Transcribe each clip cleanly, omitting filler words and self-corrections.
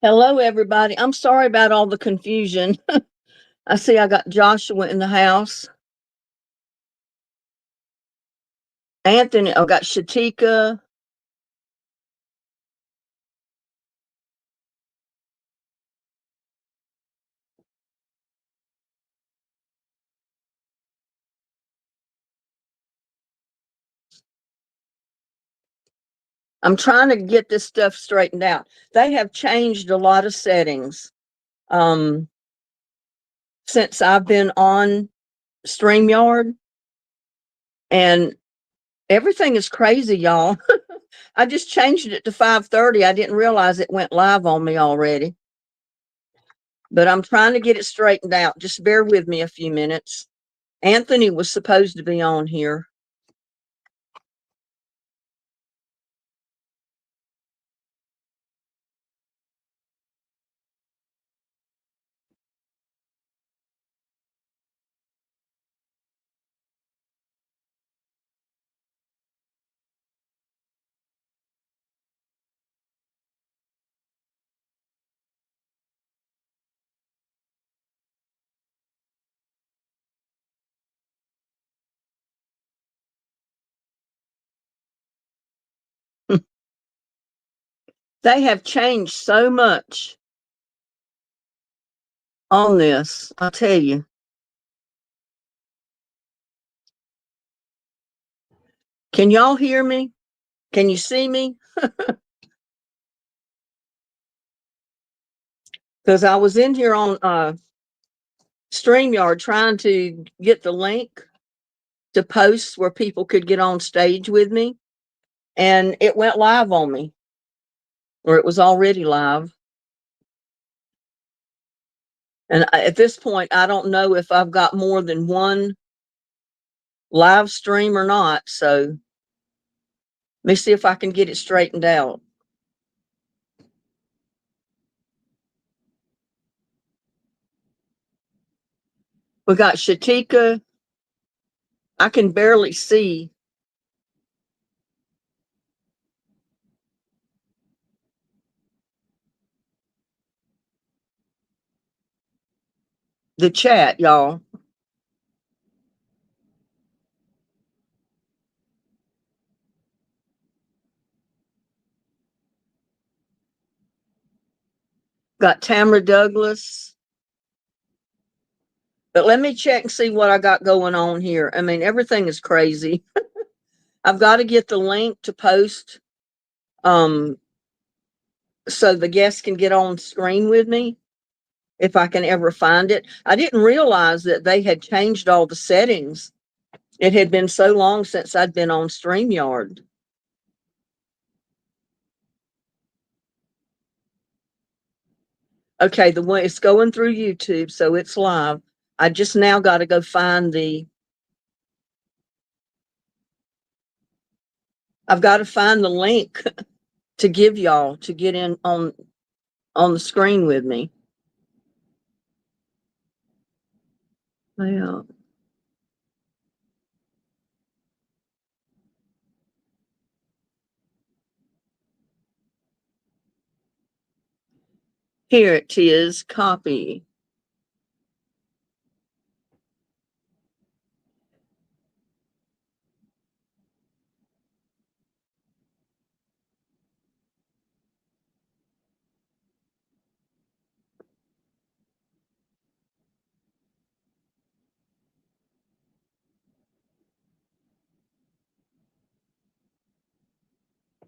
Hello, everybody. I'm sorry about all the confusion. I see I got Joshua in the house. Anthony, I got Shatika. I'm trying to get this stuff straightened out. They have changed a lot of settings um, since I've been on StreamYard, and everything is crazy, y'all. I just changed it to 5:30. I didn't realize it went live on me already, but I'm trying to get it straightened out. Just bear with me a few minutes. Anthony was supposed to be on here. They have changed so much on this, I'll tell you. Can y'all hear me? Can you see me? Because I was in here on StreamYard trying to get the link to posts where people could get on stage with me, and it went live on me, or it was already live. And at this point, I don't know if I've got more than one live stream or not. So let me see if I can get it straightened out. We got Shatika. I can barely see. The chat, y'all. Got Tamara Douglas. But let me check and see what I got going on here. I mean, everything is crazy. I've got to get the link to post um, so the guests can get on screen with me if I can ever find it. I didn't realize that they had changed all the settings. It had been so long since I'd been on StreamYard. Okay, the way it's going through YouTube, so it's live. I just now got to go find I've got to find the link to give y'all to get in on the screen with me. Yeah. Here it is, copy.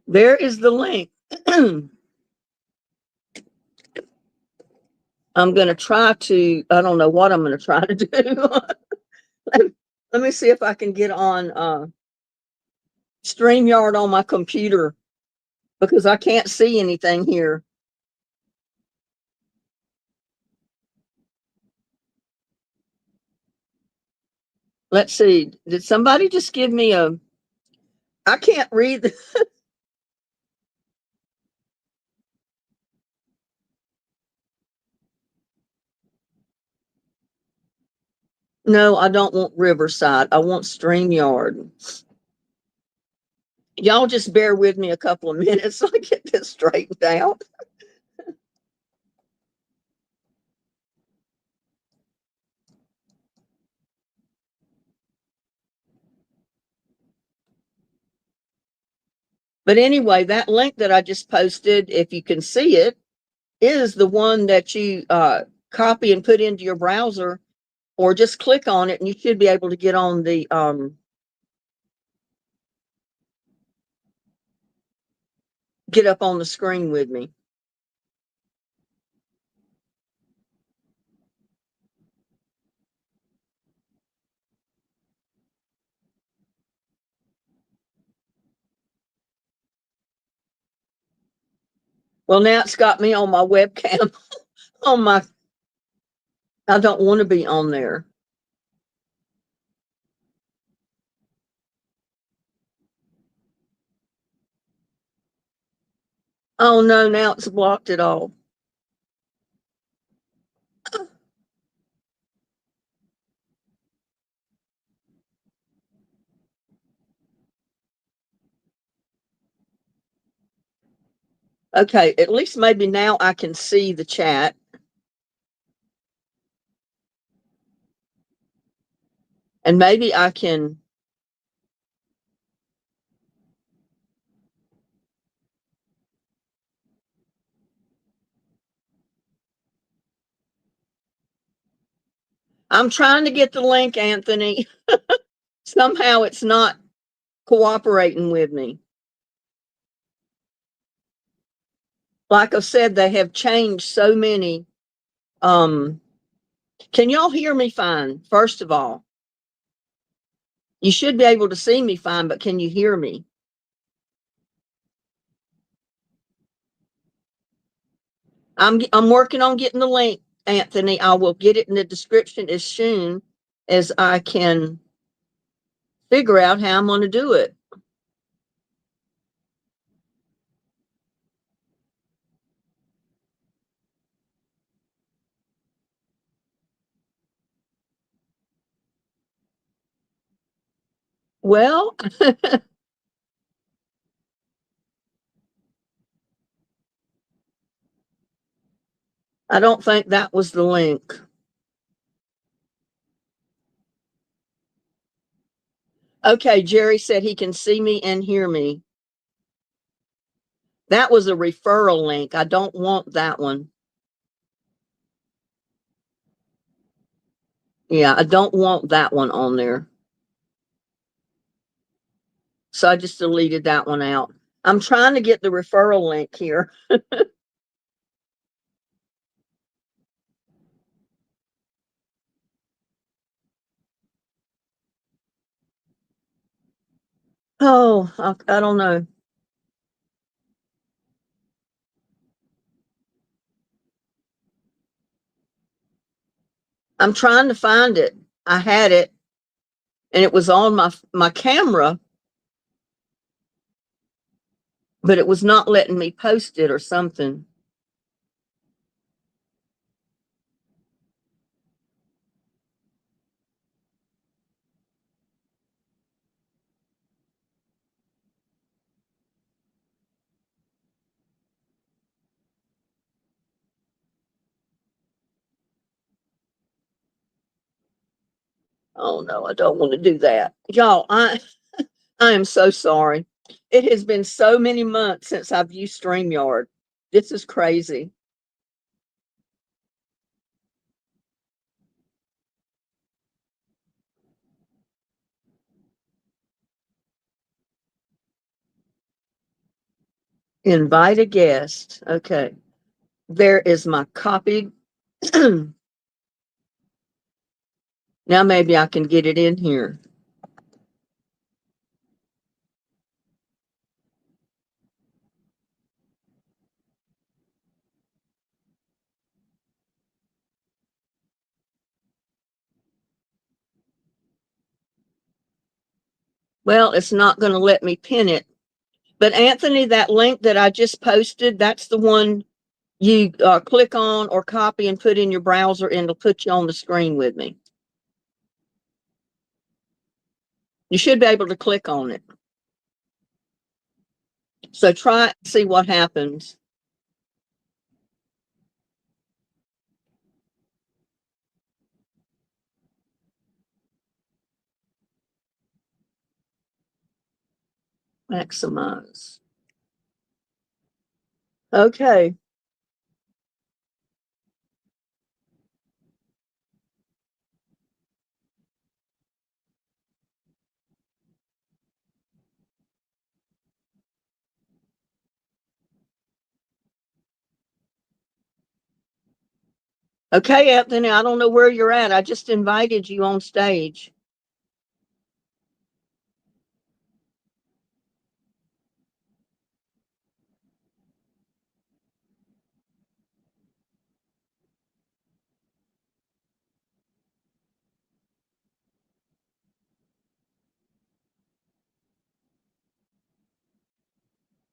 There is the link. I'm going to try to, I don't know what I'm going to try to do. Let me see if I can get on StreamYard on my computer because I can't see anything here. Let's see. Did somebody just give me a, I can't read. No, I don't want Riverside. I want StreamYard. Y'all just bear with me a couple of minutes so I get this straightened out. But anyway, that link that I just posted, if you can see it, is the one that you copy and put into your browser, or just click on it and you should be able to get on the get up on the screen with me. Well, now it's got me on my webcam. On my, I don't want to be on there. Oh no, now it's blocked it all. Okay, at least maybe now I can see the chat. And maybe I can. I'm trying to get the link, Anthony. Somehow it's not cooperating with me. Like I said, they have changed so many. Can y'all hear me fine? First of all, you should be able to see me fine, but can you hear me? I'm working on getting the link, Anthony. I will get it in the description as soon as I can figure out how I'm going to do it. Well, I don't think that was the link. Okay, Jerry said he can see me and hear me. That was a referral link. I don't want that one. Yeah, I don't want that one on there. So I just deleted that one out. I'm trying to get the referral link here. Oh, I don't know. I'm trying to find it. I had it and it was on my camera, but it was not letting me post it or something. Oh no, I don't want to do that. Y'all, I am so sorry. It has been so many months since I've used StreamYard. This is crazy. Invite a guest. Okay. There is my copy. Now maybe I can get it in here. Well, it's not going to let me pin it. But Anthony, that link that I just posted, that's the one you click on or copy and put in your browser, and it'll put you on the screen with me. You should be able to click on it. So try it and see what happens. Maximize. Okay. Okay, Anthony, I don't know where you're at. I just invited you on stage.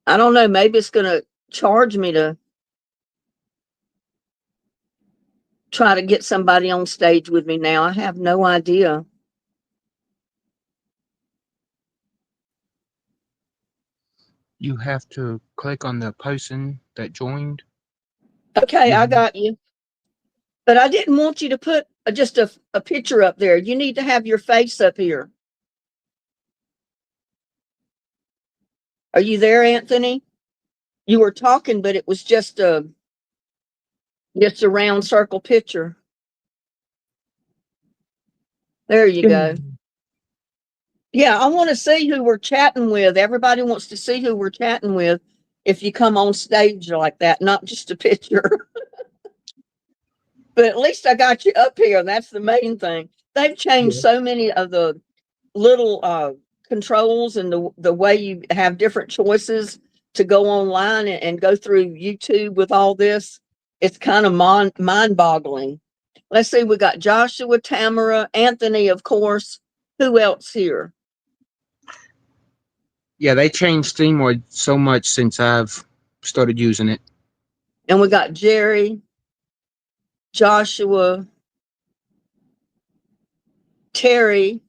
I don't know. Maybe it's going to charge me to try to get somebody on stage with me now. I have no idea. You have to click on the person that joined. Okay, I You got you. But I didn't want you to put just a picture up there. You need to have your face up here. Are you there, Anthony? You were talking, but it was just a round circle picture. There you go. have Yeah, I want to see who we're chatting with. Everybody wants to see who we're chatting with if you come on stage like that, not just a picture. But at least I got you up here. That's the main thing. They've changed yeah. so many of the little controls and the way you have different choices to go online and go through YouTube with all this. It's kind of mind boggling. Let's see, we got Joshua, Tamara, Anthony, of course. Who else here? Yeah, they changed Steamroid so much since I've started using it. And we got Jerry, Joshua, Terry.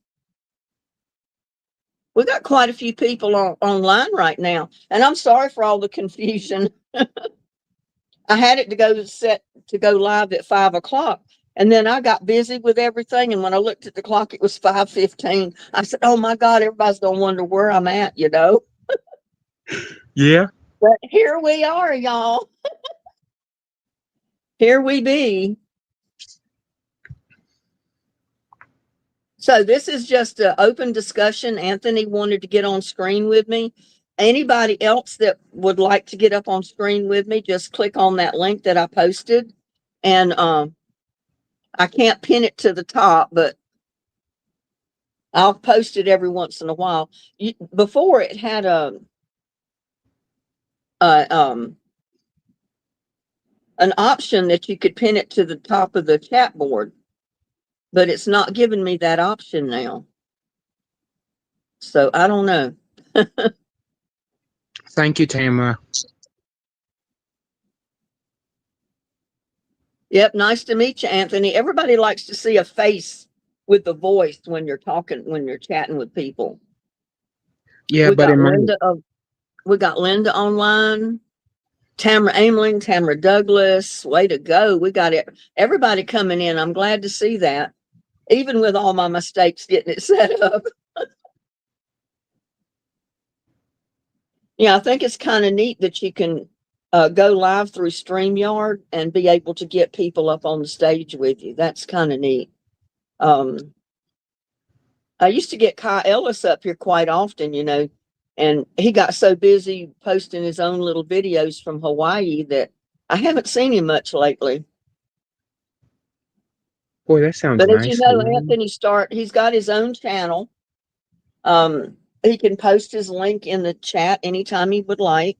We got quite a few people online right now. And I'm sorry for all the confusion. I had it to go live at 5 o'clock. And then I got busy with everything. And when I looked at the clock, it was 5:15. I said, oh my God, everybody's gonna wonder where I'm at, you know. Yeah. But here we are, y'all. Here we be. So this is just an open discussion. Anthony wanted to get on screen with me. Anybody else that would like to get up on screen with me, just click on that link that I posted. And I can't pin it to the top, but I'll post it every once in a while. Before it had a an option that you could pin it to the top of the chat board, but it's not giving me that option now. So I don't know. Thank you, Tamara. Yep, nice to meet you, Anthony. Everybody likes to see a face with the voice when you're talking, when you're chatting with people. Yeah, We but got in my Linda. We got Linda online. Tamara Ameling, Tamara Douglas. Way to go! We got it. Everybody coming in. I'm glad to see that, even with all my mistakes getting it set up. Yeah, I think it's kind of neat that you can go live through StreamYard and be able to get people up on the stage with you. That's kind of neat. Um, I used to get Kai Ellis up here quite often, you know, and he got so busy posting his own little videos from Hawaii that I haven't seen him much lately. boy, that sounds But as you nice. know, he's got his own channel. He can post his link in the chat anytime he would like.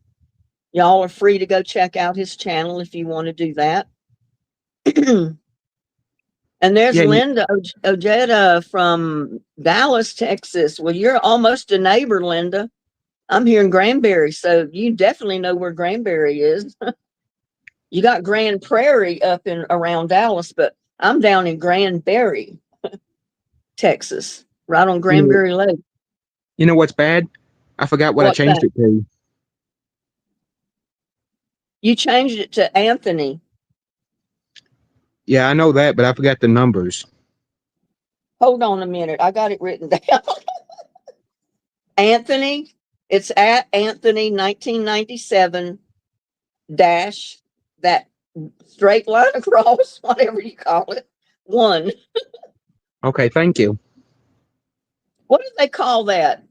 Y'all are free to go check out his channel if you want to do that. And there's Yeah, Linda Ojeda from Dallas, Texas. Well, you're almost a neighbor, Linda. I'm here in Granbury, so you definitely know where Granbury is. You got Grand Prairie up in around Dallas, but I'm down in Granbury, Texas, right on you know, Granbury Lake. you know what's bad? I forgot what I What's changed that? it to. You changed it to Anthony. Yeah, I know that, but I forgot the numbers. Hold on a minute. I got it written down. Anthony. It's at Anthony 1997 dash that straight line across, whatever you call it, 1. Okay, thank you. What do they call that?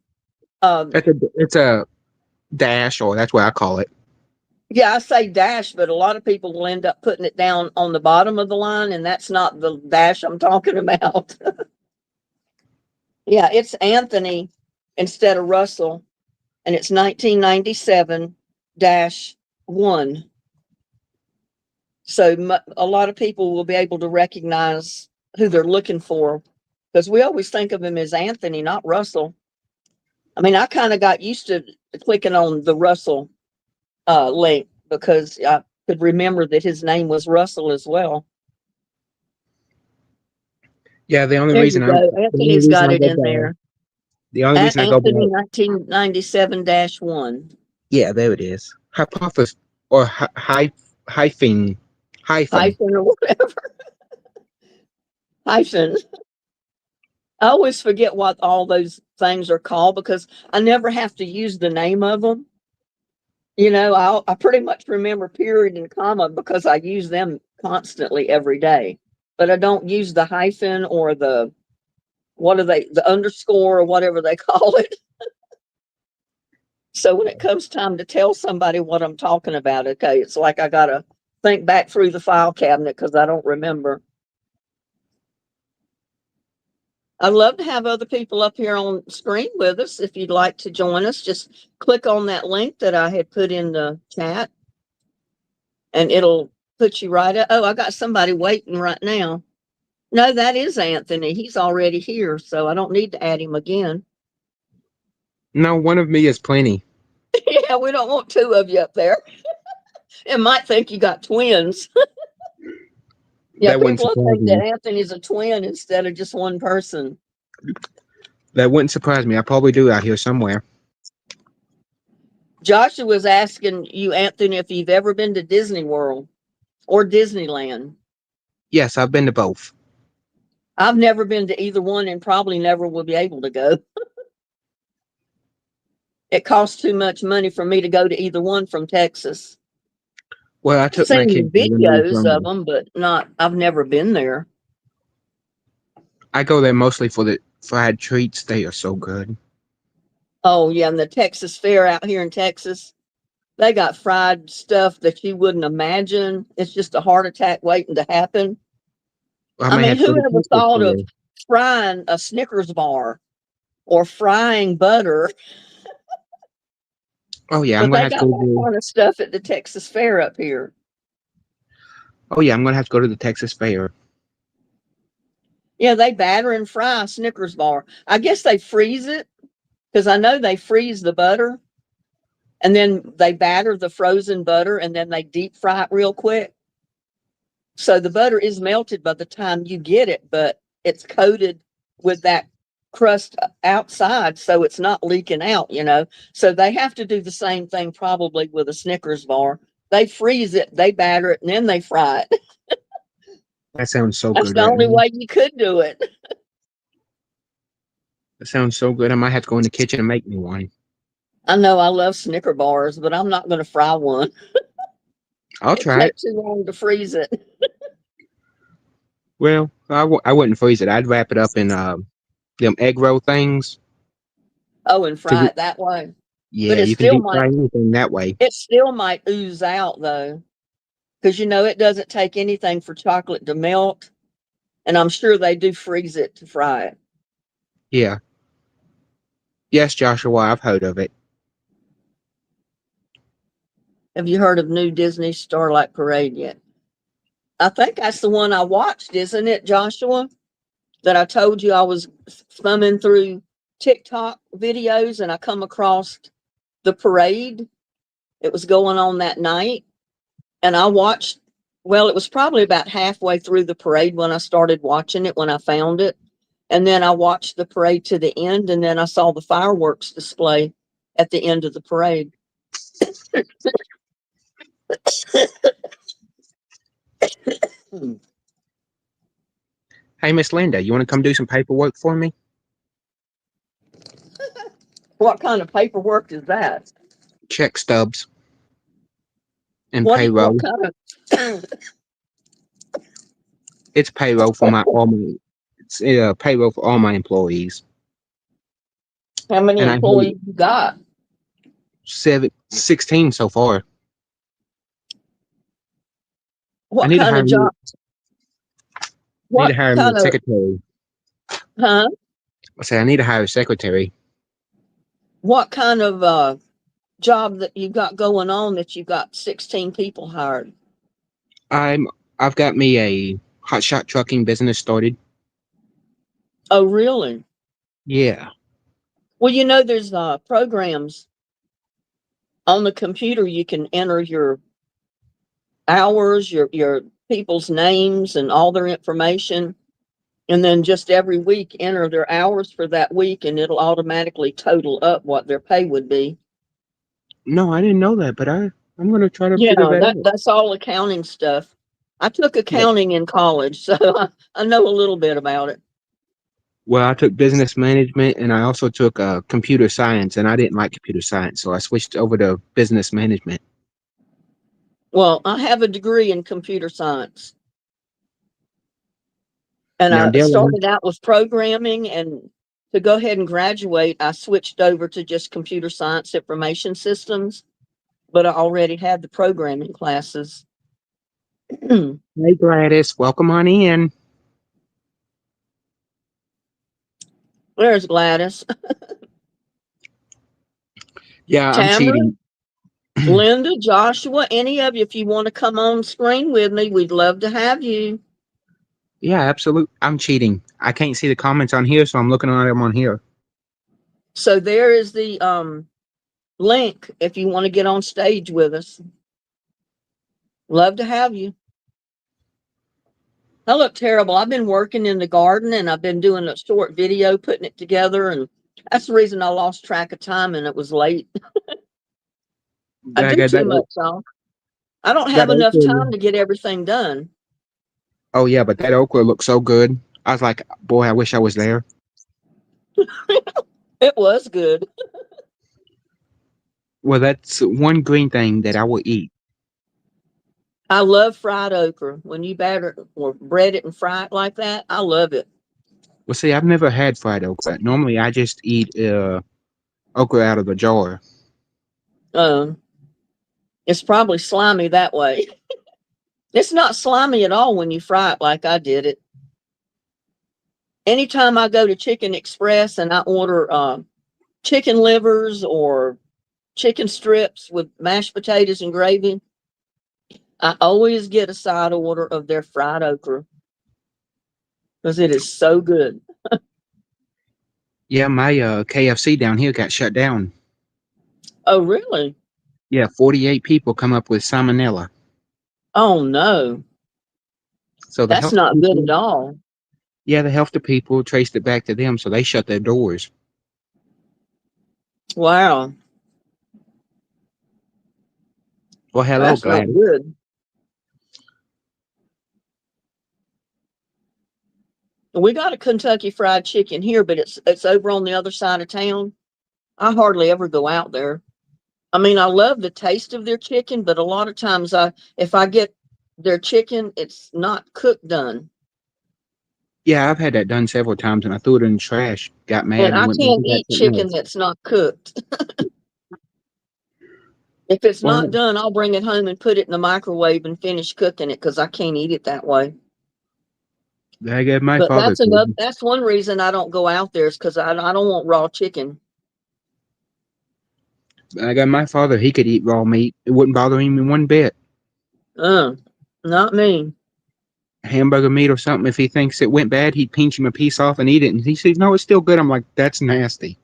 It's a dash, or that's what I call it. Yeah, I say dash, but a lot of people will end up putting it down on the bottom of the line, and that's not the dash I'm talking about. Yeah, it's Anthony instead of Russell, and it's 1997-1. So a lot of people will be able to recognize who they're looking for, because we always think of him as Anthony, not Russell. I mean, I kind of got used to clicking on the Russell link because I could remember that his name was Russell as well. Yeah, There you go. Anthony's got it in there. The only At reason I go Anthony back. 1997-1. Yeah, there it is. Hypothesis or hyphen hyphen. Hyphen or whatever. Hyphen. I always forget what all those things are called because I never have to use the name of them. You know, I pretty much remember period and comma because I use them constantly every day. But I don't use the hyphen or the the underscore or whatever they call it. So when it comes time to tell somebody what I'm talking about, okay, it's like I gotta think back through the file cabinet because I don't remember. I'd love to have other people up here on screen with us. If you'd like to join us, just click on that link that I had put in the chat and it'll put you right up. Oh, I got somebody waiting right now. No, that is Anthony. He's already here, so I don't need to add him again. No, one of me is plenty. Yeah, we don't want 2 of you up there. It might think you got twins. Yeah, That wouldn't people will surprise think that me. Anthony's a twin instead of just one person. That wouldn't surprise me. I probably do out here somewhere. Joshua was asking you, Anthony, if you've ever been to Disney World or Disneyland. Yes, I've been to both. I've never been to either one and probably never will be able to go. It costs too much money for me to go to either one from Texas. Well, I I've took my seen the kids there when they was videos of younger. them, but I've never been there. I go there mostly for the fried treats. They are so good. Oh, yeah, and the Texas Fair out here in Texas, they got fried stuff that you wouldn't imagine. It's just a heart attack waiting to happen. I I may mean, have to go to whoever Texas thought of Fair. frying a Snickers bar or frying butter? Oh yeah, I'm But gonna they have to got go that to. kind of stuff at the Texas Fair up here. Oh yeah, I'm gonna have to go to the Texas Fair. Yeah, they batter and fry a Snickers bar. I guess they freeze it because I know they freeze the butter and then they batter the frozen butter and then they deep fry it real quick. So the butter is melted by the time you get it, but it's coated with that crust outside, so it's not leaking out, you know. So they have to do the same thing probably with a Snickers bar. They freeze it, they batter it, and then they fry it. That sounds so That's good the right only now. way you could do it. That sounds so good. I might have to go in the kitchen and make me one. I know I love Snicker bars, but I'm not going to fry one. I'll It try it. takes too long to freeze it. Well, I wouldn't freeze it. I'd wrap it up in them egg roll things. Oh, and Cause fry it that way. But yeah, you can deep fry anything that way. it still might ooze out though, because you know it doesn't take anything for chocolate to melt, and I'm sure they do freeze it to fry it. Yeah. Yes, Joshua, I've heard of it. Have you heard of New Disney Starlight Parade yet? I think that's the one I watched, isn't it, Joshua? That I told you I was thumbing through TikTok videos and I come across the parade. It was going on that night. And I watched, well, it was probably about halfway through the parade when I started watching it, when I found it. And then I watched the parade to the end, and then I saw the fireworks display at the end of the parade. Hey, Miss Linda, you want to come do some paperwork for me? What kind of paperwork is that? Check stubs. and What payroll. kind of It's payroll for my all my it's payroll for all my employees. how many And I heard employees you got? 16 so far. I What need to kind hire of me. job? I need to What hire me a kind of secretary. huh? I say I need to hire a secretary. What kind of job that you got going on that you got 16 people hired? I'm I've got me a hotshot trucking business started. Oh, really? Yeah. Well, you know, there's programs on the computer you can enter your hours, your people's names and all their information, and then just every week enter their hours for that week, and it'll automatically total up what their pay would be. No, I didn't know that, but I'm gonna try to Yeah, figure that out. that's all accounting stuff. I took Yeah. accounting in college, so I know a little bit about it. Well, I took business management and I also took computer science, and I didn't like computer science, so I switched over to business management. Well, I have a degree in computer science, and Now, I Dylan, started out with programming, and to go ahead and graduate, I switched over to just computer science information systems, but I already had the programming classes. hey Gladys, welcome on in. There's Gladys. Yeah, I'm Tamara, cheating. Linda, Joshua, any of you, if you want to come on screen with me, we'd love to have you. Yeah, absolutely. I'm cheating. I can't see the comments on here, so I'm looking at them on here. So there is the link if you want to get on stage with us. Love to have you. I look terrible. I've been working in the garden and I've been doing a short video, putting it together, and that's the reason I lost track of time and it was late. I That do that too that, much, so I don't that have enough okra. time to get everything done. Oh yeah, but that okra looks so good. I was like, boy, I wish I was there. It was good. Well, that's one green thing that I will eat. I love fried okra. When you batter or bread it and fry it like that, I love it. Well, see, I've never had fried okra. Normally, I just eat okra out of the jar. Um, it's probably slimy that way. It's not slimy at all when you fry it like I did it. Anytime I go to Chicken Express and I order chicken livers or chicken strips with mashed potatoes and gravy, I always get a side order of their fried okra because it is so good. Yeah, my KFC down here got shut down. Oh, really? Yeah, 48 people come up with salmonella. Oh, no. So the That's health not good at people, all. yeah, the health people traced it back to them, so they shut their doors. Wow. Well, hello, That's not Gladys. good. We got a Kentucky Fried Chicken here, but it's over on the other side of town. I hardly ever go out there. I mean, I love the taste of their chicken, but a lot of times if I get their chicken, it's not cooked done. Yeah, I've had that done several times, and I threw it in the trash, got And mad, and I went back can't and got eat something chicken else. that's not cooked. If it's not Well, done, I'll bring it home and put it in the microwave and finish cooking it because I can't eat it that way. I gave my But father could. that's one reason I don't go out there is because I don't want raw chicken. I got my father. He could eat raw meat. It wouldn't bother him one bit. Uh, not me. Hamburger meat or something. If he thinks it went bad, he'd pinch him a piece off and eat it. And he says, "No, it's still good." I'm like, "That's nasty."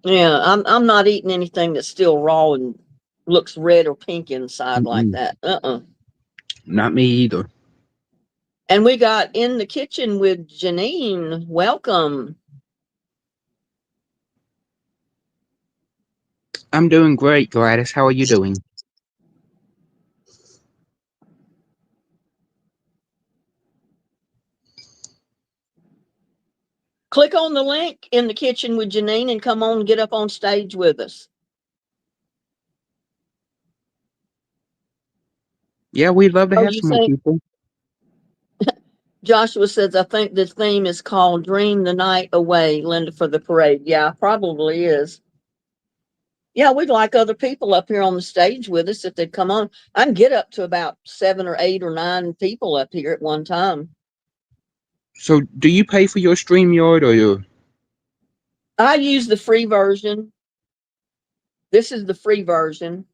Yeah, I'm not eating anything that's still raw and looks red or pink inside like Mm-mm, that. not me either. And we got in the kitchen with Janine. Welcome. I'm doing great, Gladys. How are you doing? Click on the link in the kitchen with Janine and come on and get up on stage with us. Yeah, we'd love to Oh, have you some more think people. Joshua says, I think the theme is called Dream the Night Away, Linda, for the parade. Yeah, probably is. Yeah, we'd like other people up here on the stage with us if they'd come on. I can get up to about 7 or 8 or 9 people up here at one time. So, do you pay for your StreamYard or your? I use the free version. This is the free version.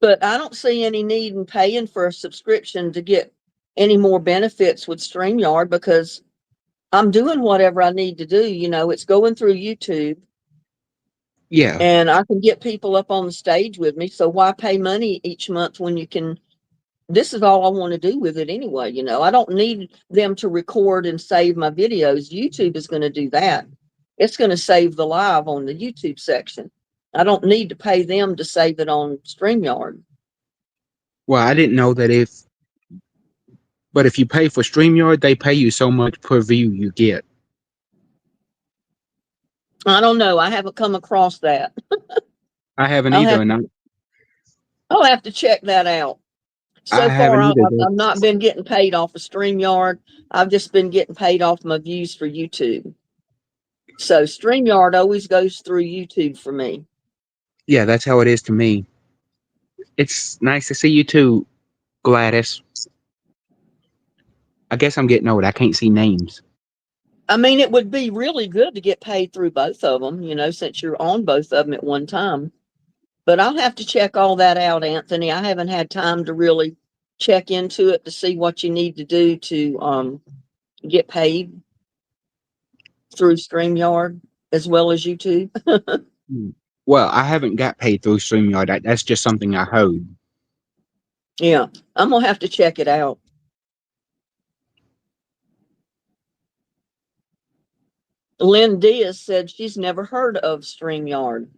But I don't see any need in paying for a subscription to get any more benefits with StreamYard because I'm doing whatever I need to do. You know, it's going through YouTube Yeah. and I can get people up on the stage with me. So why pay money each month when you can? This is all I want to do with it anyway. You know, I don't need them to record and save my videos. YouTube is going to do that. It's going to save the live on the YouTube section. I don't need to pay them to save it on StreamYard. Well, I didn't know that but if you pay for StreamYard, they pay you so much per view you get. I don't know. I haven't come across that. I haven't I'll either, have and to, I'll have to check that out. I So far, haven't either. I've not been getting paid off of StreamYard. I've just been getting paid off my views for YouTube. So StreamYard always goes through YouTube for me. Yeah, that's how it is to me. It's nice to see you too, Gladys. I guess I'm getting old. I can't see names. I mean, it would be really good to get paid through both of them, you know, since you're on both of them at one time. But I'll have to check all that out, Anthony. I haven't had time to really check into it to see what you need to do to get paid through StreamYard as well as YouTube. Hmm. Well, I haven't got paid through StreamYard. That's just something I heard. Yeah, I'm gonna have to check it out. Lynn Diaz said she's never heard of StreamYard.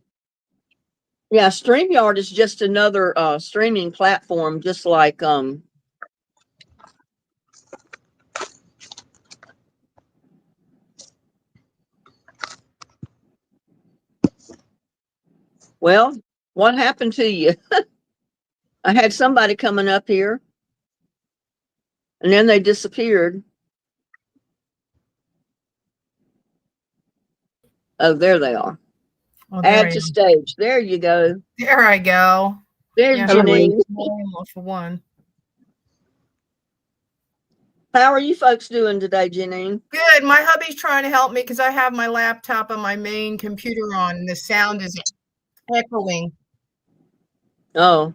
Yeah, StreamYard is just another streaming platform, just like well, what happened to you? I had somebody coming up here and then they disappeared. Oh, there they are. Oh, there Add I to am. stage. There you go. There I go. There's Yeah, Hello. Janine. for one. How are you folks doing today, Janine? Good. My hubby's trying to help me because I have my laptop and my main computer on, and the sound is echoing. Oh,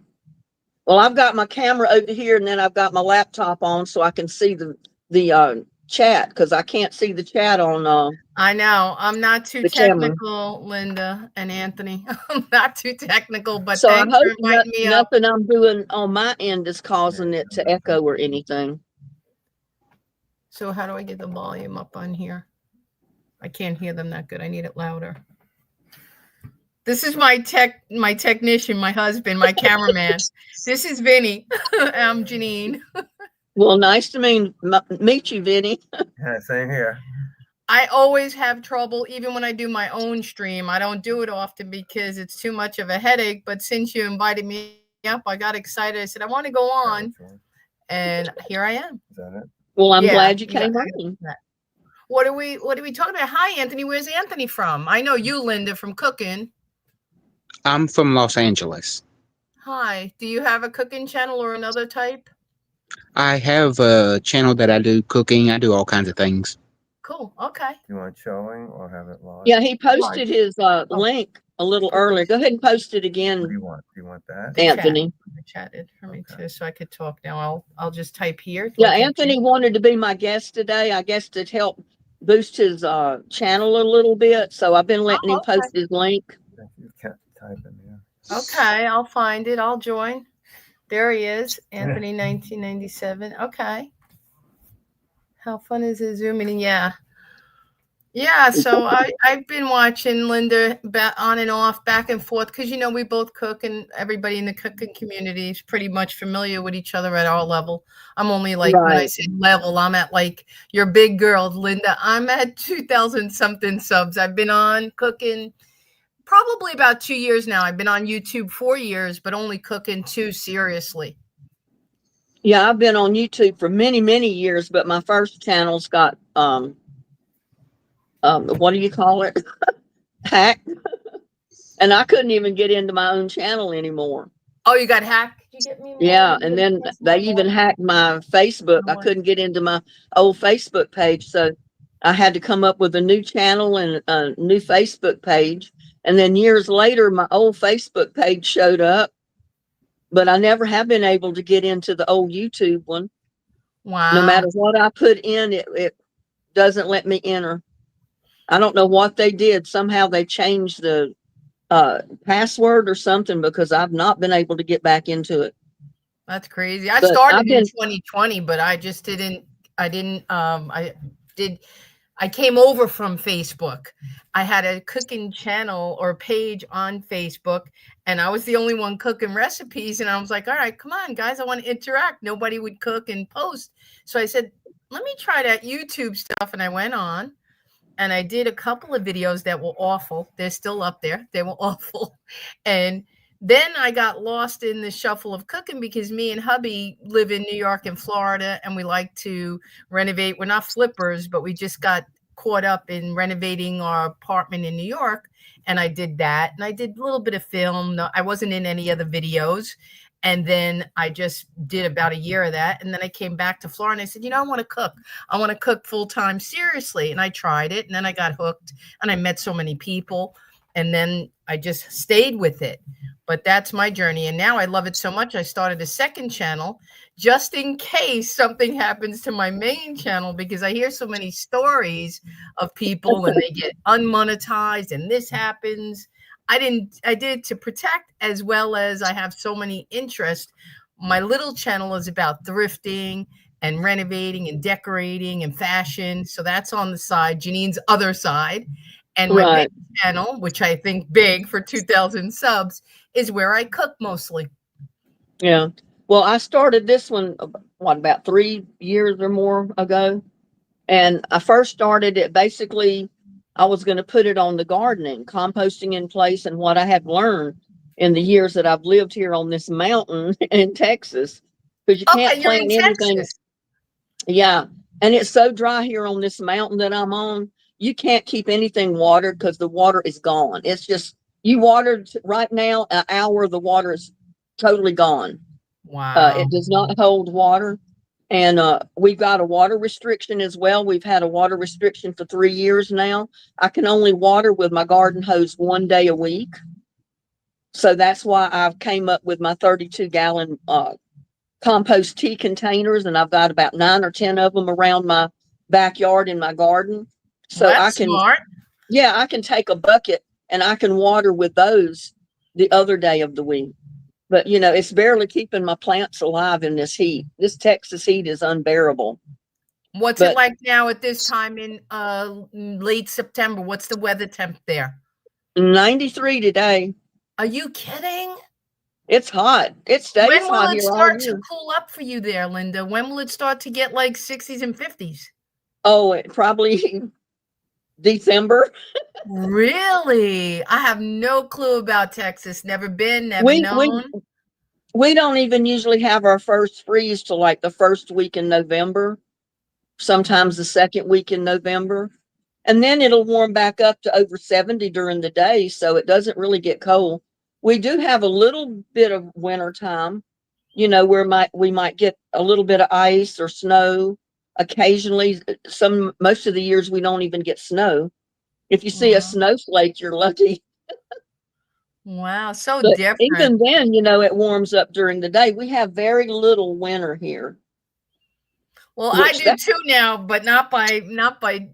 well, I've got my camera over here and then I've got my laptop on so I can see the chat because I can't see the chat on I know. I'm not too the camera. technical, Linda and Anthony. I'm not too technical, but So I thanks for hope inviting me up. nothing I'm doing on my end is causing it to echo or anything. So how do I get the volume up on here? I can't hear them that good. I need it louder. This is my technician, my husband, my cameraman. This is Vinny. I'm Janine. Well, nice to meet you, Vinny. Yeah, same here. I always have trouble, even when I do my own stream. I don't do it often because it's too much of a headache. But since you invited me up, I got excited. I said, I want to go on. And here I am. Is that it? Well, I'm Yeah, glad you yeah, came on. What are we talking about? Hi, Anthony. Where's Anthony from? I know you, Linda, from cooking. I'm from Los Angeles. Hi. Do you have a cooking channel or another type? I have a channel that I do cooking. I do all kinds of things. Cool. Okay. Do you want showing or have it live? Yeah, he posted his link a little earlier. Go ahead and post it What do again, you want? Do you want that? Anthony. The chat did for me too, so I could talk now. I'll just type here. Yeah, Anthony wanted to be my guest today, I guess, to help boost his channel a little bit. So I've been letting him post his link. You can't type in there. Okay, I'll find it. I'll join. There he is, Anthony, 1997. Okay. How fun is it zooming in? Yeah. Yeah, so I've been watching Linda on and off, back and forth, because, you know, we both cook and everybody in the cooking community is pretty much familiar with each other at our level. I'm only like, when I say level, I'm at like your big girl, Linda. I'm at 2,000 something subs. I've been on cooking Probably about 2 years now. I've been on YouTube 4 years, but only cooking 2 seriously. Yeah, I've been on YouTube for many, many years, but my first channel's got what do you call it? Hacked. And I couldn't even get into my own channel anymore. Oh, you got hacked? Did you get me more? Yeah, and then they even hacked my Facebook. I couldn't get into my old Facebook page, so I had to come up with a new channel and a new Facebook page. And then years later, my old Facebook page showed up, but I never have been able to get into the old YouTube one. Wow. No matter what I put in, it doesn't let me enter. I don't know what they did. Somehow they changed the password or something, because I've not been able to get back into it. That's crazy. I But started I've been- in 2020, but I came over from Facebook. I had a cooking channel or page on Facebook, and I was the only one cooking recipes. And I was like, all right, come on, guys, I want to interact. Nobody would cook and post. So I said, let me try that YouTube stuff. And I went on and I did a couple of videos that were awful. They're still up there. They were awful. And then I got lost in the shuffle of cooking because me and hubby live in New York and Florida, and we like to renovate. We're not flippers, but we just got caught up in renovating our apartment in New York. And I did that. And I did a little bit of film. No, I wasn't in any other videos. And then I just did about a year of that. And then I came back to Florida and I said, I want to cook. I want to cook full time, seriously. And I tried it. And then I got hooked and I met so many people. And then I just stayed with it. But that's my journey. And now I love it so much. I started a second channel just in case something happens to my main channel, because I hear so many stories of people and they get unmonetized and this happens. I did it to protect, as well as I have so many interests. My little channel is about thrifting and renovating and decorating and fashion. So that's on the side, Janine's other side. And my big channel, which I think big for 2,000 subs, is where I cook mostly. Yeah. Well, I started this one, about 3 years or more ago. And I first started it, basically, I was going to put it on the gardening, composting in place, and what I have learned in the years that I've lived here on this mountain in Texas, because you can't plant anything. Texas. Yeah. And it's so dry here on this mountain that I'm on. You can't keep anything watered because the water is gone. It's just, you watered right now, an hour, the water is totally gone. Wow. It does not hold water. And we've got a water restriction as well. We've had a water restriction for 3 years now. I can only water with my garden hose 1 day a week. So that's why I've came up with my 32-gallon compost tea containers, and I've got about 9 or 10 of them around my backyard in my garden. So well, that's I can, smart. Yeah, I can take a bucket and I can water with those the other day of the week. But, it's barely keeping my plants alive in this heat. This Texas heat is unbearable. What's it like now at this time in late September? What's the weather temp there? 93 today. Are you kidding? It's hot. It stays when will hot it here all start year. to cool up for you there, Linda? When will it start to get like 60s and 50s? Oh, it probably December. Really? I have no clue about Texas. Never been, never known. We don't even usually have our first freeze till like the first week in November, sometimes the second week in November. And then it'll warm back up to over 70 during the day, so it doesn't really get cold. We do have a little bit of winter time, where we might get a little bit of ice or snow. Occasionally, most of the years we don't even get snow. If you see a snowflake, you're lucky. Wow, so But different. even then, it warms up during the day. We have very little winter here. Well, I do too now, but not by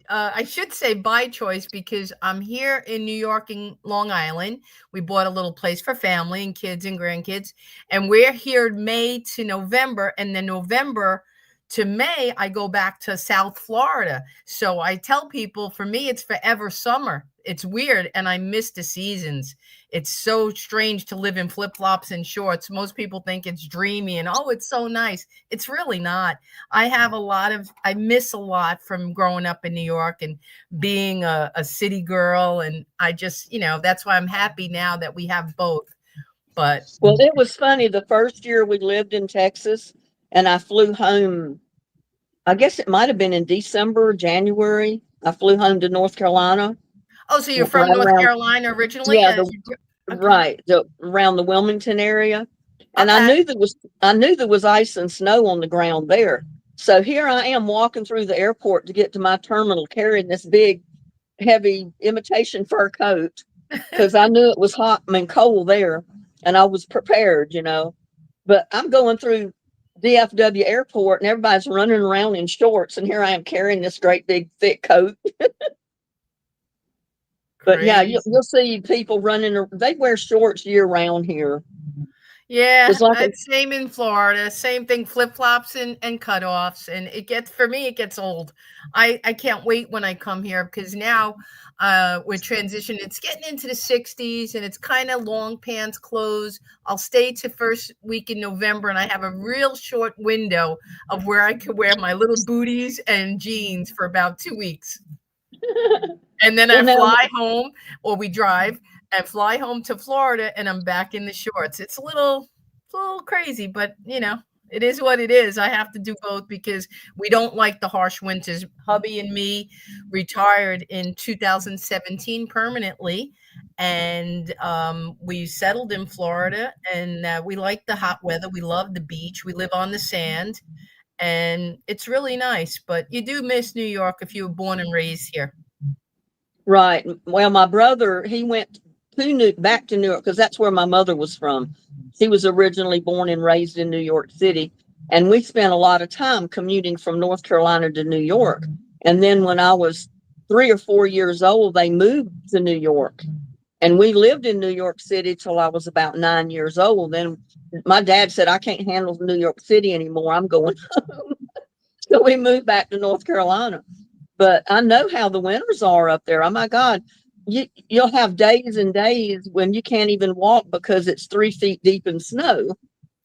I should say by choice, because I'm here in New York and Long Island. We bought a little place for family and kids and grandkids, and we're here May to November, and then November to May, I go back to South Florida. So I tell people, for me, it's forever summer. It's weird, and I miss the seasons. It's so strange to live in flip-flops and shorts. Most people think it's dreamy and, oh, it's so nice. It's really not. I miss a lot from growing up in New York and being a city girl. And I just, that's why I'm happy now that we have both. But well, it was funny. The first year we lived in Texas, and I flew home. I guess it might have been in December, January. I flew home to North Carolina. oh, so you're from right North around, Carolina originally? yeah, Okay. right, around the Wilmington area. And Okay. I knew there was ice and snow on the ground there. So here I am walking through the airport to get to my terminal, carrying this big, heavy imitation fur coat because I knew it was hot and cold there, and I was prepared, But I'm going through DFW airport, and everybody's running around in shorts, and here I am carrying this great big thick coat. But yeah, Crazy. you'll see people running. They wear shorts year round here. Yeah, It's like it's same in Florida. Same thing, flip-flops and cutoffs. And for me, it gets old. I can't wait when I come here, because now we're transitioning. It's getting into the 60s, and it's kind of long pants clothes. I'll stay to first week in November, and I have a real short window of where I could wear my little booties and jeans for about 2 weeks. And then I fly home, or we drive and fly home to Florida, and I'm back in the shorts. It's a little crazy, but it is what it is. I have to do both because we don't like the harsh winters. Hubby and me retired in 2017 permanently, and we settled in Florida, and we like the hot weather. We love the beach. We live on the sand, and it's really nice. But you do miss New York if you were born and raised here. right. Well, my brother, he went back to New York because that's where my mother was from. He was originally born and raised in New York City, and we spent a lot of time commuting from North Carolina to New York. And then when I was 3 or 4 years old, they moved to New York, and we lived in New York City till I was about 9 years old. Then my dad said, I can't handle New York City anymore. I'm going home. So we moved back to North Carolina. But I know how the winters are up there. Oh my God. You'll have days and days when you can't even walk because it's 3 feet deep in snow.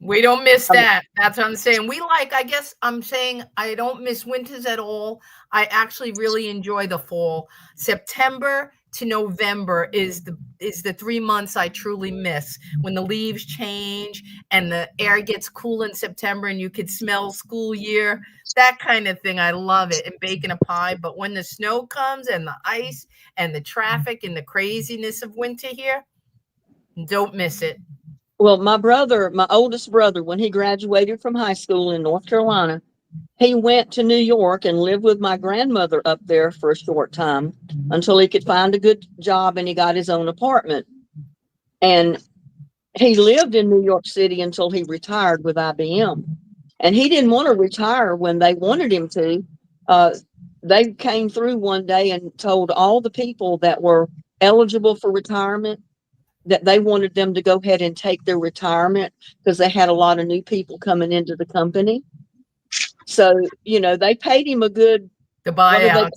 We don't miss that. That's what I'm saying. I guess I'm saying I don't miss winters at all. I actually really enjoy the fall. September to November is the 3 months I truly miss, when the leaves change and the air gets cool in September and you could smell school year, that kind of thing. I love it, and baking a pie. But when the snow comes and the ice and the traffic and the craziness of winter here, don't miss it. Well, my oldest brother, when he graduated from high school in North Carolina, he went to New York and lived with my grandmother up there for a short time until he could find a good job, and he got his own apartment. And he lived in New York City until he retired with IBM. And he didn't want to retire when they wanted him to. They came through one day and told all the people that were eligible for retirement that they wanted them to go ahead and take their retirement because they had a lot of new people coming into the company. So, they paid him a good, the buyouts.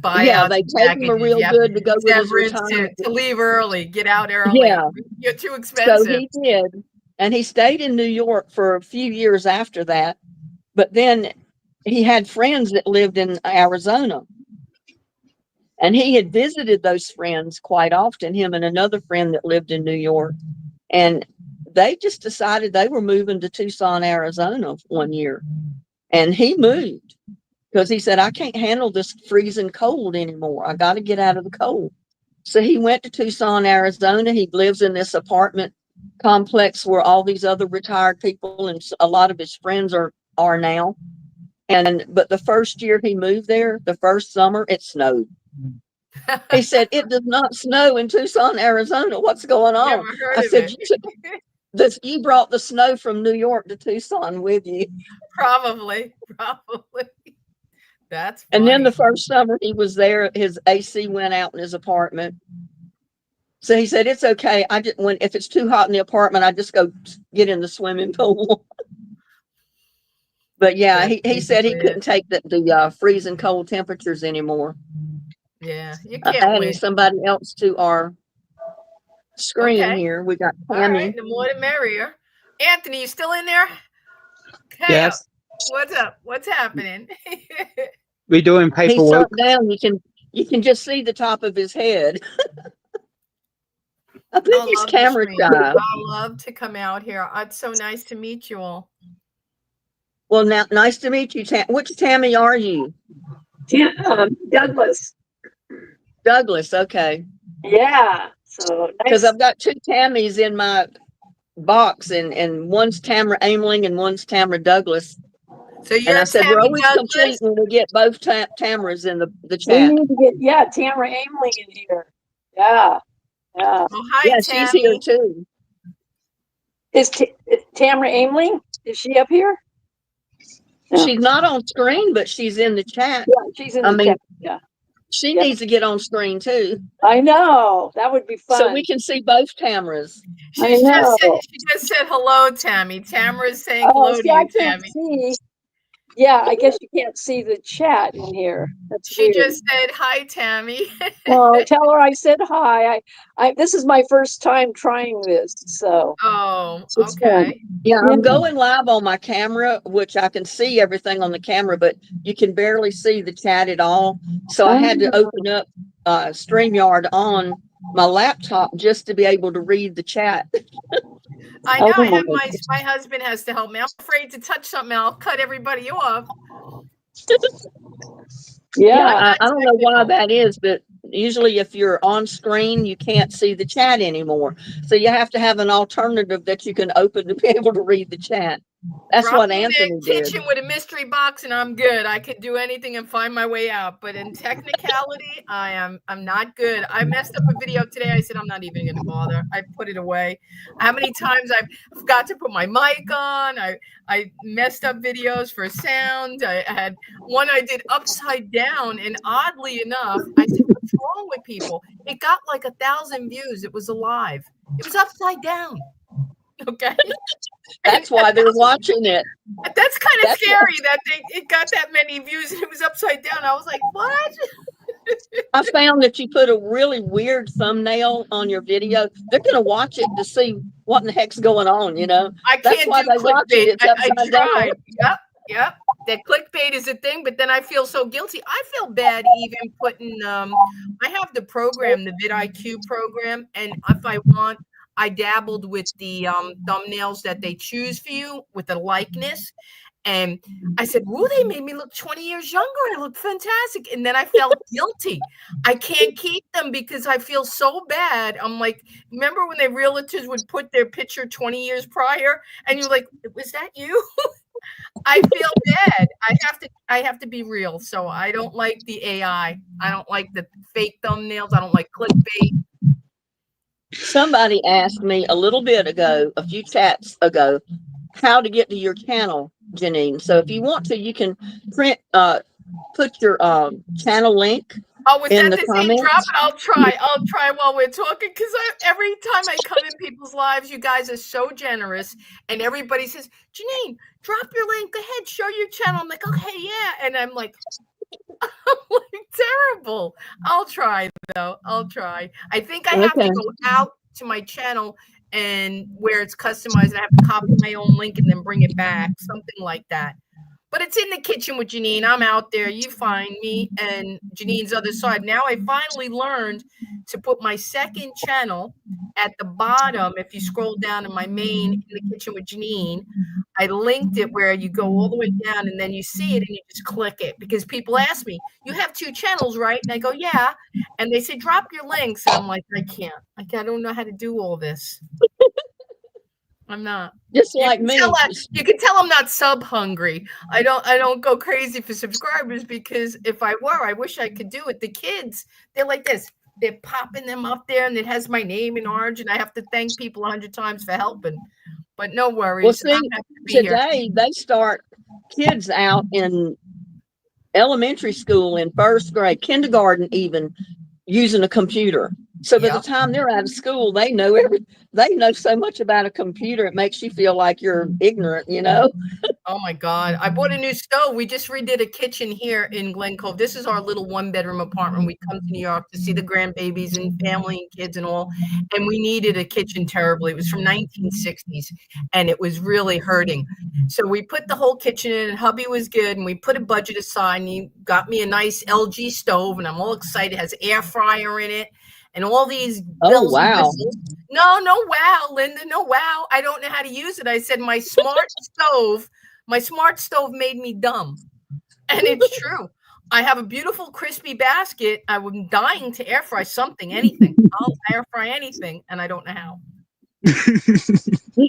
Yeah, they paid him a real good to go with his retirement. To leave early, get out early. Yeah. You're too expensive. So he did. And he stayed in New York for a few years after that. But then he had friends that lived in Arizona. And he had visited those friends quite often, him and another friend that lived in New York. And they just decided they were moving to Tucson, Arizona one year. And he moved because he said, I can't handle this freezing cold anymore. I got to get out of the cold. So he went to Tucson, Arizona. He lives in this apartment complex where all these other retired people and a lot of his friends are now. But the first year he moved there, the first summer, it snowed. He said, it does not snow in Tucson, Arizona. What's going on? Never heard I of said, it. you brought the snow from New York to Tucson with you. Probably. That's funny. And then the first summer he was there, his AC went out in his apartment. So he said, it's okay. If it's too hot in the apartment, I just go get in the swimming pool. But yeah, That's he said he basically it. couldn't take the freezing cold temperatures anymore. Yeah, you can't Adding win. somebody else to our screen Okay. here. We got All Tammy. right, the more the merrier. Anthony, you still in there? Hey, Yes, what's up? What's happening? we doing He paperwork. sunk down. You can just see the top of his head. I think I he's love the camera stream. shy. I love to come out here. It's so nice to meet you all. Well, now, nice to meet you. Which Tammy are you? Douglas. Douglas. Okay. Yeah. So Because nice. I've got two Tammys in my box, and one's Tamara Aimling and one's Tamara Douglas. So And you're I said, we're Tammy always Douglas? complete when we get both Tamaras in the We chat. need to get Tamara Aimling in here. Yeah. Yeah. Oh, hi, Yeah, Tammy. she's here too. Is Tamara Aimling? Is she up here? Yeah. She's not on screen, but she's in the chat. Yeah, she's in I the mean, chat. Yeah. she Yeah. needs to get on screen too, I know. That would be fun. so we can see both Tamaras. I know. She just said hello, Tammy. Tamara's saying Oh, hello see, to I you, can't Tammy. see. Yeah, I guess you can't see the chat in here. That's She weird. just said hi, Tammy. Well, tell her I said hi. This is my first time trying this, so Oh, it's fun. okay. Yeah, I'm Yeah. going live on my camera, which I can see everything on the camera, but you can barely see the chat at all. So I had to open up StreamYard on my laptop just to be able to read the chat. I know. Oh I have my my husband has to help me. I'm afraid to touch something. I'll cut everybody off. Yeah. I don't know why that is, but usually if you're on screen, you can't see the chat anymore. So you have to have an alternative that you can open to be able to read the chat. That's Drop what me in Anthony the did. kitchen with a mystery box and I'm good. I could do anything and find my way out. But in technicality, I'm not good. I messed up a video today. I said I'm not even gonna bother. I put it away. How many times I forgot to put my mic on? I messed up videos for sound. I had one I did upside down, and oddly enough, I said, what's wrong with people? It got like 1,000 views. It was alive. It was upside down. Okay. That's why they're watching it. That's kind of scary that it got that many views and it was upside down. I was like, what? I found that you put a really weird thumbnail on your video. They're going to watch it to see what in the heck's going on, you know? I That's can't why do they watch clickbait. it. It's I upside down. tried. Yep. That clickbait is a thing, but then I feel so guilty. I feel bad even putting I have the program, the vidIQ program, and if I want, I dabbled with the thumbnails that they choose for you with the likeness. And I said, "Whoa, they made me look 20 years younger. I look fantastic." And then I felt guilty. I can't keep them because I feel so bad. I'm like, remember when the realtors would put their picture 20 years prior and you're like, was that you? I feel bad. I have to be real. So I don't like the AI. I don't like the fake thumbnails. I don't like clickbait. Somebody asked me a little bit ago, a few chats ago, how to get to your channel, Janine. So if you want to, you can put your channel link Oh, was in that the the same comments. drop? I'll try while we're talking because every time I come in people's lives, you guys are so generous, and everybody says, "Janine, drop your link. Go ahead, show your channel." I'm like, "Okay, yeah," and I'm like terrible. I'll try though. I'll try. I think I have to go out to my channel and where it's customized, and I have to copy my own link and then bring it back, something like that. But it's in the kitchen with Janine. I'm out there. You find me and Janine's other side. Now I finally learned to put my second channel at the bottom. If you scroll down to my main in the kitchen with Janine, I linked it where you go all the way down and then you see it and you just click it. Because people ask me, you have 2 channels, right? And I go, yeah. And they say, drop your links. And I'm like, I can't. I don't know how to do all this. I'm not. Just like me. You can tell I'm not sub hungry. I don't go crazy for subscribers because if I were, I wish I could do it. The kids, they're like this. They're popping them up there and it has my name in orange and I have to thank people 100 times for helping. But no worries. Well, see, today they start kids out in elementary school, in first grade, kindergarten even, using a computer. So by the Yep. time they're out of school, they know so much about a computer. It makes you feel like you're ignorant, you know? Oh my God. I bought a new stove. We just redid a kitchen here in Glen Cove. This is our little 1-bedroom apartment. We come to New York to see the grandbabies and family and kids and all. And we needed a kitchen terribly. It was from 1960s and it was really hurting. So we put the whole kitchen in and hubby was good. And we put a budget aside and he got me a nice LG stove and I'm all excited. It has air fryer in it and all these Oh, bells and wow. whistles. No, wow, Linda, no, wow. I don't know how to use it. I said, my smart stove made me dumb. And it's true. I have a beautiful crispy basket. I'm dying to air fry something, anything. I'll air fry anything, and I don't know how.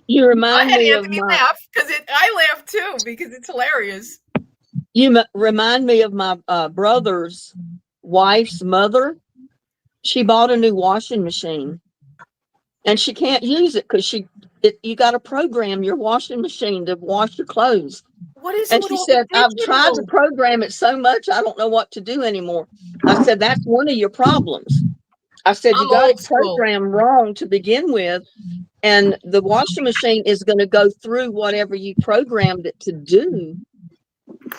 You I remind had me of Anthony my, laugh because I laugh too because it's hilarious. remind me of my brother's wife's mother. She bought a new washing machine and she can't use it because you got to program your washing machine to wash your clothes. What is it And with she all the said, I've tried to digital? program it so much, I don't know what to do anymore. I said, that's one of your problems. I said, you I'm got it old school. programmed wrong to begin with. And the washing machine is going to go through whatever you programmed it to do.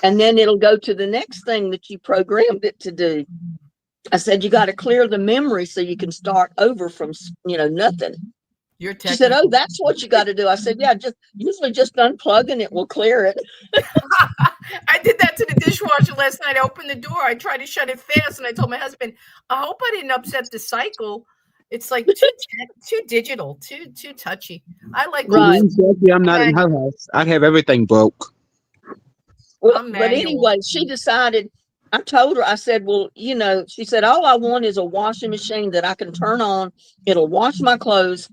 And then it'll go to the next thing that you programmed it to do. I said, you got to clear the memory so you can start over from, nothing. You're She said, technical. oh, that's what you got to do. I said, yeah, usually just unplug and it will clear it. I did that to the dishwasher last night. I opened the door. I tried to shut it fast, and I told my husband, "I hope I didn't upset the cycle. It's like too digital, too touchy. I like old Right. school. I'm not in her house. I'd have everything broke. Well, I'm but manual. anyway, she decided, I told her, I said, well, she said, all I want is a washing machine that I can turn on. It'll wash my clothes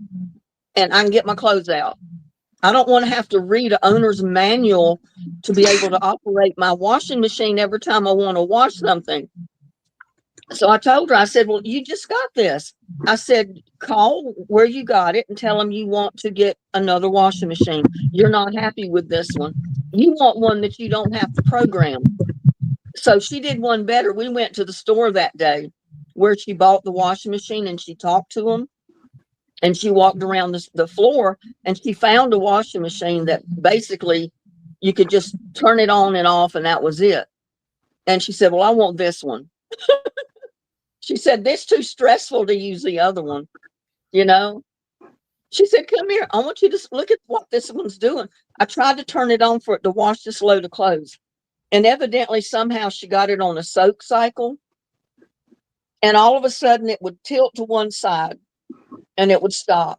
and I can get my clothes out. I don't want to have to read an owner's manual to be able to operate my washing machine every time I want to wash something. So I told her, I said, well, you just got this. I said, call where you got it and tell them you want to get another washing machine. You're not happy with this one. You want one that you don't have to program. So she did one better. We went to the store that day where she bought the washing machine and she talked to them and she walked around the floor and she found a washing machine that basically you could just turn it on and off and that was it. And she said, well, I want this one. She said, this too stressful to use the other one, She said, come here. I want you to look at what this one's doing. I tried to turn it on for it to wash this load of clothes. And evidently, somehow she got it on a soak cycle. And all of a sudden, it would tilt to one side and it would stop.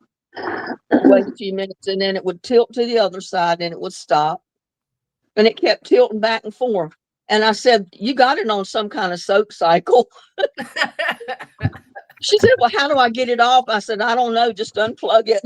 Wait a few minutes, and then it would tilt to the other side and it would stop. And it kept tilting back and forth. And I said, you got it on some kind of soak cycle. She said, well, how do I get it off? I said, I don't know. Just unplug it.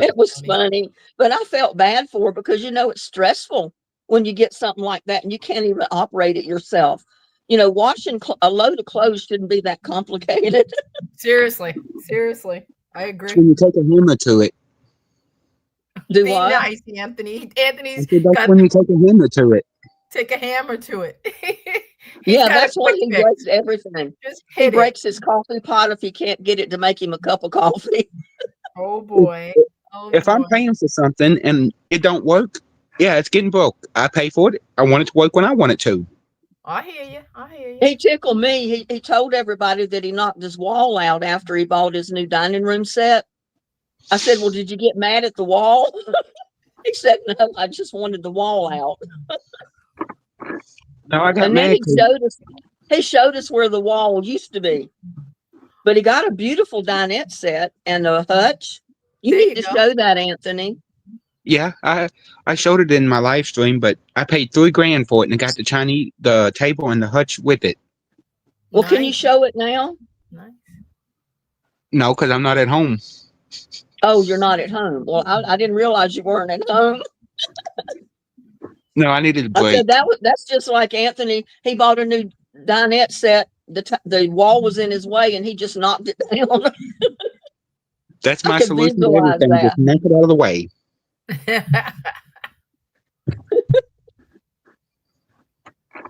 It was funny, but I felt bad for her because, it's stressful when you get something like that and you can't even operate it yourself. Washing a load of clothes shouldn't be that complicated. Seriously, I agree. When you take a hammer to it. Do Be what? nice, Anthony. Anthony's That's when you take a hammer to it. take a hammer to it. Yeah, that's why he breaks everything. He breaks his coffee pot if he can't get it to make him a cup of coffee. Oh boy. If I'm paying for something and it don't work, yeah, it's getting broke. I pay for it. I want it to work when I want it to. I hear you. He tickled me. He told everybody that he knocked his wall out after he bought his new dining room set. I said, well, did you get mad at the wall? He said, no, I just wanted the wall out. No, I got and mad. then he showed us where the wall used to be. But he got a beautiful dinette set and a hutch. You need to show that, Anthony. Yeah, I showed it in my live stream, but I paid $3,000 for it and it got the table and the hutch with it. Well, can you show it now? Nice. No, because I'm not at home. Oh, you're not at home. Well, I didn't realize you weren't at home. No, I needed a break. I said that's just like Anthony. He bought a new dinette set. The wall was in his way, and he just knocked it down. That's my solution to everything. That. Just knock it out of the way.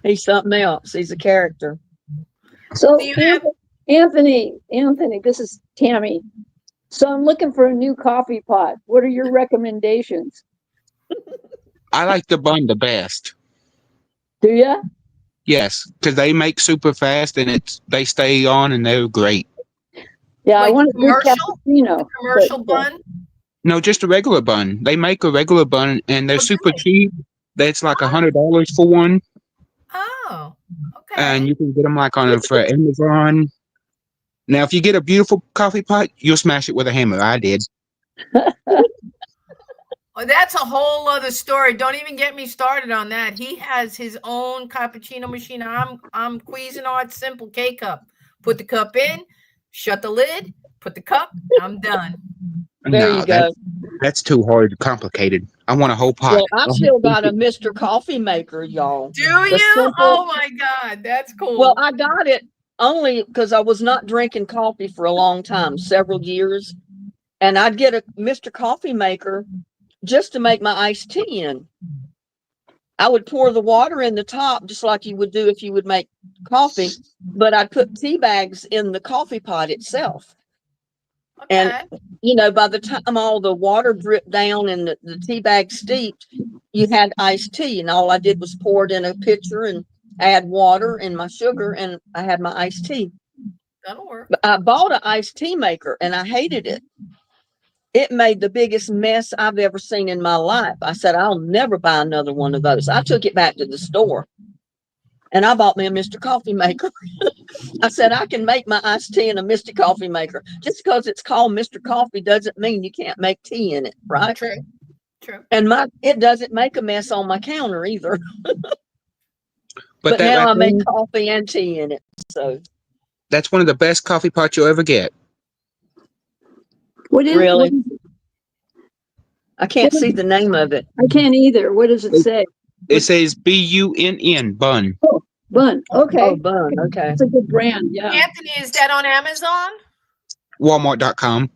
He's something else. He's a character. So Do you have? Anthony, this is Tammy. So I'm looking for a new coffee pot. What are your recommendations? I like the bun the best. Do you? Yes, because they make super fast and they stay on and they're great. Yeah, I Like want a good commercial? cappuccino. Commercial but, bun? No, just a regular bun. They make a regular bun and they're Oh, do super they? cheap. That's like $100 for one, Oh, and okay. you can get them like on for Amazon. Now, if you get a beautiful coffee pot, you'll smash it with a hammer. I did. Well, that's a whole other story. Don't even get me started on that. He has his own cappuccino machine. I'm Cuisinart simple K cup. Put the cup in, shut the lid, put the cup. I'm done. There you go. That's too hard, complicated. I want a whole pot. Well, I've still got a Mr. Coffee maker, y'all. Do you? simple- Oh my God, that's cool. Well, I got it only because I was not drinking coffee for a long time, several years. And I'd get a Mr. Coffee maker just to make my iced tea in. I would pour the water in the top, just like you would do if you would make coffee, but I'd put tea bags in the coffee pot itself. okay. And by the time all the water dripped down and the tea bag steeped, you had iced tea, and all I did was pour it in a pitcher and add water and my sugar, and I had my iced tea. That'll work. But I bought an iced tea maker and I hated it. It made the biggest mess I've ever seen in my life. I said, I'll never buy another one of those. I took it back to the store and I bought me a Mr. Coffee maker. I said, I can make my iced tea in a Mr. Coffee maker. Just because it's called Mr. Coffee doesn't mean you can't make tea in it, right? True. True. And it doesn't make a mess on my counter either. But that now I right make there, coffee and tea in it. So that's one of the best coffee pots you'll ever get. What is Really? what is- I can't see the name of it. I can't either. What does it say? It says BUNN, bun. Bun. Okay. Oh, bun. Okay. It's a good brand. Yeah. Anthony, is that on Amazon? Walmart.com.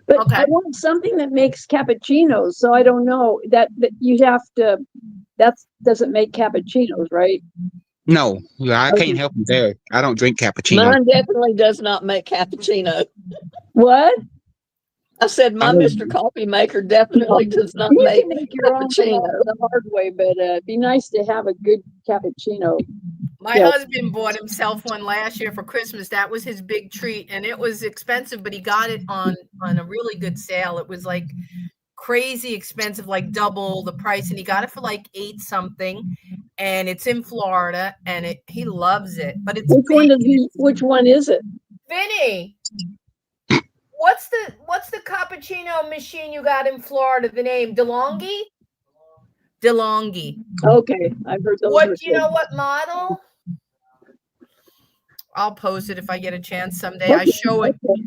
But Okay. I want something that makes cappuccinos. So I don't know that you have to. That doesn't make cappuccinos, right? No, I Okay. can't help you there. I don't drink cappuccino. Mine definitely does not make cappuccino. What? I said my I don't- Mr. Coffee maker definitely does not You make can make your own cappuccino. the hard way, but it'd be nice to have a good cappuccino. My Yeah. husband bought himself one last year for Christmas. That was his big treat, and it was expensive, but he got it on a really good sale. It was like crazy expensive, like double the price, and he got it for like 8 something. And it's in Florida, and he loves it. But it's Which one is it? Vinny. What's the cappuccino machine you got in Florida? The name DeLonghi? DeLonghi. Okay, I've heard those. What are do you good. know what model? I'll post it if I get a chance someday. I show it. Okay.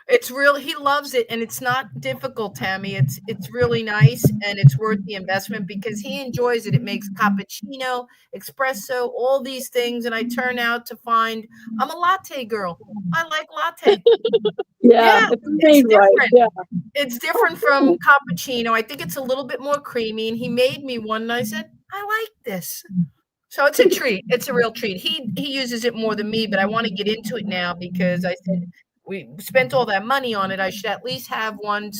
It's really, he loves it, and it's not difficult, Tammy. It's really nice, and it's worth the investment because he enjoys it. It makes cappuccino, espresso, all these things, and I turn out to find I'm a latte girl. I like latte. Yeah, Yeah, it's made right. different. Yeah. It's different from cappuccino. I think it's a little bit more creamy, and he made me one, and I said, I like this. So it's a treat. It's a real treat. He uses it more than me, but I want to get into it now because I said we spent all that money on it. I should at least have one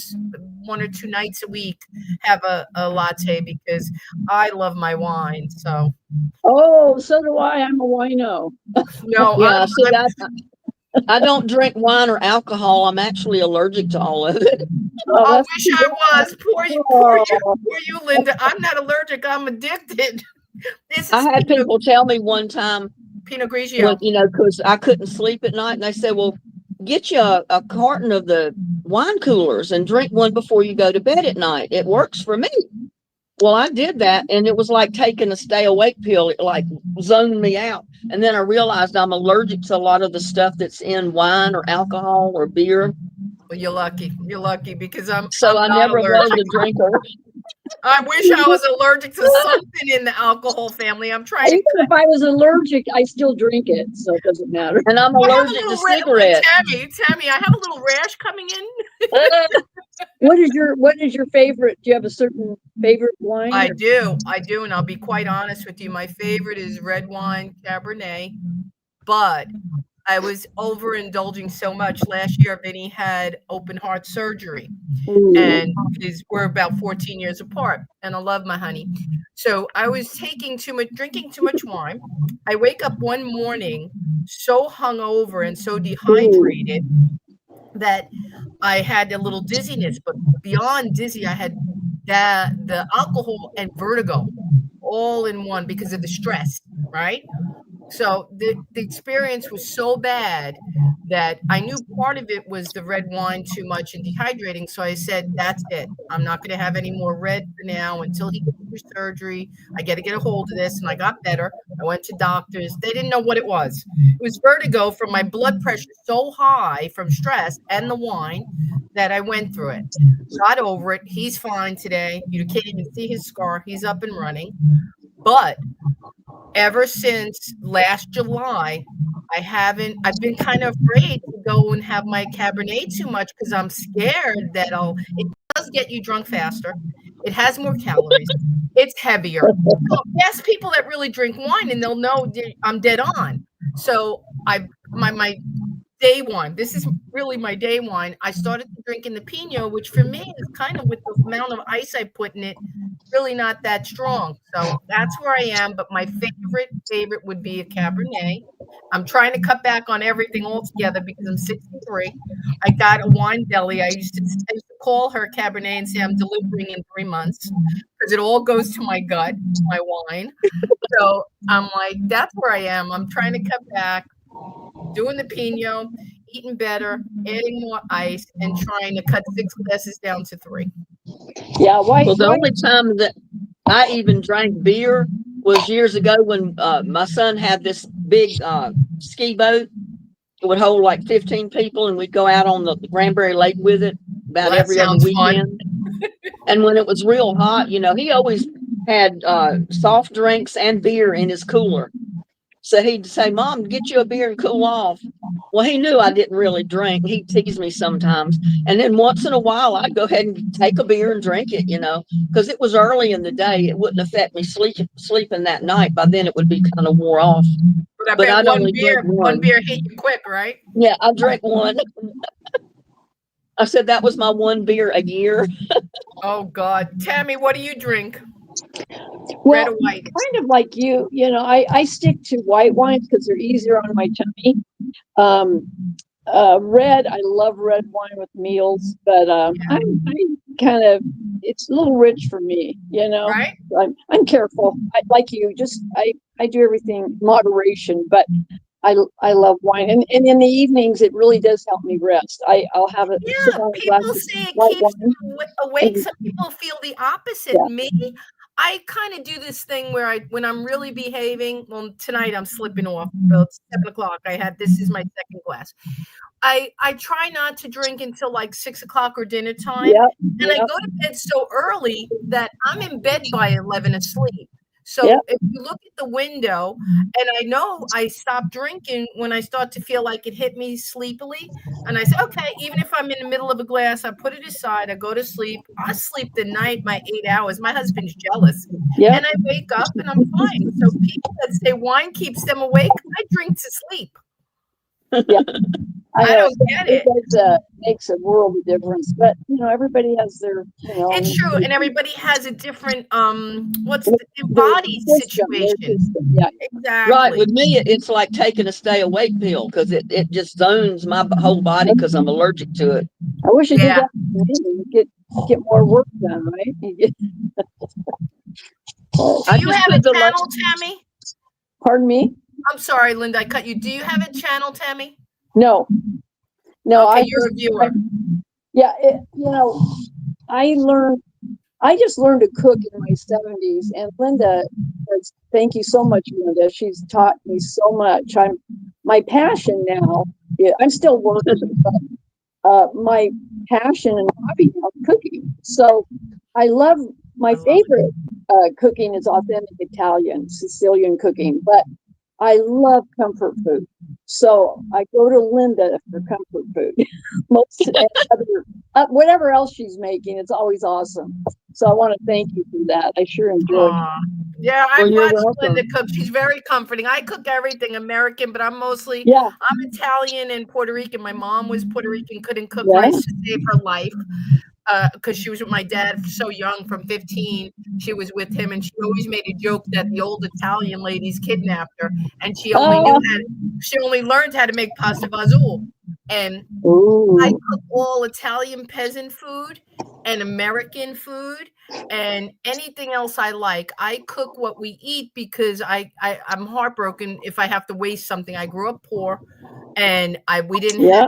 or 2 nights a week have a latte because I love my wine. So Oh, so do I. I'm a wino. no, Yeah, I don't drink wine or alcohol. I'm actually allergic to all of it. Oh, I that's wish I was. Poor you, Linda. I'm not allergic. I'm addicted. This is I had people tell me one time, Pinot Grigio. because I couldn't sleep at night, and they said, well, get you a carton of the wine coolers and drink one before you go to bed at night. It works for me. Well, I did that, and it was like taking a stay awake pill. It like zoned me out. And then I realized I'm allergic to a lot of the stuff that's in wine or alcohol or beer. Well, you're lucky. You're lucky because I'm I not never was allergic. a drinker. I wish I was allergic to something in the alcohol family. I'm trying Even to. if I was allergic, I still drink it, so it doesn't matter. And I'm I have a allergic to little cigarettes. Tammy, I have a little rash coming in. What is your favorite? Do you have a certain favorite wine? I do, and I'll be quite honest with you. My favorite is red wine Cabernet, but I was overindulging so much. Last year, Vinny had open heart surgery, and we're about 14 years apart. And I love my honey. So I was drinking too much wine. I wake up one morning so hungover and so dehydrated that I had a little dizziness, but beyond dizzy, I had the alcohol and vertigo all in one because of the stress, right? So the experience was so bad that I knew part of it was the red wine too much and dehydrating. So I said, that's it. I'm not going to have any more red for now until he gets through surgery. I got to get a hold of this. And I got better. I went to doctors. They didn't know what it was. It was vertigo from my blood pressure so high from stress and the wine that I went through it. Got over it. He's fine today. You can't even see his scar. He's up and running. But ever since last July, I've been kind of afraid to go and have my Cabernet too much because I'm scared that it does get you drunk faster. It has more calories. It's heavier. So ask people that really drink wine and they'll know I'm dead on. So my day wine, this is really my day wine. I started drinking the Pinot, which for me is kind of, with the amount of ice I put in it, really not that strong. So that's where I am. But my favorite would be a Cabernet. I'm trying to cut back on everything altogether because I'm 63. I got a wine deli. I used to call her Cabernet and say I'm delivering in 3 months because it all goes to my gut, my wine. So I'm like, that's where I am. I'm trying to cut back, doing the Pinot, eating better, adding more ice, and trying to cut 6 glasses down to 3. Yeah, Well, the only time that I even drank beer was years ago when my son had this big ski boat. It would hold like 15 people, and we'd go out on the Granbury Lake with it about every other weekend. And when it was real hot, he always had soft drinks and beer in his cooler. So he'd say, "Mom, get you a beer and cool off." Well, he knew I didn't really drink. He'd tease me sometimes. And then once in a while, I'd go ahead and take a beer and drink it, because it was early in the day. It wouldn't affect me sleeping that night. By then, it would be kind of wore off. But I'd only drink one beer hit you quick, right? Yeah, I drank one. I said that was my one beer a year. Oh, God. Tammy, what do you drink? Well, red or white? kind of like you, I stick to white wines because they're easier on my tummy. Red, I love red wine with meals, but I kind of, it's a little rich for me, Right? I'm careful. Like you, I do everything in moderation, but I love wine, and in the evenings it really does help me rest. I'll have it. Yeah, people say it keeps them awake. Some people feel the opposite. Yeah. Me, I kind of do this thing where when I'm really behaving. Well, tonight I'm slipping off. Well, it's 7:00. This is my second glass. I try not to drink until like 6:00 or dinner time, and I go to bed so early that I'm in bed by 11 asleep. So if you look at the window, and I know I stop drinking when I start to feel like it hit me sleepily, and I say, okay, even if I'm in the middle of a glass, I put it aside, I go to sleep. I sleep the night, my 8 hours. My husband's jealous. And I wake up and I'm fine. So people that say wine keeps them awake, I drink to sleep. Yeah. I don't get it. It makes a world of difference, but everybody has their, It's true, and everybody has a different what's the body situation? Yeah, exactly. Right. With me, it's like taking a stay awake pill because it just zones my whole body because I'm allergic to it. I wish I did that. Get more work done, right? Do you have a channel, Tammy? Pardon me? I'm sorry, Linda, I cut you. Do you have a channel, Tammy? No. Okay, you're a viewer. I just learned to cook in my 70s, and Linda, thank you so much, Linda. She's taught me so much. My passion now, I'm still working, but my passion and hobby is cooking. So I love, my favorite cooking is authentic Italian, Sicilian cooking, but I love comfort food. So I go to Linda for comfort food. Most whatever else she's making, it's always awesome. So I want to thank you for that. I sure enjoy it. Aw. Yeah, Well, I've you're watched welcome. Linda cook. She's very comforting. I cook everything American, but I'm Yeah, Italian and Puerto Rican. My mom was Puerto Rican, couldn't cook yeah. rice to save her life because she was with my dad so young, from 15. She was with him, and she always made a joke that the old Italian ladies kidnapped her, and she only learned how to make pasta fazool. And I Ooh, cook all Italian peasant food and American food and anything else I like. I cook what we eat because I'm heartbroken if I have to waste something. I grew up poor, and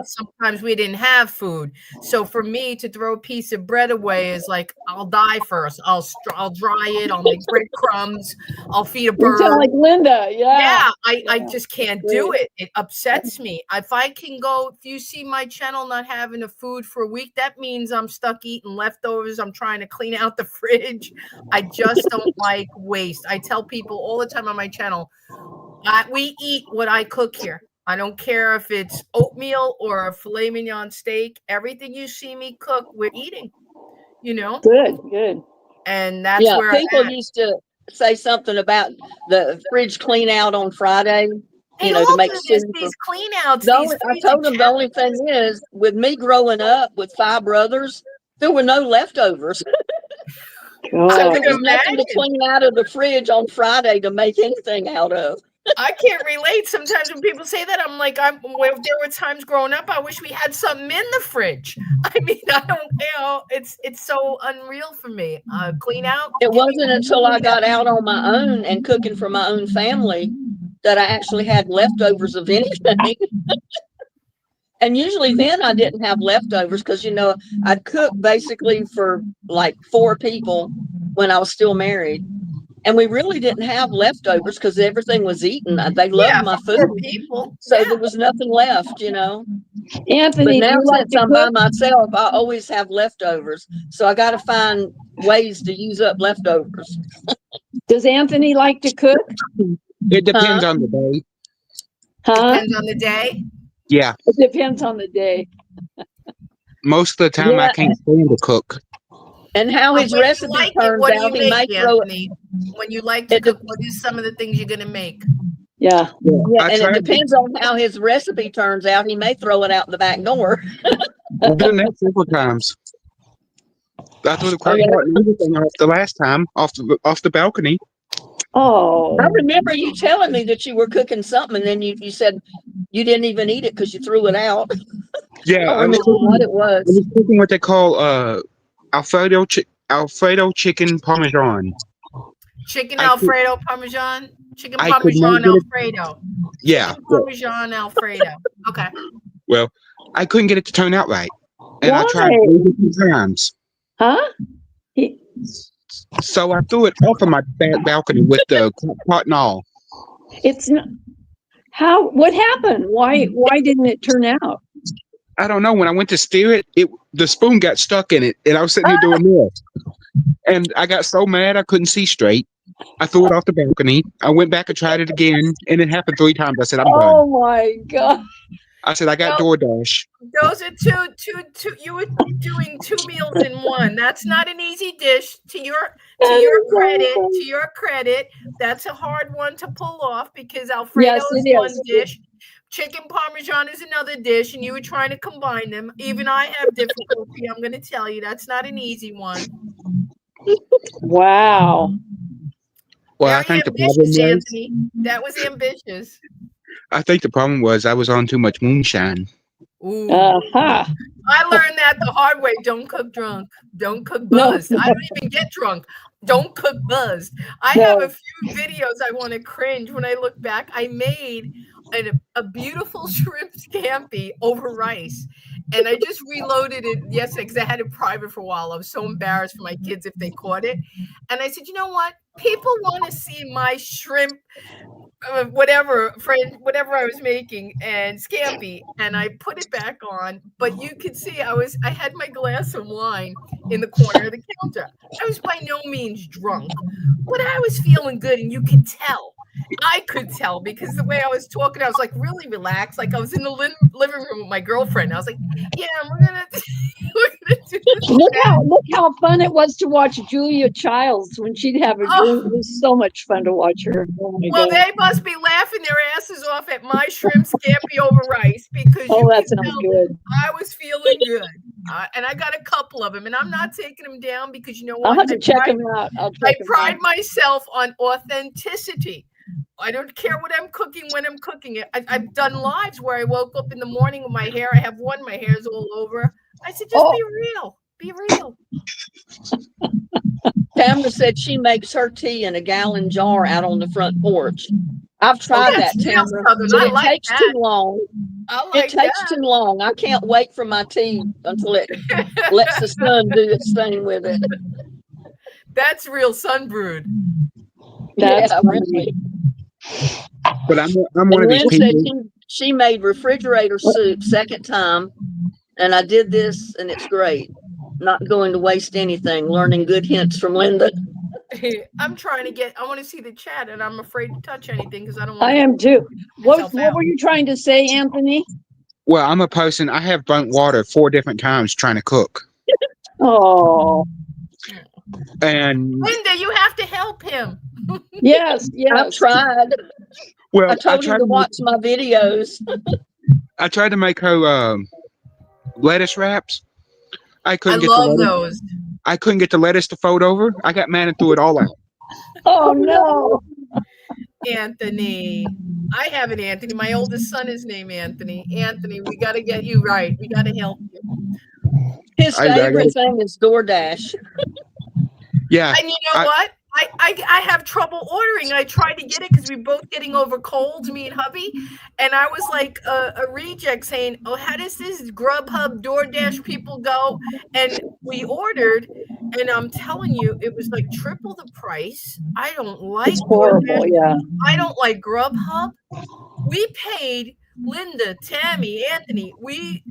sometimes we didn't have food. So for me to throw a piece of bread away is like, I'll die first. I'll dry it. I'll make breadcrumbs. I'll feed a you sound bird. like Linda. Yeah. Yeah, I Yeah. just can't do it. It upsets me. If I can go, if you see my channel not having a food for a week, that means I'm stuck eating leftovers. I'm trying to clean out the fridge. I just don't like waste. I tell people all the time on my channel, we eat what I cook here. I don't care if it's oatmeal or a filet mignon steak. Everything you see me cook, we're eating, Good. and that's Yeah, where I'm people at. used to say something about the fridge clean out on Friday, They to all make do this, soup. these clean outs, I these told them the only thing is, with me growing up with 5 brothers, there were no leftovers. Oh, I So can there was nothing to imagine. clean out of the fridge on Friday to make anything out of. I can't relate. Sometimes when people say that, I'm like, well, there were times growing up, I wish we had something in the fridge. I mean, I don't, it's so unreal for me. Clean out. It wasn't until I got out on my own and cooking for my own family that I actually had leftovers of anything. And usually then I didn't have leftovers because, I'd cook basically for like 4 people when I was still married. And we really didn't have leftovers because everything was eaten. They loved my for 4 food. people. So Yeah. there was nothing left. But Anthony, do now you like since to I'm by cook? myself, I always have leftovers. So I got to find ways to use up leftovers. Does Anthony like to cook? It depends on the day. Huh? Depends on the day. Yeah, It depends on the day. most of the time I Yeah. can't stand to cook. And how his When you recipe like it, turns what do you out, he make, may throw it. Anthony? When you like to It cook, what is some of the things you're going to make? Yeah. Yeah, I and it tried depends on how his recipe turns out. He may throw it out the back door. I've done that several times. I threw the crock Okay. pot and everything off the last time, off the balcony. Oh. I remember you telling me that you were cooking something, and then you said you didn't even eat it because you threw it out. Yeah, I don't remember what it was. I was cooking what they call Alfredo chicken parmesan. Chicken I could- Alfredo Parmesan? Chicken I could not Parmesan get it- Alfredo. Yeah, Chicken Parmesan Alfredo. Okay. well, I couldn't get it to turn out right, and I Why? tried 3 different times. Huh? So I threw it off of my back balcony with the crock pot and all. It's not. What happened? Why didn't it turn out? I don't know. When I went to steer it, the spoon got stuck in it, and I was sitting here doing this. And I got so mad I couldn't see straight. I threw it off the balcony. I went back and tried it again, and it happened 3 times. I said, I'm done. Oh my God. I said, I got DoorDash. Those are two. You were doing 2 meals in one. That's not an easy dish. To your credit, that's a hard one to pull off because Alfredo Yes, is it one is. dish. Chicken Parmesan is another dish, and you were trying to combine them. Even I have difficulty. I'm going to tell you that's not an easy one. Wow. Well, I Very think the problem ambitious, was, Anthony. That was ambitious. I was on too much moonshine. Ooh. Uh-huh. I learned that the hard way. Don't cook drunk. Don't cook No. buzzed. I don't even get drunk. Don't cook buzzed. I No. have a few videos I want to cringe when I look back. I made a beautiful shrimp scampi over rice. And I just reloaded it yesterday because I had it private for a while. I was so embarrassed for my kids if they caught it. And I said, you know what? People want to see my shrimp whatever I was making and scampi, and I put it back on, but you could see I had my glass of wine in the corner of the counter. I was by no means drunk, but I was feeling good, and you could tell. I could tell because the way I was talking, I was like really relaxed. Like I was in the living room with my girlfriend. I was like, yeah, we're gonna do this. Look how fun it was to watch Julia Childs when she'd have a drink. It was so much fun to watch her. Oh my Well, God. they must be laughing their asses off at my shrimp scampi over rice because Oh, you that can sounds tell good. I was feeling good. And I got a couple of them, and I'm not taking them down because you know I'll what? have to check them out. I pride myself on authenticity. I don't care what I'm cooking when I'm cooking it. I've done lives where I woke up in the morning with my hair. I have one, my hair's all over. I said, just be real. Be real. Tamara said she makes her tea in a gallon jar out on the front porch. I've tried that, Tamara, but it takes too long. It takes too long. I can't wait for my tea until it lets the sun do its thing with it. That's real sun brewed. That's really. But I'm one of these Lynn people. said she made refrigerator soup second time, and I did this, and it's great. Not going to waste anything. Learning good hints from Linda. I'm trying to get. I want to see the chat, and I'm afraid to touch anything because I don't. I am too. What were you trying to say, Anthony? Well, I'm a person. I have burnt water 4 different times trying to cook. Oh. And Linda, you have to help him. Yes. I've tried. Well, I told him to watch my videos. I tried to make her lettuce wraps. I couldn't get love those. I couldn't get the lettuce to fold over. I got mad and threw it all out. Oh no. Anthony. I have an Anthony. My oldest son is named Anthony. Anthony, we got to get you right. We got to help you. His favorite thing is DoorDash. Yeah. And you know what? I have trouble ordering. I tried to get it because we're both getting over colds, me and hubby. And I was like a reject saying, oh, how does this Grubhub, DoorDash people go? And we ordered, and I'm telling you, it was like triple the price. I don't like horrible, DoorDash. yeah. I don't like Grubhub. We paid Linda, Tammy, Anthony. We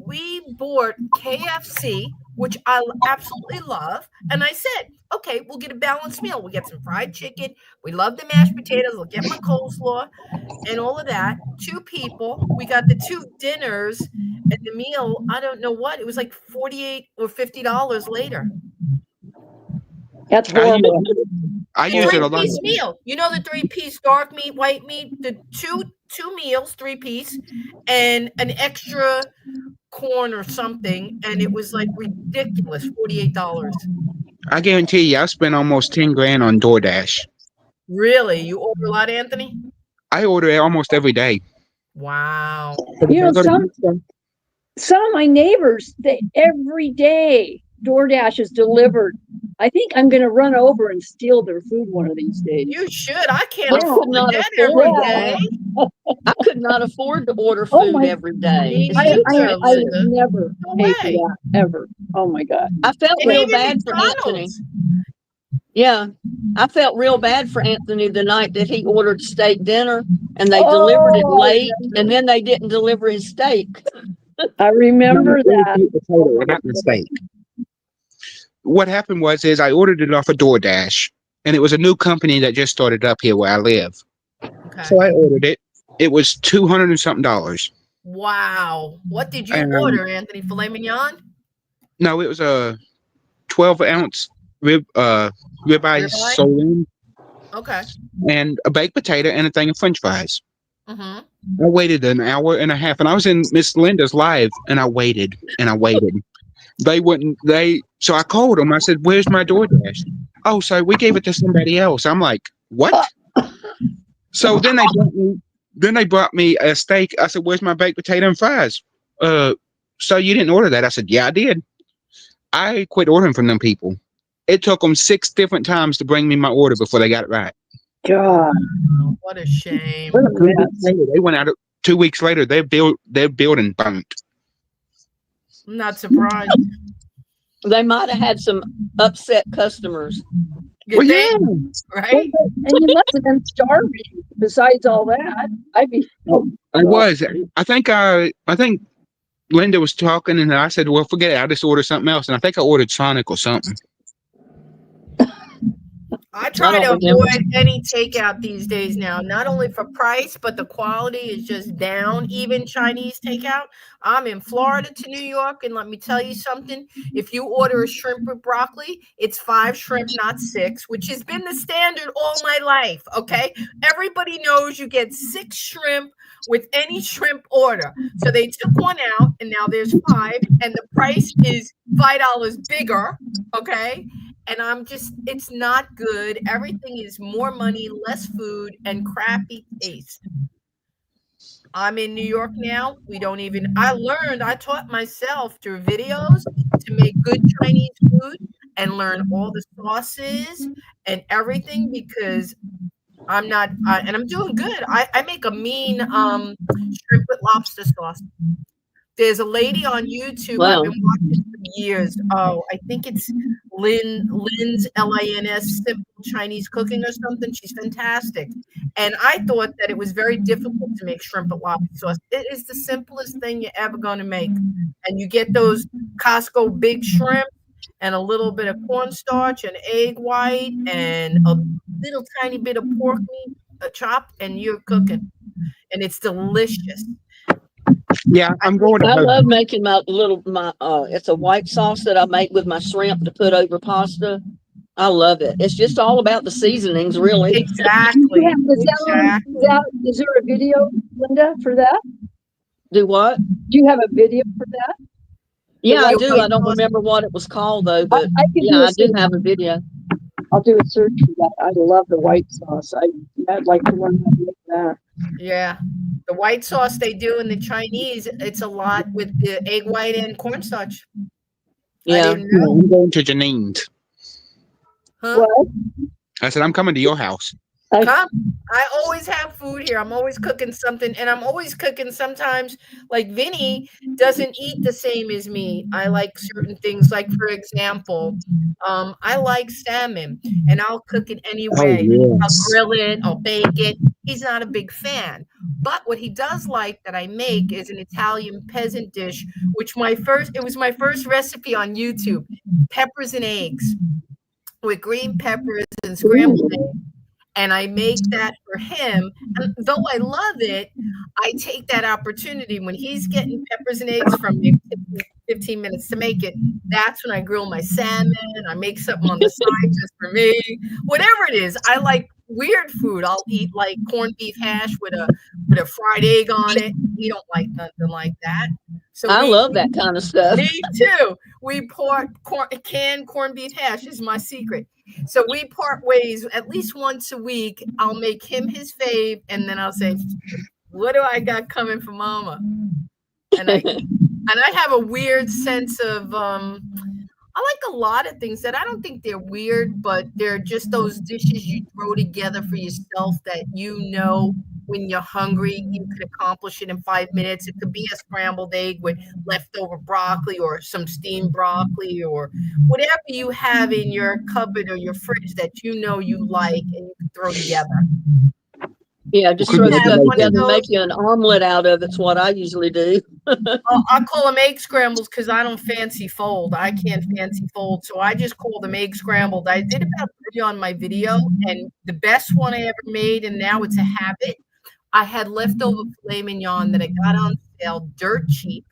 bought KFC, which I absolutely love. And I said, okay, we'll get a balanced meal. We'll get some fried chicken. We love the mashed potatoes. We'll get my coleslaw and all of that. 2 people. We got the 2 dinners and the meal. I don't know what. It was like $48 or $50 later. That's horrible. I use it a lot. 3-piece meal. You know the 3-piece dark meat, white meat, the two meals, 3-piece, and an extra corn or something, and it was like ridiculous, $48. I guarantee you, I spent almost 10 grand on DoorDash. Really? You order a lot, Anthony? I order it almost every day. Wow. You know, some of my neighbors, every day DoorDash is delivered. I think I'm going to run over and steal their food one of these days. You should. I can't afford that every day. I could not afford to order food every day. I would never pay for that, ever. Oh, my God. I felt real bad for Anthony. Yeah. I felt real bad for Anthony the night that he ordered steak dinner, and they delivered it late, and then they didn't deliver his steak. I remember that. Not mistake. What happened was I ordered it off of DoorDash, and it was a new company that just started up here where I live. Okay. So I ordered it. It was $200 and something. Wow. What did you order, Anthony? Filet mignon? No, it was a 12-ounce ribeye sirloin. Okay. And a baked potato and a thing of French fries. Mm-hmm. I waited an hour and a half, and I was in Miss Linda's live, and I waited and I waited. So I called them. I said, where's my DoorDash? Oh, so we gave it to somebody else. I'm like, what? So then they brought me a steak. I said, where's my baked potato and fries? So you didn't order that? I said, yeah, I did. I quit ordering from them people. It took them 6 different times to bring me my order before they got it right. God, what a shame. They went out 2 weeks later. Their building burnt. I'm not surprised. They might have had some upset customers. Well, yeah. Right? And you must have been starving. Besides all that, I was. I think Linda was talking, and I said, "Well, forget it. I'll just order something else." And I think I ordered Sonic or something. I try to don't remember. avoid any takeout these days now, not only for price, but the quality is just down, even Chinese takeout. I'm in Florida to New York, and let me tell you something. If you order a shrimp with broccoli, it's 5 shrimp, not 6, which has been the standard all my life, okay? Everybody knows you get 6 shrimp with any shrimp order. So they took one out, and now there's 5, and the price is $5 bigger, okay? And I'm just, it's not good. Everything is more money, less food, and crappy taste. I'm in New York now. We don't even, I taught myself through videos to make good Chinese food and learn all the sauces and everything because I'm not, and I'm doing good. I make a mean shrimp with lobster sauce. There's a lady on YouTube I've Wow. been watching for years. Oh, I think it's Lynn's Lins Simple Chinese Cooking or something. She's fantastic. And I thought that it was very difficult to make shrimp with lobster sauce. It is the simplest thing you're ever going to make. And you get those Costco big shrimp and a little bit of cornstarch and egg white and a little tiny bit of pork meat chopped, and you're cooking. And it's delicious. Yeah, I'm going I to love making it's a white sauce that I make with my shrimp to put over pasta. I love it. It's just all about the seasonings, really. Exactly. Is there a video, Linda, for that? Do what? Do you have a video for that? Yeah, I white do. I don't sauce. remember what it was called though, but I can yeah, do a I do search. have a video. I'll do a search for that. I love the white sauce. I'd like to learn how to make that. Yeah. The white sauce they do in the Chinese, it's a lot with the egg white and cornstarch. I Yeah. didn't know. I'm going to Janine's. Huh? What? I said I'm coming to your house. Come. I always have food here. I'm always cooking something, and I'm always cooking sometimes. Like Vinny doesn't eat the same as me. I like certain things. Like for example, I like salmon, and I'll cook it anyway. Oh, I'll yes. grill it. I'll bake it. He's not a big fan, but what he does like that I make is an Italian peasant dish, which it was my first recipe on YouTube: peppers and eggs with green peppers and scrambled eggs. And I make that for him. And though I love it, I take that opportunity when he's getting peppers and eggs from me, 15 minutes to make it. That's when I grill my salmon. I make something on the side just for me. Whatever it is, I like weird food. I'll eat like corned beef hash with a fried egg on it. He don't like nothing like that. So I love that kind of stuff. Me too. We canned corned beef hash is my secret. So we part ways at least once a week. I'll make him his fave, and then I'll say, "What do I got coming for Mama?" And I have a weird sense of I like a lot of things that I don't think they're weird, but they're just those dishes you throw together for yourself that when you're hungry, you can accomplish it in 5 minutes. It could be a scrambled egg with leftover broccoli or some steamed broccoli or whatever you have in your cupboard or your fridge that you like and you can throw together. Yeah, just throw stuff together and make you an omelet out of it's what I usually do. I call them egg scrambles because I don't fancy fold. I can't fancy fold, so I just call them egg scrambled. I did about 30 on my video, and the best one I ever made, and now it's a habit. I had leftover filet mignon that I got on sale dirt cheap,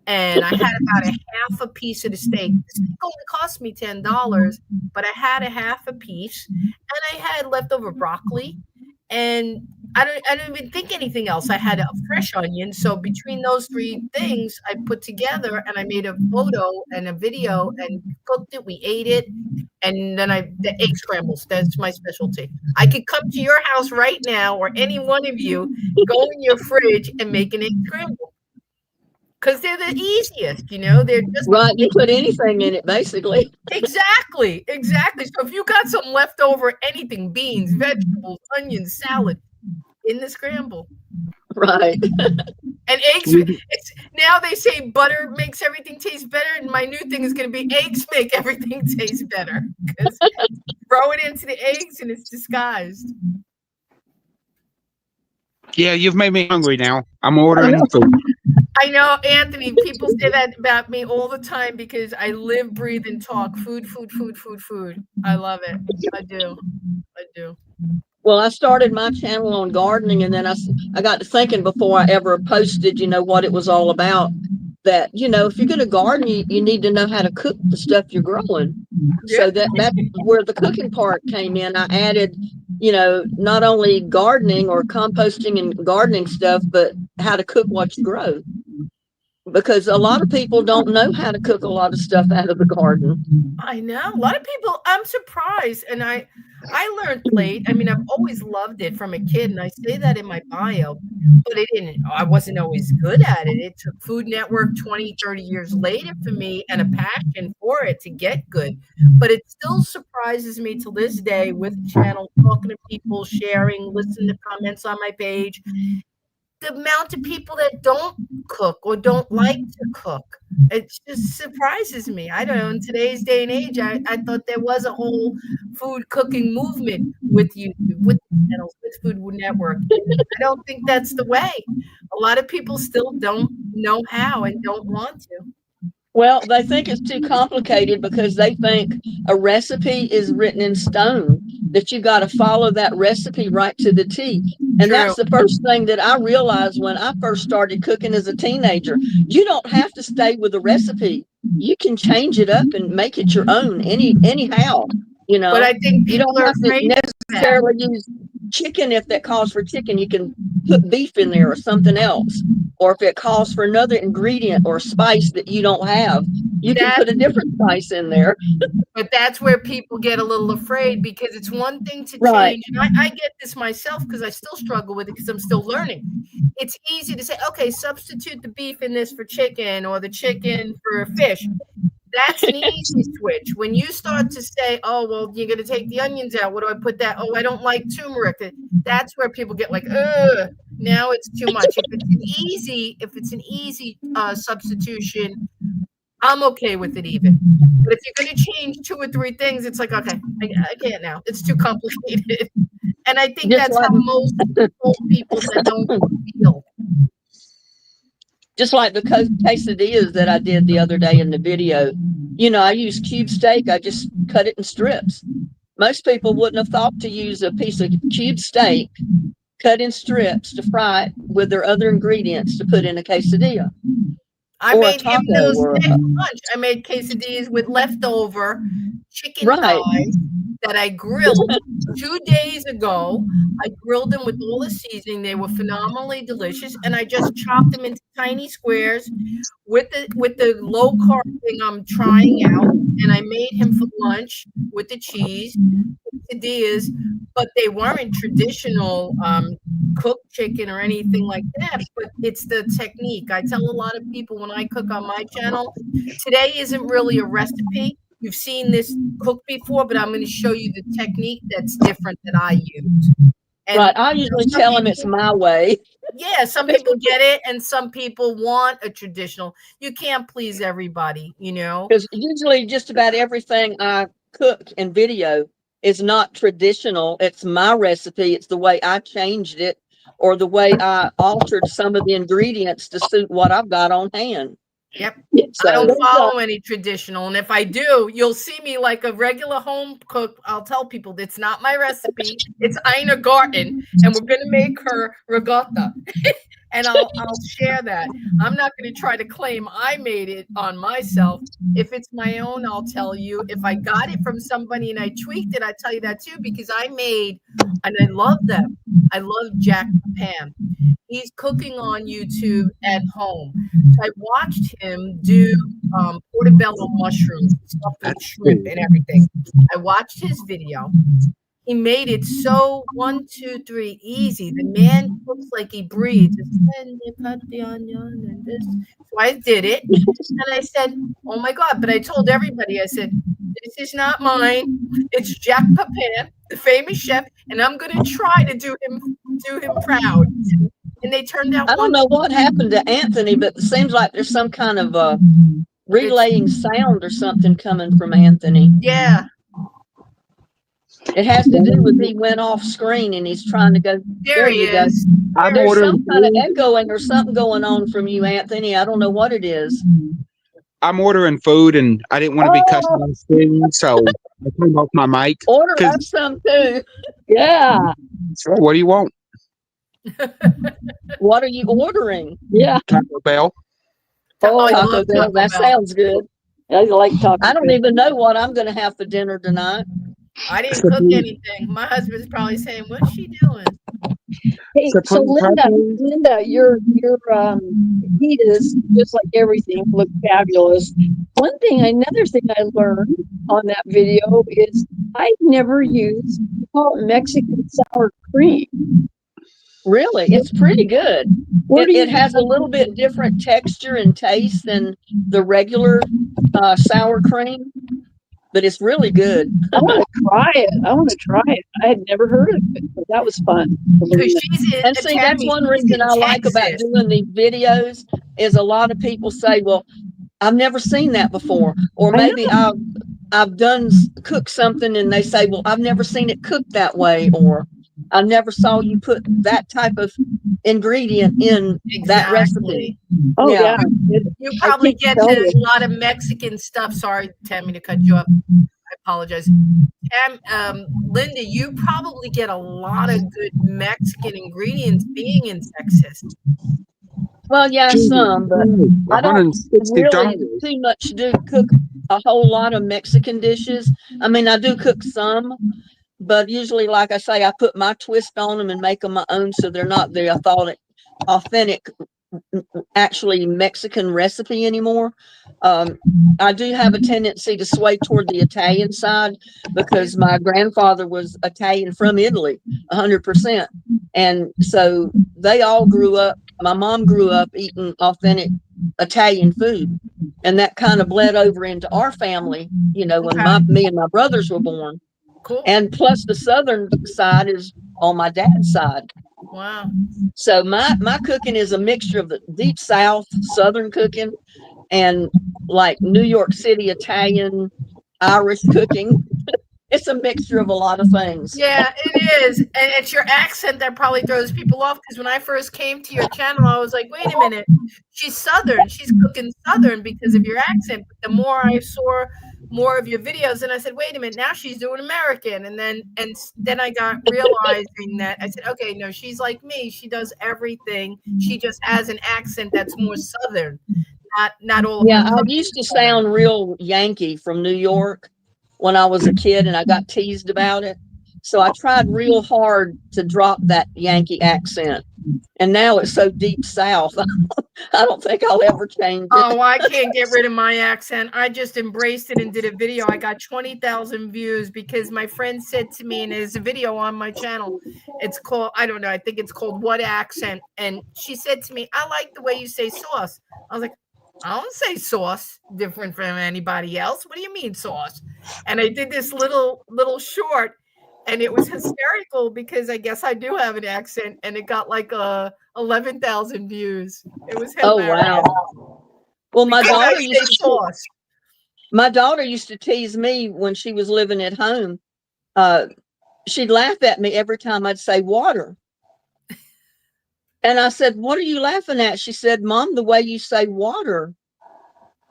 and I had about a half a piece of the steak. The steak only cost me $10, but I had a half a piece, and I had leftover broccoli, and I didn't even think anything else. I had a fresh onion. So between those 3 things, I put together and I made a photo and a video and cooked it. We ate it. And then the egg scrambles. That's my specialty. I could come to your house right now or any one of you, go in your fridge and make an egg scramble. Because they're the easiest, they're just right. You put anything in it, basically. Exactly. So if you got some leftover anything, beans, vegetables, onions, salad, in the scramble. Right. And eggs, now they say butter makes everything taste better, and my new thing is going to be eggs make everything taste better. Because throw it into the eggs and it's disguised. Yeah, you've made me hungry now. I'm ordering food. I know, Anthony, people say that about me all the time because I live, breathe, and talk food, food, food, food, food. I love it. I do. I do. Well, I started my channel on gardening, and then I got to thinking before I ever posted, what it was all about. That, if you're going to garden, you need to know how to cook the stuff you're growing. So Yep. that's where the cooking part came in. I added, not only gardening or composting and gardening stuff, but how to cook what you grow. Because a lot of people don't know how to cook a lot of stuff out of the garden. I know. A lot of people, I'm surprised. And I learned late. I mean, I've always loved it from a kid, and I say that in my bio, but I wasn't always good at it. It took Food Network 20, 30 years later for me and a passion for it to get good. But it still surprises me to this day with the channel, talking to people, sharing, listening to comments on my page, the amount of people that don't cook or don't like to cook. It just surprises me. I don't know. In today's day and age, I thought there was a whole food cooking movement with YouTube, with channels, with Food Network. I don't think that's the way. A lot of people still don't know how and don't want to. Well, they think it's too complicated because they think a recipe is written in stone, that you got to follow that recipe right to the T. And True. that's the first thing that I realized when I first started cooking as a teenager. You don't have to stay with a recipe. You can change it up and make it your own anyhow, But I think You people don't are have to afraid of that. necessarily use chicken if that calls for chicken. You can put beef in there or something else. Or if it calls for another ingredient or spice that you don't have, you can put a different spice in there. But that's where people get a little afraid, because it's one thing to Right. change. And I get this myself because I still struggle with it because I'm still learning. It's easy to say, okay, substitute the beef in this for chicken or the chicken for fish. That's an easy switch. When you start to say, oh, well, you're going to take the onions out. What do I put that? Oh, I don't like turmeric. That's where people get like, ugh, now it's too much. If it's an easy substitution, I'm okay with it even. But if you're going to change 2 or 3 things, it's like, okay, I can't now. It's too complicated. And I think Just that's how most people that don't feel. Just like the quesadillas that I did the other day in the video. I use cube steak. I just cut it in strips. Most people wouldn't have thought to use a piece of cube steak cut in strips to fry it with their other ingredients to put in a quesadilla. I Or a made taco those or a- next lunch. I made quesadillas with leftover chicken Right. thighs that I grilled 2 days ago. I grilled them with all the seasoning. They were phenomenally delicious, and I just chopped them into tiny squares with the low carb thing I'm trying out. And I made him for lunch with the cheese, quesadillas, but they weren't traditional cooked chicken or anything like that. But it's the technique. I tell a lot of people when I cook on my channel, today isn't really a recipe. You've seen this cooked before, but I'm going to show you the technique that's different that I use. And right. I usually tell them it's my way. yeah, some people get it, and some people want a traditional. You can't please everybody, Because usually just about everything I cook in video is not traditional. It's my recipe. It's the way I changed it or the way I altered some of the ingredients to suit what I've got on hand. Yep. So, I don't follow any traditional. And if I do, you'll see me like a regular home cook. I'll tell people it's not my recipe. It's Ina Garten, and we're going to make her regatta. And I'll share that. I'm not going to try to claim I made it on myself. If it's my own, I'll tell you. If I got it from somebody and I tweaked it, I tell you that too, because I made, and I love them. I love Jack Pan. He's cooking on YouTube at home. So I watched him do portobello mushrooms, stuffed with shrimp and everything. I watched his video. He made it so 1, 2, 3 easy. The man cooks like he breathes. And you cut the onion and this. So I did it, and I said, "Oh my God!" But I told everybody, I said, "This is not mine. It's Jack Papin, the famous chef, and I'm going to try to do him proud." And they turned out. I don't know what happened to Anthony, but it seems like there's some kind of relaying sound or something coming from Anthony. Yeah. It has to do with he went off screen and he's trying to go. There he you go. is. I'm There's ordering some kind of food. echoing or something going on from you, Anthony. I don't know what it is. I'm ordering food, and I didn't want to be cussing on screen, so I turned off my mic. Order 'Cause- us some too. Yeah. So what do you want? What are you ordering? Yeah. Taco Bell. Oh, I Taco love Bell. Taco That Bell. sounds good. I like talking. I don't even know what I'm going to have for dinner tonight. I didn't cook anything. My husband's probably saying, "What's she doing?" Hey, so Supreme Linda, tacos. your heat is just like everything, look fabulous. Another thing I learned on that video is I've never used Mexican sour cream. Really, it's pretty good. Where do you It has a little bit different texture and taste than the regular sour cream, but it's really good. I want to try it. I had never heard of it, but that was fun. Because she's in. And see, that's one reason I like about doing these videos is a lot of people say, well, I've never seen that before. Or maybe I've cooked something and they say, well, I've never seen it cooked that way. Or I never saw you put that type of ingredient in that recipe. Oh yeah. You probably get a lot of Mexican stuff. Sorry, Tammy, to cut you off. I apologize. Linda, you probably get a lot of good Mexican ingredients being in Texas. Well, yeah, some, but I don't really too much cook a whole lot of Mexican dishes. I mean, I do cook some, but usually, like I say, I put my twist on them and make them my own, so they're not the authentic, actually Mexican recipe anymore. I do have a tendency to sway toward the Italian side because my grandfather was Italian from Italy, 100%. And so they all grew up. My mom grew up eating authentic Italian food, and that kind of bled over into our family, when me and my brothers were born. Cool. And plus the southern side is on my dad's side. Wow. So my cooking is a mixture of the deep South Southern cooking and like New York City Italian, Irish cooking. It's a mixture of a lot of things. Yeah, it is. And it's your accent that probably throws people off, because when I first came to your channel, I was like, wait a minute, she's Southern. She's cooking Southern because of your accent. But the more I saw more of your videos, and I said, wait a minute, now she's doing American. And then I got realizing that I said, okay, no, she's like me. She does everything. She just has an accent that's more Southern. Not all of Yeah, I used to sound real Yankee from New York when I was a kid, and I got teased about it. So I tried real hard to drop that Yankee accent. And now it's so deep South. I don't think I'll ever change it. Oh, I can't get rid of my accent. I just embraced it and did a video. I got 20,000 views because my friend said to me, and there's a video on my channel. It's called, I don't know, I think it's called What Accent? And she said to me, I like the way you say sauce. I was like, I don't say sauce different from anybody else. What do you mean sauce? And I did this little short, and it was hysterical because I guess I do have an accent, and it got like 11,000 views. It was hilarious. Oh wow! Well, my daughter used to tease me when she was living at home. She'd laugh at me every time I'd say water. And I said, what are you laughing at? She said, Mom, the way you say water.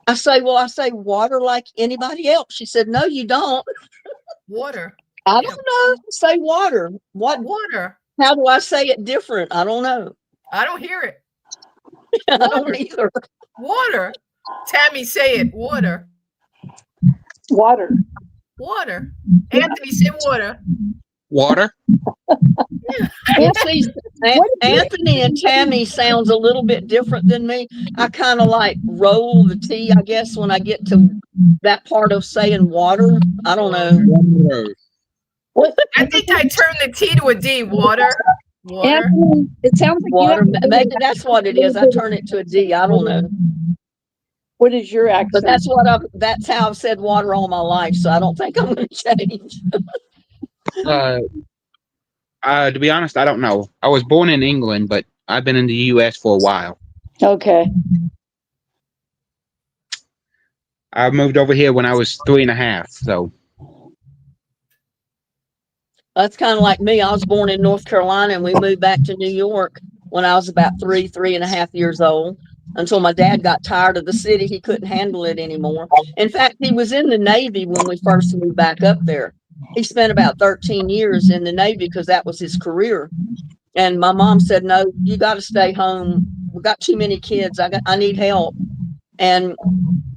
I say, well, I say water like anybody else. She said, no, you don't. Water. I don't know. Say water. What? Water. How do I say it different? I don't know. I don't hear it. I don't either. Water. Tammy, say it. Water. Water. Water. Anthony, say water. Water. Anthony and Tammy sounds a little bit different than me. I kind of like roll the T, I guess, when I get to that part of saying water. I don't know. I think I turned the T to a D. Water. Water. Anthony, it sounds like water. Maybe that's what it is. I turn it to a D. I don't know. What is your accent? But that's how I've said water all my life. So I don't think I'm going to change. To be honest, I don't know. I was born in England, but I've been in the U.S. for a while. Okay. I moved over here when I was 3.5. So. That's kind of like me. I was born in North Carolina and we moved back to New York when I was about 3.5 years old until my dad got tired of the city. He couldn't handle it anymore. In fact, he was in the Navy when we first moved back up there. He spent about 13 years in the Navy because that was his career. And my mom said, no, you got to stay home. We've got too many kids. I need help. And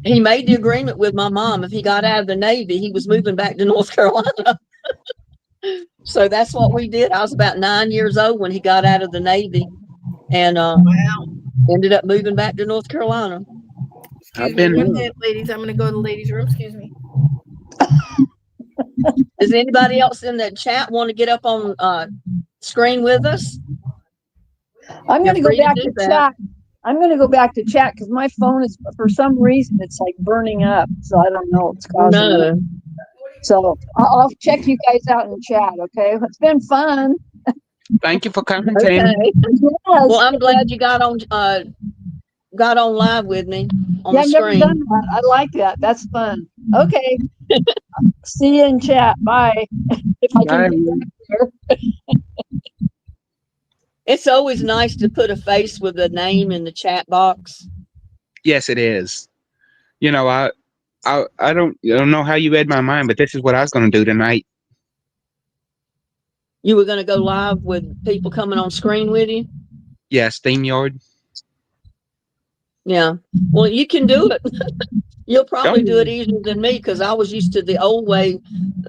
he made the agreement with my mom. If he got out of the Navy, he was moving back to North Carolina. So that's what we did. I was about 9 years old when he got out of the Navy and ended up moving back to North Carolina. Excuse me, one minute, ladies. I'm going to go to the ladies' room. Excuse me. Does anybody else in the chat want to get up on screen with us? I'm going to go back to that. chat. I'm going to go back to chat because my phone is, for some reason, it's like burning up. So I don't know what's causing it. So I'll check you guys out in chat. Okay, it's been fun. Thank you for coming, Okay. Tim. Yes. Well, I'm glad you got on live with me on the I've never screen. done that. I like that. That's fun. Okay. See you in chat. Bye. If I can get back there. It's always nice to put a face with a name in the chat box. Yes, it is. You know, I don't know how you read my mind, but this is what I was going to do tonight. You were going to go live with people coming on screen with you? Yeah, StreamYard. Yeah. Well, you can do it. You'll probably do it easier than me because I was used to the old way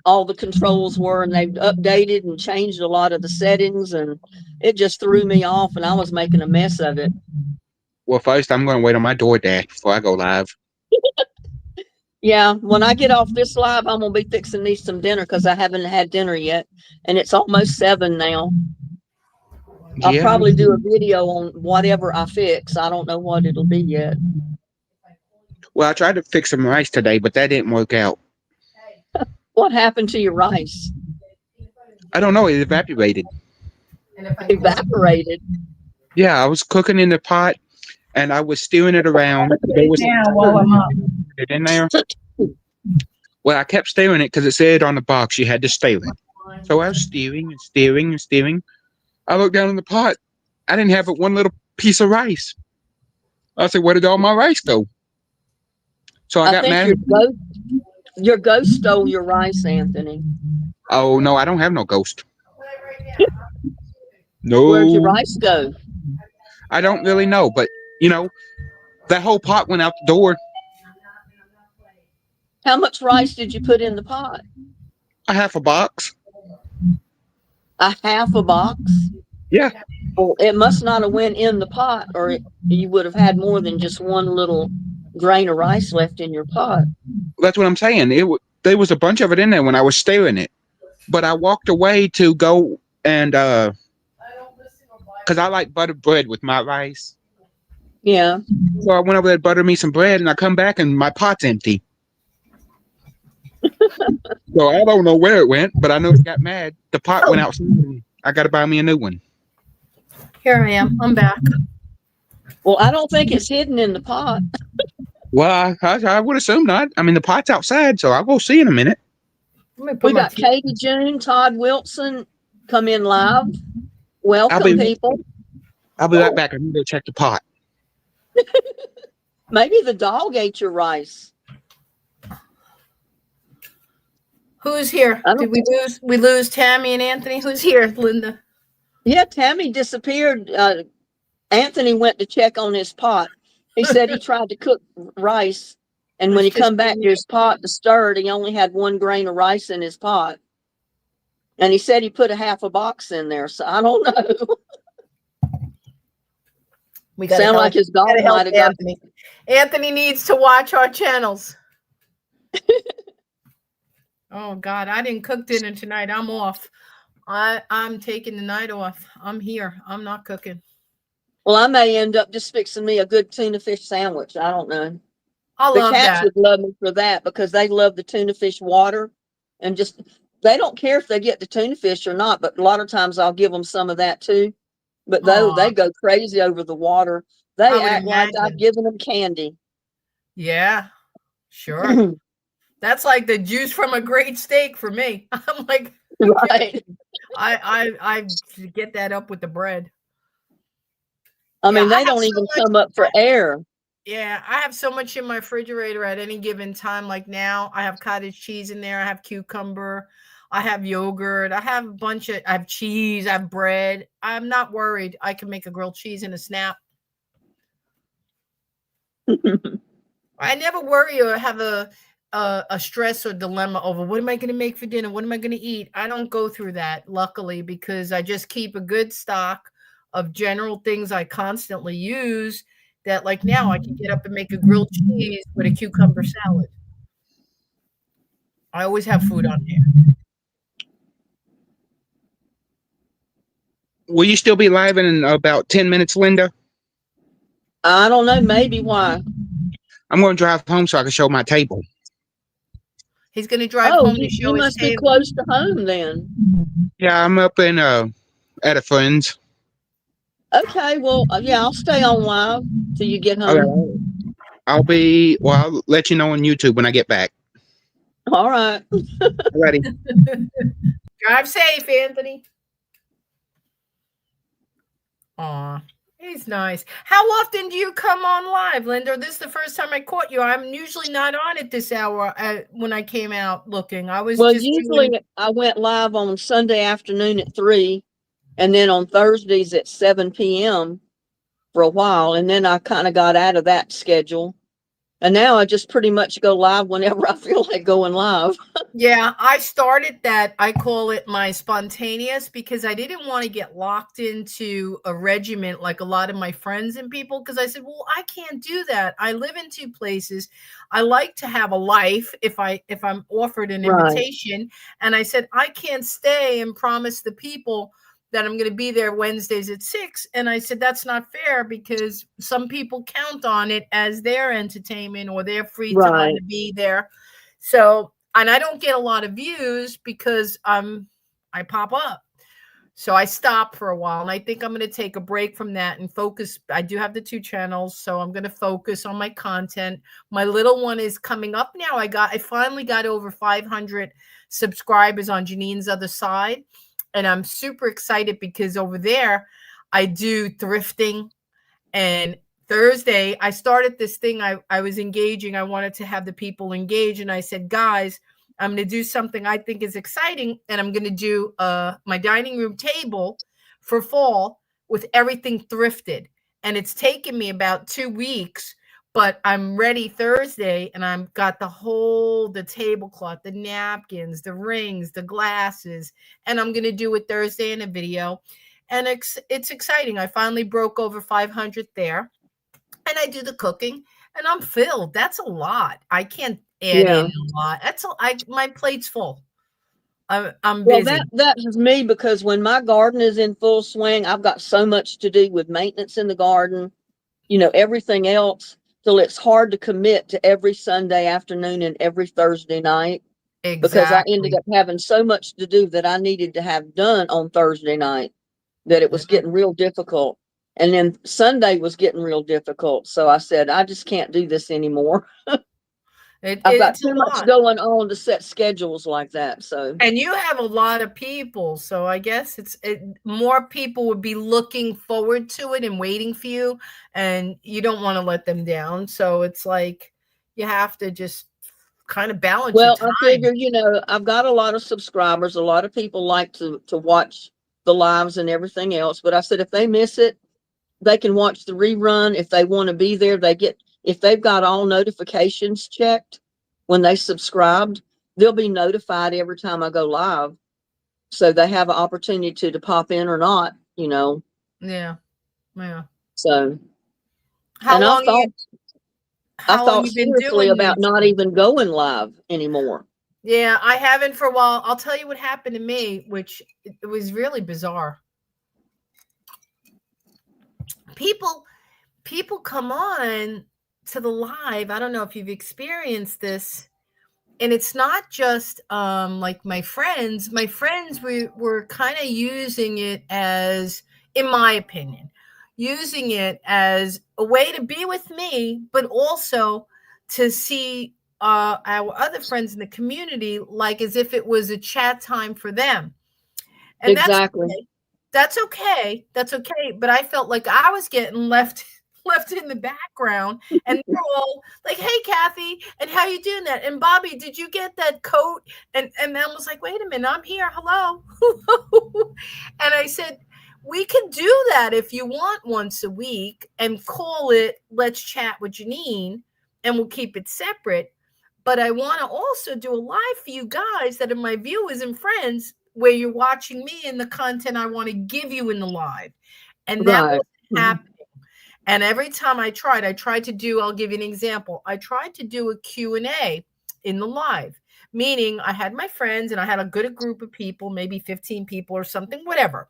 all the controls were, and they've updated and changed a lot of the settings, and it just threw me off, and I was making a mess of it. Well, first, I'm going to wait on my DoorDash before I go live. Yeah, when I get off this live, I'm going to be fixing me some dinner because I haven't had dinner yet, and it's almost 7 now. I'll probably do a video on whatever I fix. I don't know what it'll be yet. Well, I tried to fix some rice today, but that didn't work out. What happened to your rice? I don't know. It evaporated. Evaporated? Yeah, I was cooking in the pot, and I was stirring it around. There was it in there. Well, I kept stirring it because it said on the box you had to stir it. So I was stirring and stirring and stirring. I looked down in the pot. I didn't have but one little piece of rice. I said, where did all my rice go? So I got think mad. Your ghost stole your rice, Anthony. Oh, no, I don't have no ghost. No. Where'd your rice go? I don't really know, but, you know, that whole pot went out the door. How much rice did you put in the pot? A half a box. A half a box? Yeah. Well, it must not have went in the pot, or you would have had more than just one little grain of rice left in your pot. That's what I'm saying. There was a bunch of it in there when I was stirring it. But I walked away to go and, because I like buttered bread with my rice. Yeah. So I went over there to butter me some bread, and I come back, and my pot's empty. So I don't know where it went, but I know it got mad. The pot went outside, and I got to buy me a new one. Here I am. I'm back. Well, I don't think it's hidden in the pot. Well, I would assume not. I mean, the pot's outside, so I'll go see in a minute. We got Katie June, Todd Wilson come in live. Welcome, people. I'll be right back. I need to check the pot. Maybe the dog ate your rice. Who's here? Did we lose Tammy and Anthony? Who's here, Linda? Yeah, Tammy disappeared. Anthony went to check on his pot. He said he tried to cook rice, and when he come back to his pot to stir it, he only had one grain of rice in his pot. And he said he put a half a box in there, so I don't know. We got sound like his dog might have got. Anthony. Anthony needs to watch our channels. Oh God, I didn't cook dinner tonight. I'm off. I'm taking the night off. I'm here. I'm not cooking. Well, I may end up just fixing me a good tuna fish sandwich. I don't know. The cats would love me for that because they love the tuna fish water, and just they don't care if they get the tuna fish or not. But a lot of times I'll give them some of that too. But they go crazy over the water. They act like I've given them candy. Yeah, sure. That's like the juice from a great steak for me. I'm like, Right. I get that up with the bread. I Yeah, mean, I they have don't so even much. come up for air. Yeah, I have so much in my refrigerator at any given time. Like now, I have cottage cheese in there. I have cucumber. I have yogurt. I have a bunch of. I have cheese. I have bread. I'm not worried. I can make a grilled cheese in a snap. I never worry or have a stress or dilemma over what am I going to make for dinner? What am I going to eat? I don't go through that, luckily, because I just keep a good stock of general things I constantly use. That, like now, I can get up and make a grilled cheese with a cucumber salad. I always have food on hand. Will you still be live in about 10 minutes, Linda? I don't know. Maybe why. I'm going to drive home so I can show my table. He's going to drive Oh, home to you show his must be table. close to home then. Yeah, I'm up in at a friend's. Okay. Well, yeah, I'll stay on live till you get home. Okay. I'll let you know on YouTube when I get back. All right. Ready? Drive safe, Anthony. Aw, he's nice. How often do you come on live, Linda? This is the first time I caught you. I'm usually not on at this hour when I came out looking. I was Well, just usually doing. I went live on Sunday afternoon at 3 and then on Thursdays at 7 p.m. for a while. And then I kind of got out of that schedule. And now I just pretty much go live whenever I feel like going live. Yeah, I started that. I call it my spontaneous because I didn't want to get locked into a regiment like a lot of my friends and people. Because I said, well, I can't do that. I live in two places. I like to have a life if I'm offered an Right. invitation. And I said, I can't stay and promise the people that I'm going to be there Wednesdays at 6. And I said, that's not fair because some people count on it as their entertainment or their free time Right. to be there. So, and I don't get a lot of views because I pop up. So I stopped for a while, and I think I'm going to take a break from that and focus. I do have the 2 channels, so I'm going to focus on my content. My little one is coming up now. I finally got over 500 subscribers on Janine's Other Side, and I'm super excited because over there I do thrifting. And Thursday I started this thing. I was engaging. I wanted to have the people engage, and I said, guys, I'm going to do something I think is exciting, and I'm going to do my dining room table for fall with everything thrifted. And it's taken me about 2 weeks, but I'm ready Thursday, and I've got the tablecloth, the napkins, the rings, the glasses, and I'm going to do it Thursday in a video. And it's exciting. I finally broke over 500 there, and I do the cooking, and I'm filled. That's a lot. I can't add Yeah. in a lot. My plate's full. I'm Well, busy. that is me because when my garden is in full swing, I've got so much to do with maintenance in the garden, everything else. So it's hard to commit to every Sunday afternoon and every Thursday night because I ended Exactly. up having so much to do that I needed to have done on Thursday night that it was getting real difficult. And then Sunday was getting real difficult. So I said, I just can't do this anymore. I've got It's too a much lot. going on to set schedules like that. So, And you have a lot of people, so I guess more people would be looking forward to it and waiting for you, and you don't want to let them down. So it's like you have to just kind of balance your well, I time. figure, I've got a lot of subscribers. A lot of people like to watch the lives and everything else. But I said, if they miss it, they can watch the rerun. If they want to be there, if they've got all notifications checked when they subscribed, they'll be notified every time I go live. So they have an opportunity to pop in or not, Yeah. So, How and I long thought, I how long thought you been seriously doing about not YouTube? even going live anymore. Yeah, I haven't for a while. I'll tell you what happened to me, which it was really bizarre. People come on to the live. I don't know if you've experienced this. And it's not just like my friends. My friends were kind of using it as, in my opinion, using it as a way to be with me, but also to see our other friends in the community like as if it was a chat time for them. And Exactly. that's okay. That's okay. But I felt like I was getting left in the background, and they're all like, "Hey, Kathy, and how you doing that? And Bobby, did you get that coat?" And I was like, "Wait a minute, I'm here. Hello." And I said, "We can do that if you want once a week, and call it Let's Chat with Janine, and we'll keep it separate. But I want to also do a live for you guys that are my viewers and friends, where you're watching me and the content I want to give you in the live." And that Right. wasn't happening. And every time I tried to do, I'll give you an example. I tried to do a Q&A in the live, meaning I had my friends and I had a good group of people, maybe 15 people or something, whatever.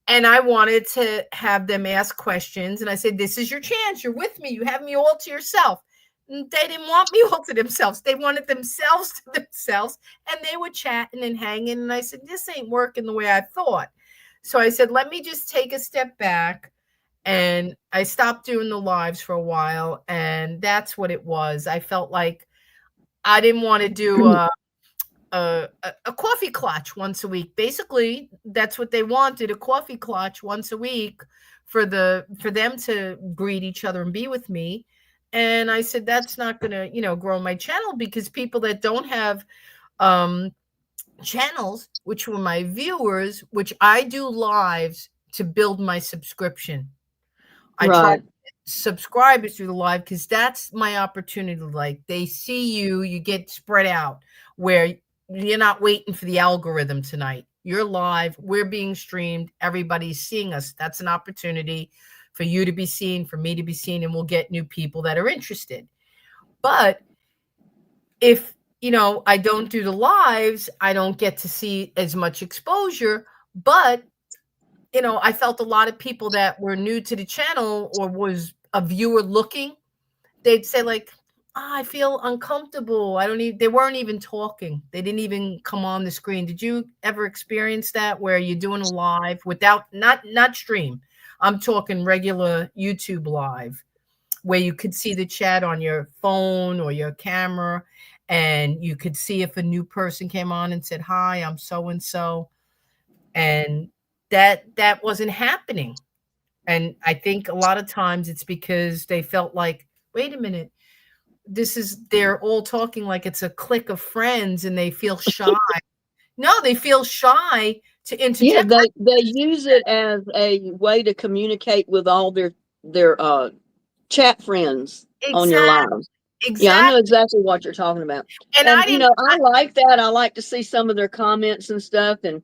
And I wanted to have them ask questions. And I said, this is your chance. You're with me. You have me all to yourself. And they didn't want me all to themselves. They wanted themselves to themselves. And they were chatting and hanging. And I said, this ain't working the way I thought. So I said, let me just take a step back. And I stopped doing the lives for a while. And that's what it was. I felt like I didn't want to do a coffee clutch once a week. Basically, that's what they wanted, a coffee clutch once a week for them to greet each other and be with me. And I said, that's not going to, grow my channel, because people that don't have channels, which were my viewers, which I do lives to build my subscription. I try to get subscribers through the live because that's my opportunity. Like, they see you get spread out, where you're not waiting for the algorithm tonight. You're live. We're being streamed. Everybody's seeing us. That's an opportunity for you to be seen, for me to be seen, and we'll get new people that are interested. But if, I don't do the lives, I don't get to see as much exposure. But, I felt a lot of people that were new to the channel or was a viewer looking, they'd say like, I feel uncomfortable. They weren't even talking. They didn't even come on the screen. Did you ever experience that, where you're doing a live without, not stream? I'm talking regular YouTube live, where you could see the chat on your phone or your camera, and you could see if a new person came on and said, hi, I'm so-and-so. And that wasn't happening. And I think a lot of times it's because they felt like, wait a minute, they're all talking like it's a clique of friends, and they feel shy. No, they feel shy to interject. Yeah, they use it as a way to communicate with all their chat friends on your live. Exactly. Yeah, I know exactly what you're talking about. And I like that. I like to see some of their comments and stuff. And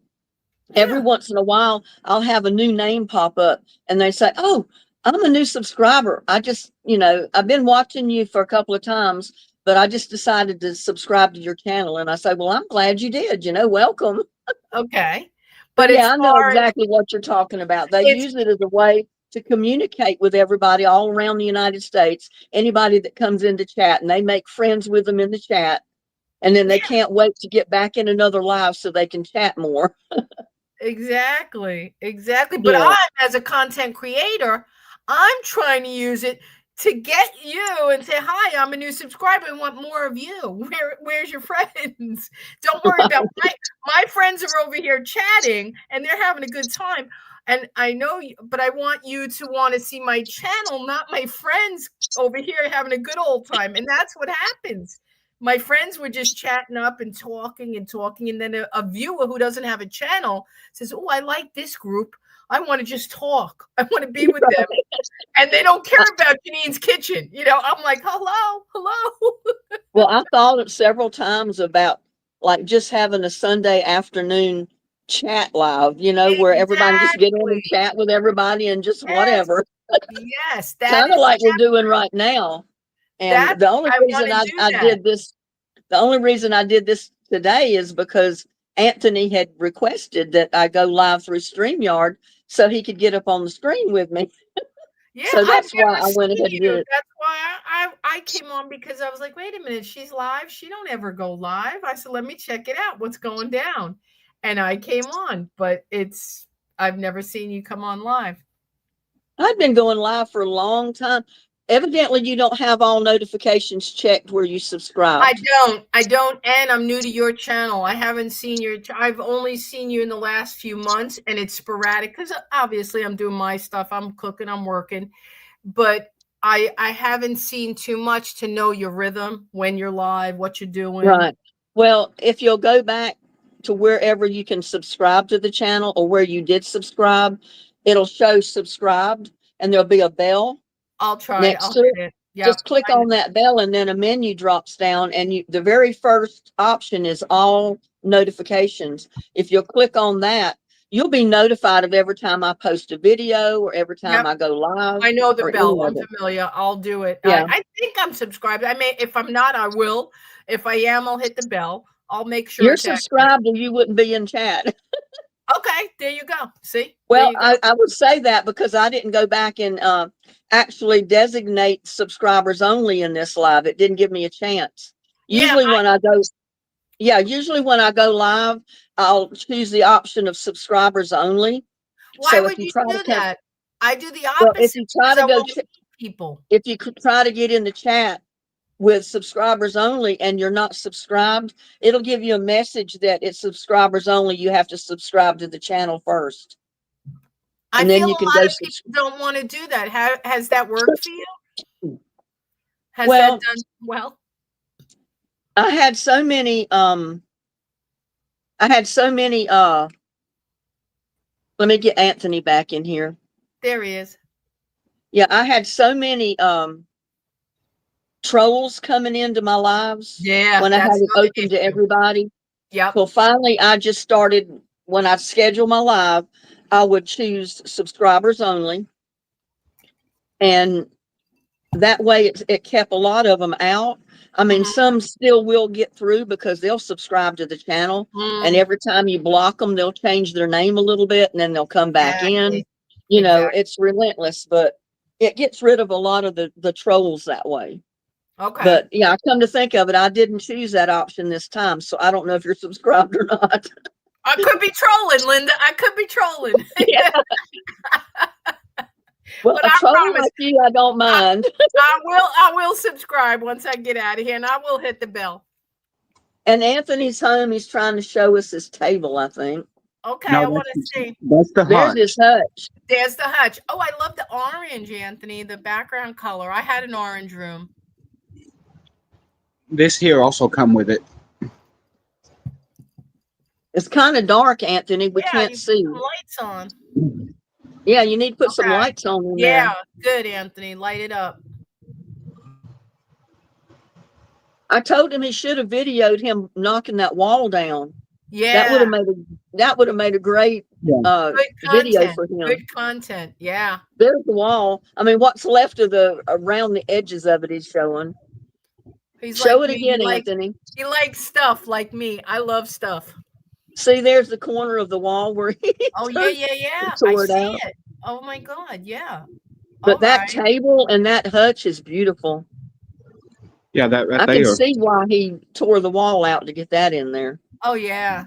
every once in a while, I'll have a new name pop up, and they say, "Oh, I'm a new subscriber. I just, I've been watching you for a couple of times, but I just decided to subscribe to your channel." And I say, "Well, I'm glad you did. Welcome." Okay. But yeah, I know exactly what you're talking about. They use it as a way to communicate with everybody all around the United States. Anybody that comes into chat, and they make friends with them in the chat, and then they can't wait to get back in another live so they can chat more. Exactly. But I, as a content creator, I'm trying to use it to get you and say, hi, I'm a new subscriber. I want more of you. Where's your friends? Don't worry about my friends are over here chatting and they're having a good time. And I know you, but I want you to want to see my channel, not my friends over here having a good old time. And that's what happens. My friends were just chatting up and talking. And then a viewer who doesn't have a channel says, oh, I like this group. I want to just talk. I want to be with them. And they don't care about Janine's kitchen. I'm like, hello. Well, I thought it several times about like just having a Sunday afternoon chat live, where everybody just get in and chat with everybody and just whatever. Yes. Kind of like we're doing right now. And the only reason I did this, today is because Anthony had requested that I go live through StreamYard so he could get up on the screen with me. Yeah, so that's why I went ahead and did it. That's why I came on, because I was like, wait a minute, she's live. She don't ever go live. I said, let me check it out. What's going down? And I came on, but I've never seen you come on live. I've been going live for a long time. evidently you don't have all notifications checked where you subscribe. I don't, and I'm new to your channel. I haven't seen I've only seen you in the last few months, and it's sporadic because obviously I'm doing my stuff. I'm cooking, I'm working, but I haven't seen too much to know your rhythm, when you're live, what you're doing. Right. Well, if you'll go back to wherever you can subscribe to the channel or where you did subscribe, it'll show subscribed and there'll be a bell I'll try. next I'll to hit it. it. Yep. Just click on that bell and then a menu drops down and the very first option is all notifications. If you'll click on that, you'll be notified of every time I post a video or every time Yep. I go live. I know the or bell. any I'm of it. familiar. I'll do it. Yeah. I think I'm subscribed. I may, if I'm not, I will. If I am, I'll hit the bell. I'll make sure You're it's active. subscribed or you wouldn't be in chat. Okay, there you go. See? Well, There you go. I would say that because I didn't go back and actually designate subscribers only in this live. It didn't give me a chance. Usually when I go live, I'll choose the option of subscribers only. Why So would if you you try do to come, that? I do the well, if opposite you try because to I go, want to meet people. if you could try to get in the chat with subscribers only and you're not subscribed, it'll give you a message that it's subscribers only. You have to subscribe to the channel first. I And then feel you a can lot go of people don't want to do that. Has that worked for you? Has Well, that done well? I had so many let me get Anthony back in here. There he is. Yeah, I had so many trolls coming into my lives Yeah, when I had that's it another open to issue. everybody. Yep. Well, finally I just started, when I schedule my live, I would choose subscribers only. And that way it kept a lot of them out. I mean, some still will get through because they'll subscribe to the channel. And every time you block them, they'll change their name a little bit and then they'll come back in. You know, it's relentless, but it gets rid of a lot of the trolls that way. Okay. But yeah, I come to think of it, I didn't choose that option this time. So I don't know if you're subscribed or not. I could be trolling, Linda. I could be trolling. Yeah. Well, But a I troll promise, like you, I don't mind. I will subscribe once I get out of here, and I will hit the bell. And Anthony's home. He's trying to show us his table, I think. Okay, No, I want to see. That's the There's hutch. his hutch. There's the hutch. Oh, I love the orange, Anthony, the background color. I had an orange room. This here also come with it. It's kind of dark, Anthony. We Yeah, can't you see. put some lights on. Yeah, you need to put some Okay. lights on in Yeah, there. good, Anthony. Light it up. I told him he should have videoed him knocking that wall down. Yeah. That would have made a great Good video content. for him. Good content. Yeah. There's the wall. I mean, what's left of around the edges of it he's showing. Show it again, Anthony. He likes stuff like me. I love stuff. See, there's the corner of the wall where he Oh, yeah. I tore it see out. it. Oh, my God. Yeah. But that table and that hutch is beautiful. Yeah, that right I there. can see why he tore the wall out to get that in there. Oh, yeah.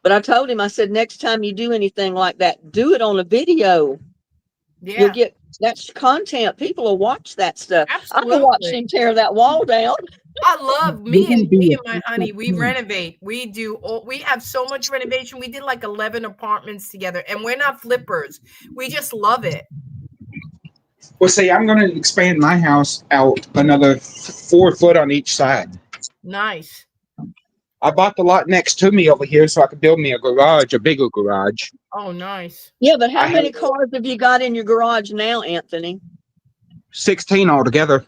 But I told him, I said, next time you do anything like that, do it on a video. Yeah. You'll get, that's content. People will watch that stuff. Absolutely. I can watch him tear that wall down. I love me and my honey. We renovate. We have so much renovation. We did like 11 apartments together, and we're not flippers. We just love it. Well, see, I'm going to expand my house out another 4 foot on each side. Nice. I bought the lot next to me over here so I could build me a garage, a bigger garage. Oh, nice. Yeah, but how many cars have you got in your garage now, Anthony? 16 altogether.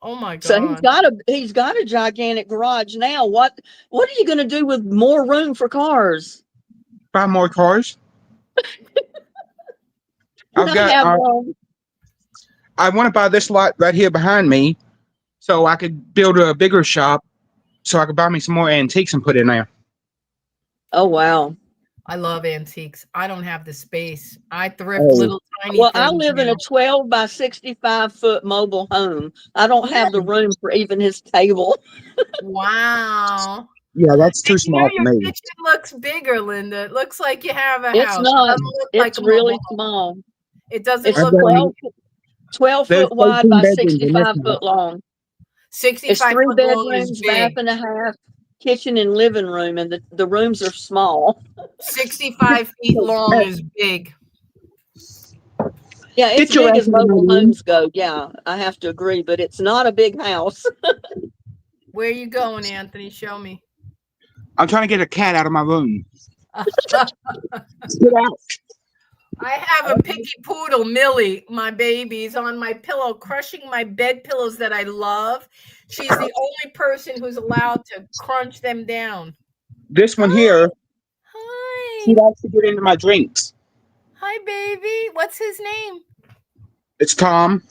Oh my God. So he's got a gigantic garage now. What are you going to do with more room for cars? Buy more cars. I want to buy this lot right here behind me so I could build a bigger shop so I could buy me some more antiques and put in there. Oh, wow. I love antiques. I don't have the space. I thrift little tiny Well, things. I live in a 12 by 65 foot mobile home. I don't have the room for even his table. Wow. Yeah, that's too small for me. Your kitchen looks bigger, Linda. It looks like you have a It's house. not. It's like really small. It doesn't It's I've look got- 12 There's foot wide 13 by bedrooms in this 65 house. foot long. 65 It's 3 foot long is bedrooms, bath big. and a half, kitchen and living room, and the rooms are small. 65 feet long is big. Yeah, it's Get your big ass as in my mobile room. homes go. Yeah, I have to agree, but it's not a big house. Where you going, Anthony? Show me. I'm trying to get a cat out of my room. I Get out. have a picky poodle, Millie, my baby, is on my pillow, crushing my bed pillows that I love. She's the only person who's allowed to crunch them down. This one here, she Hi. likes to get into my drinks. Hi, baby. What's his name? It's Tom.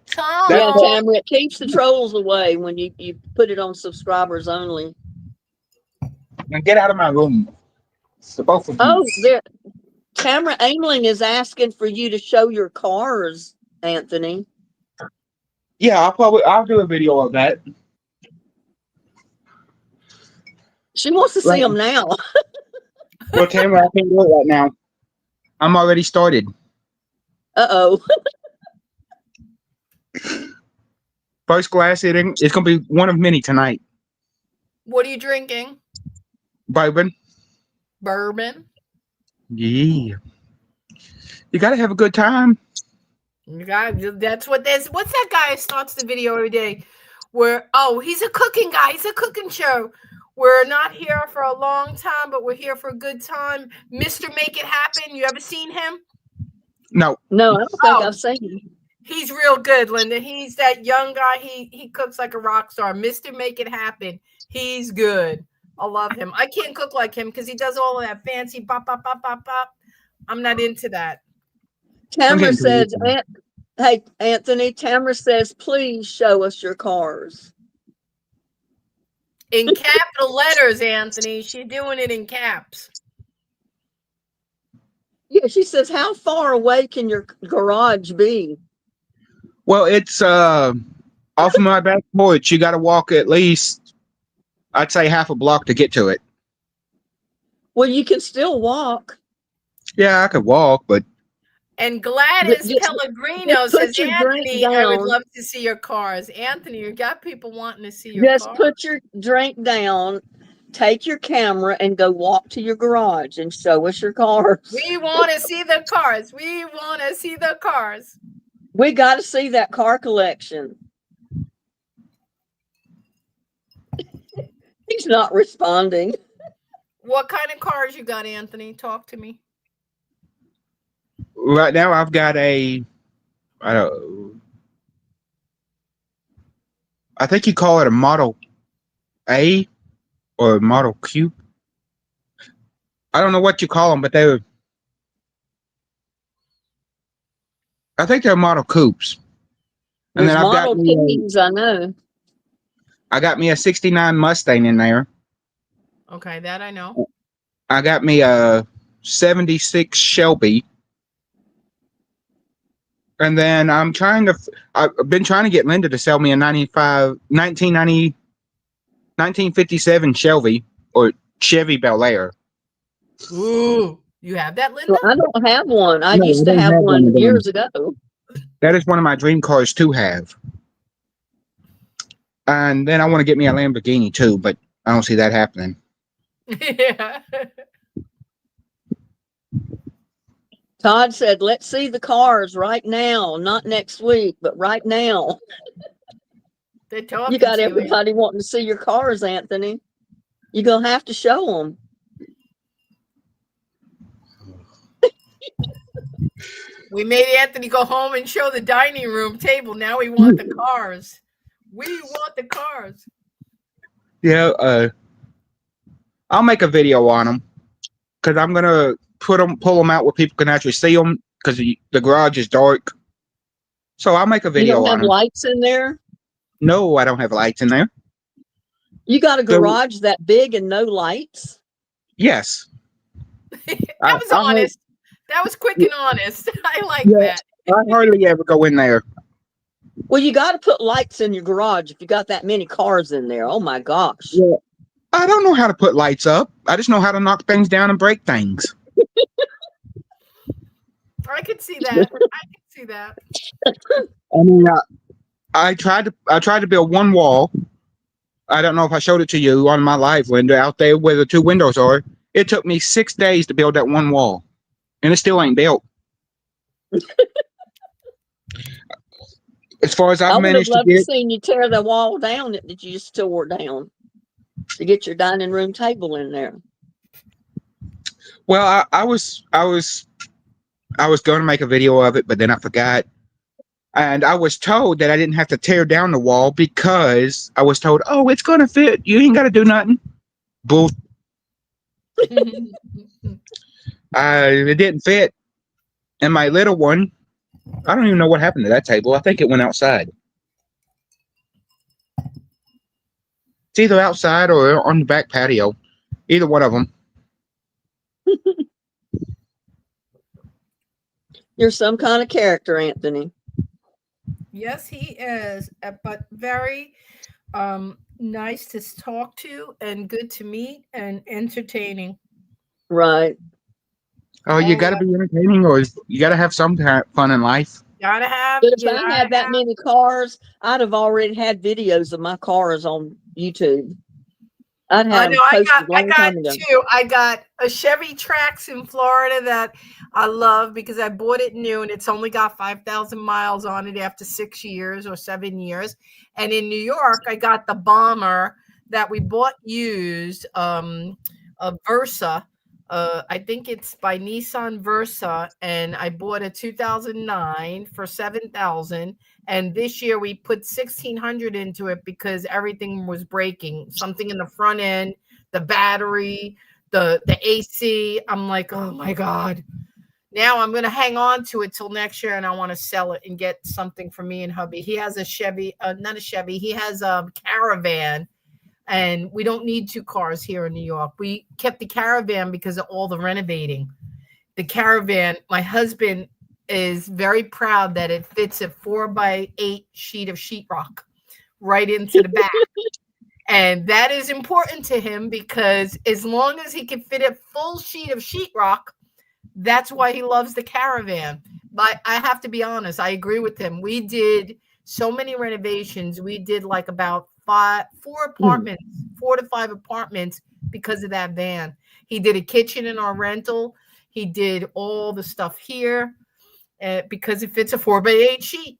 Tom. Yeah, That's Tamara, it keeps the trolls away when you put it on subscribers only. And get out of my room. The both of you. Oh, there. Tamara Aimling is asking for you to show your cars, Anthony. Yeah, I'll do a video of that. She wants to see Right. them now. Well, Tamara, I can't do it right now. I'm already started. Uh-oh. First glass hitting. It's gonna be one of many tonight. What are you drinking? Bourbon. Bourbon. Yeah. You gotta have a good time. You got that's what there's. What's that guy who starts the video every day? Where he's a cooking guy. He's a cooking show. We're not here for a long time, but we're here for a good time. Mr. Make It Happen. You ever seen him? No. No, I don't think Oh. I've seen him. He's real good, Linda. He's that young guy. He cooks like a rock star. Mr. Make It Happen. He's good. I love him. I can't cook like him because he does all of that fancy pop, pop, pop, pop, pop. I'm not into that. Tamara getting says, to hey, Anthony, Tamara says, please show us your cars. In capital letters, Anthony. She's doing it in caps. Yeah, she says, how far away can your garage be? Well, it's off of my back porch. You gotta walk at least, I'd say, half a block to get to it. Well, you can still walk. Yeah, I could walk, but And Gladys Just- Pellegrino just put says, your drink Anthony, I would down. love to see your cars. Anthony, you got people wanting to see your Just cars. put your drink down, take your camera, and go walk to your garage and show us your cars. We want to see the cars. We want to see the cars. We got to see that car collection. He's not responding. What kind of cars you got, Anthony? Talk to me. right now I've got I think you call it a Model A or a Model Q. I don't know what you call them, but I think they're Model Coupes. And There's then Model Ts, I know. I got me a 69 Mustang in there. Okay, that I know. I got me a 76 Shelby. And then I've been trying to get Linda to sell me a 1957 Shelby or Chevy Bel Air. Ooh, you have that, Linda? Well, I don't have one. I No, used I to don't have have one one of them. years ago. That is one of my dream cars to have. And then I want to get me a Lamborghini too, but I don't see that happening. Yeah. Todd said, let's see the cars right now, not next week, but right now. They're talking You got to everybody wanting to see your cars, Anthony. You're going to have to show them. We made Anthony go home and show the dining room table. Now we want the cars. We want the cars. Yeah, I'll make a video on them because I'm gonna pull them out where people can actually see them because the garage is dark. So I'll make a You video don't on have them. lights in there? No, I don't have lights in there. You got a So- garage that big and no lights? Yes. That was I heard- honest. That was quick and honest. I like Yeah. that. I hardly ever go in there. Well, you got to put lights in your garage if you got that many cars in there. Oh my gosh. Yeah. I don't know how to put lights up. I just know how to knock things down and break things. I could see that. I can see that. I mean, I tried to build one wall. I don't know if I showed it to you on my live window out there where the two windows are. It took me 6 days to build that one wall, and it still ain't built. As far as I I've would have managed to loved to get, seen you tear the wall down that you just tore down to get your dining room table in there. well, I was going to make a video of it, but then I forgot. And I was told that I didn't have to tear down the wall because I was told, "Oh, it's gonna fit. You ain't got to do nothing." Bull. It didn't fit. And my little one, I don't even know what happened to that table. I think it went outside. It's either outside or on the back patio. Either one of them. You're some kind of character, Anthony. Yes, he is, but very nice to talk to and good to meet and entertaining. Right. Oh, you All got to right. be entertaining, or you got to have some kind of fun in life. Gotta have. But if You I gotta had that have- many cars, I'd have already had videos of my cars on YouTube. I'd I have know. them I posted got. a long time ago. two. I got a Chevy Trax in Florida that I love because I bought it new and it's only got 5,000 miles on it after 6 years or 7 years. And in New York, I got the Bomber that we bought used, a Versa. I think it's by Nissan Versa, and I bought a 2009 for 7,000. And this year we put 1,600 into it because everything was breaking. Something in the front end, the battery, the AC. I'm like, oh my God. Now I'm going to hang on to it till next year, and I want to sell it and get something for me and hubby. He has a Chevy, not a Chevy. He has a Caravan, and we don't need two cars here in New York. We kept the Caravan because of all the renovating. The Caravan, my husband is very proud that it fits a 4x8 sheet of sheetrock right into the back. And that is important to him because as long as he can fit a full sheet of sheetrock, that's why he loves the Caravan. But I have to be honest, I agree with him. We did so many renovations. We did like about 4 apartments, 4 to 5 apartments because of that van. He did a kitchen in our rental. He did all the stuff here because it fits a 4x8 sheet.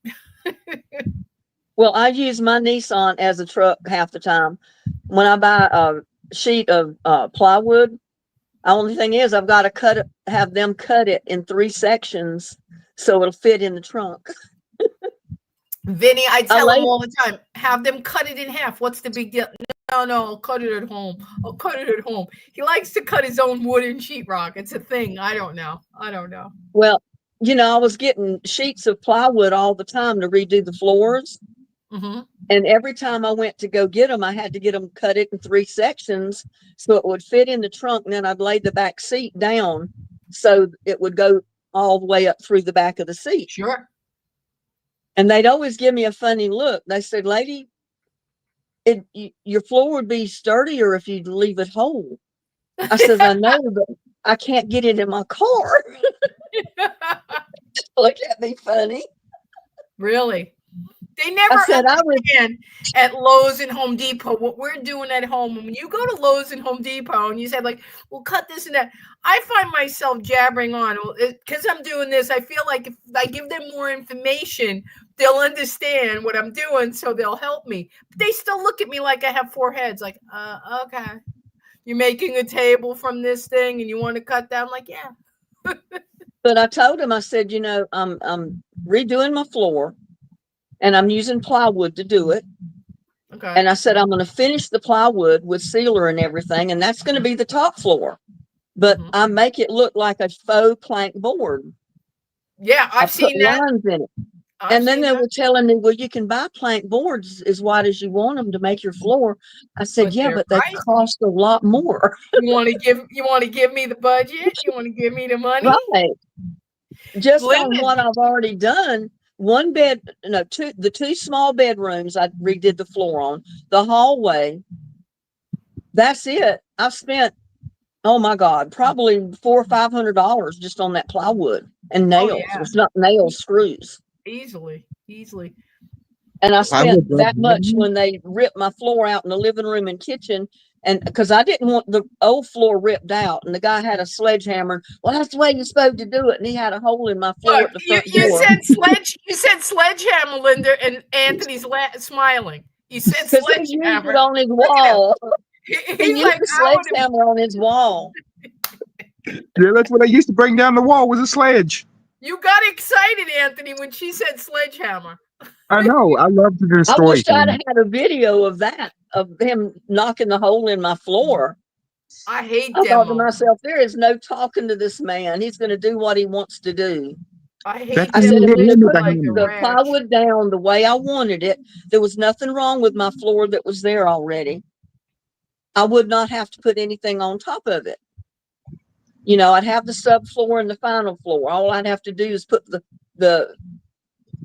Well, I use my Nissan as a truck half the time. When I buy a sheet of plywood, the only thing is I've got to have them cut it in 3 sections so it'll fit in the trunk. Vinny, I tell him like all the time, have them cut it in half. What's the big deal? No, I'll cut it at home. I'll cut it at home. He likes to cut his own wood and sheetrock. It's a thing. I don't know. Well, I was getting sheets of plywood all the time to redo the floors. Mm-hmm. And every time I went to go get them, I had to get them cut it in 3 sections so it would fit in the trunk. And then I'd lay the back seat down so it would go all the way up through the back of the seat. Sure. And they'd always give me a funny look. They said, "Lady, your floor would be sturdier if you'd leave it whole." I said, "I know, but I can't get it in my car." Look at me funny. Really? They never understand at Lowe's and Home Depot what we're doing at home. When you go to Lowe's and Home Depot and you say, like, "We'll cut this and that," I find myself jabbering on because I'm doing this. I feel like if I give them more information, they'll understand what I'm doing, so they'll help me. But they still look at me like I have 4 heads. Like, okay, you're making a table from this thing and you want to cut that? I'm like, yeah. But I told him, I said, I'm redoing my floor. And I'm using plywood to do it. Okay. And I said, I'm going to finish the plywood with sealer and everything. And that's going to be the top floor. But I make it look like a faux plank board. Yeah, I've seen that. Lines in it. And then they were telling me, well, you can buy plank boards as wide as you want them to make your floor. I said, yeah, but they cost a lot more. You want to give me the budget? You want to give me the money? Right. Just on what I've already done. The 2 small bedrooms I redid the floor on, the hallway. That's it. I've spent, oh my God, probably $400 or $500 just on that plywood. and Oh nails. yeah, It's not nail screws. easily. And I spent Plywood that much rubber. when they ripped my floor out in the living room and kitchen. And because I didn't want the old floor ripped out, and the guy had a sledgehammer. Well, that's the way you're supposed to do it. And he had a hole in my floor Look, at the you, front you door. said sledgehammer, Linda, and Anthony's smiling. You said Because he used it sledgehammer. on his Look at him. wall. He He's used like, the I would have. sledgehammer on his wall. Yeah, that's what I used to bring down the wall was a sledge. You got excited, Anthony, when she said sledgehammer. I know. I love to I destroy wished I'd things. had a video of that, of him knocking the hole in my floor. I hate I thought to demo. myself, there is no talking to this man. He's going to do what he wants to do. I hate That's I demo. said, if what he'd you have did put like the a plywood down the way I wanted it, there was nothing wrong with my floor that was there already. I would not have to put anything on top of it. You know, I'd have the subfloor and the final floor. All I'd have to do is put the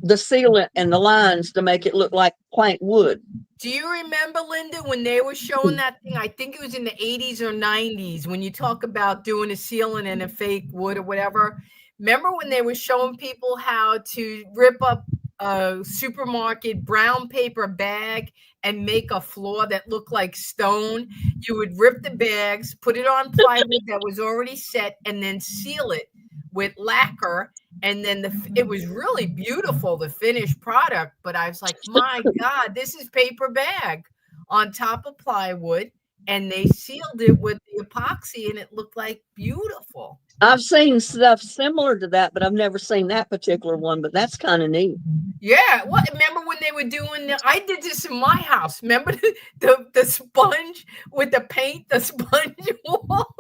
sealant and the lines to make it look like plank wood. Do you remember, Linda, when they were showing that thing? I think it was in the 80s or 90s when you talk about doing a sealant and a fake wood or whatever. Remember when they were showing people how to rip up a supermarket brown paper bag and make a floor that looked like stone? You would rip the bags, put it on plywood that was already set, and then seal it with lacquer. And then it was really beautiful, the finished product. But I was like, my God, this is paper bag on top of plywood. And they sealed it with the epoxy and it looked like beautiful. I've seen stuff similar to that, but I've never seen that particular one, but that's kind of neat. Yeah. Well, remember when they were doing, I did this in my house. Remember the sponge with the paint, the sponge wall?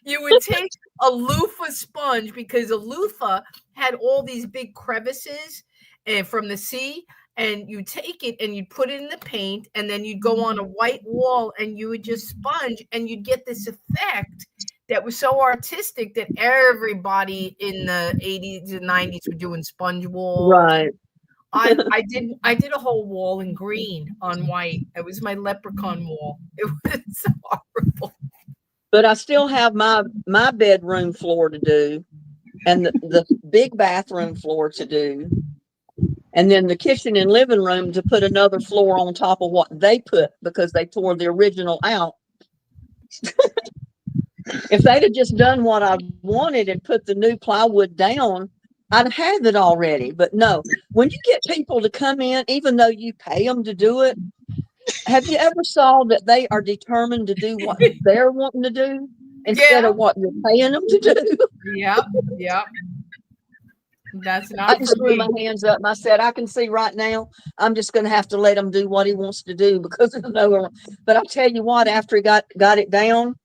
You would take a loofah sponge because a loofah had all these big crevices from the sea, and you take it and you put it in the paint, and then you'd go on a white wall and you would just sponge, and you'd get this effect that was so artistic that everybody in the 80s and 90s were doing sponge walls. Right. I did a whole wall in green on white. It was my leprechaun wall. It was so horrible. But I still have my bedroom floor to do, and the big bathroom floor to do, and then the kitchen and living room to put another floor on top of what they put because they tore the original out. If they'd have just done what I wanted and put the new plywood down, I'd have it already. But no, when you get people to come in, even though you pay them to do it, have you ever saw that they are determined to do what they're wanting to do instead of what you're paying them to do? Yep. That's I not just for threw me. my hands up and I said, I can see right now, I'm just going to have to let him do what he wants to do because there's no. But I'll tell you what, after he got it down,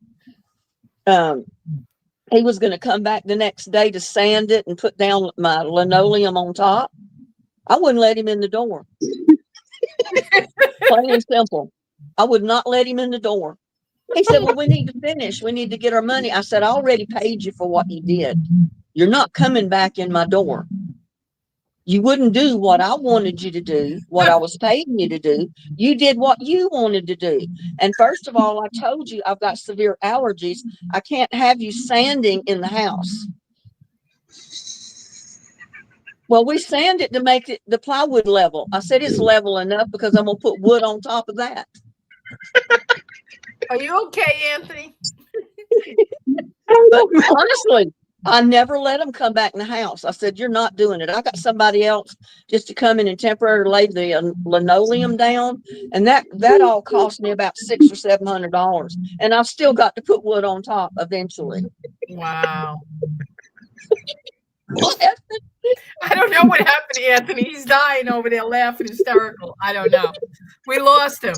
he was going to come back the next day to sand it and put down my linoleum on top. I wouldn't let him in the door. Plain and simple. I would not let him in the door. He said, well, we need to finish. We need to get our money. I said, I already paid you for what you did. You're not coming back in my door. You wouldn't do what I wanted you to do, what I was paying you to do. You did what you wanted to do. And first of all, I told you I've got severe allergies. I can't have you sanding in the house. Well, we sand it to make it the plywood level. I said it's level enough because I'm going to put wood on top of that. Are you okay, Anthony? But honestly, I never let them come back in the house. I said, you're not doing it. I got somebody else just to come in and temporarily lay the linoleum down. And that all cost me about $600 or $700. And I've still got to put wood on top eventually. Wow. I don't know what happened to Anthony. He's dying over there laughing hysterical. I don't know. We lost him.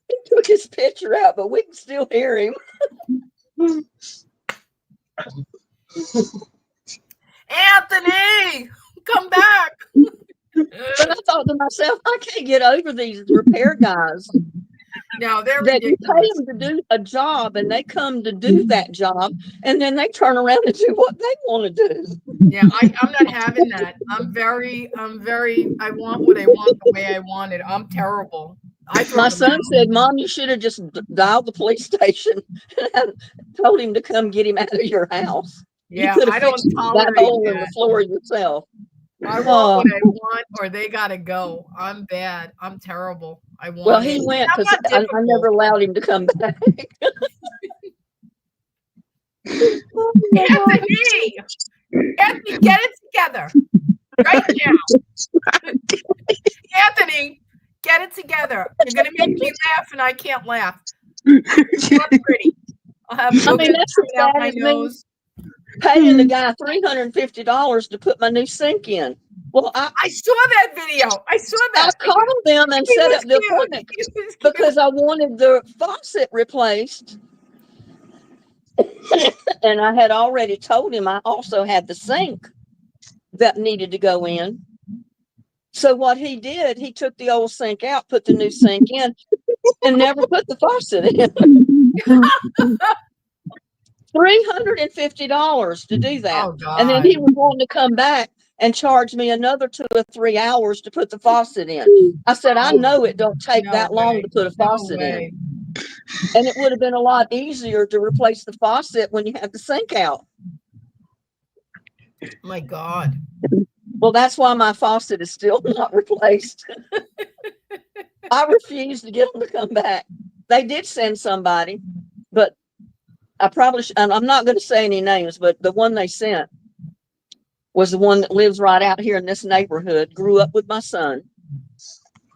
He took his picture out, but we can still hear him. Anthony, come back. But I thought to myself, I can't get over these repair guys. No, they're That you ridiculous. pay them to do a job and they come to do that job and then they turn around and do what they want to do. Yeah, I'm not having that. I want what I want the way I want it. I'm terrible. I throw My them son out. said, Mom, you should have just dialed the police station and told him to come get him out of your house. Yeah, You could I have don't fixed that tolerate hole in the that. floor yourself. I want Oh, what I want, or they gotta go. I'm bad. I'm terrible. I well, want he it. went I'm because not I difficult. never allowed him to come back. Oh my God. Anthony, get it together right now. Anthony, get it together. You're gonna make me laugh, and I can't laugh. It's not pretty. I'll have I mean, boogers that's coming as out bad my as me nose. paying the guy $350 to put my new sink in. Well, I saw that video. I saw I that. called them and He set was up the cute. appointment He was cute. because I wanted the faucet replaced. And I had already told him I also had the sink that needed to go in. So what he did, he took the old sink out, put the new sink in, and never put the faucet in. $350 to do that. Oh And then God. he was wanting to come back and charge me another 2 or 3 hours to put the faucet in. I said, I know it don't take No that long way. to put a No faucet way. in. And it would have been a lot easier to replace the faucet when you have the sink out. My God. Well, that's why my faucet is still not replaced. I refuse to get them to come back. They did send somebody, but I probably, and I'm not going to say any names, but the one they sent was the one that lives right out here in this neighborhood, grew up with my son.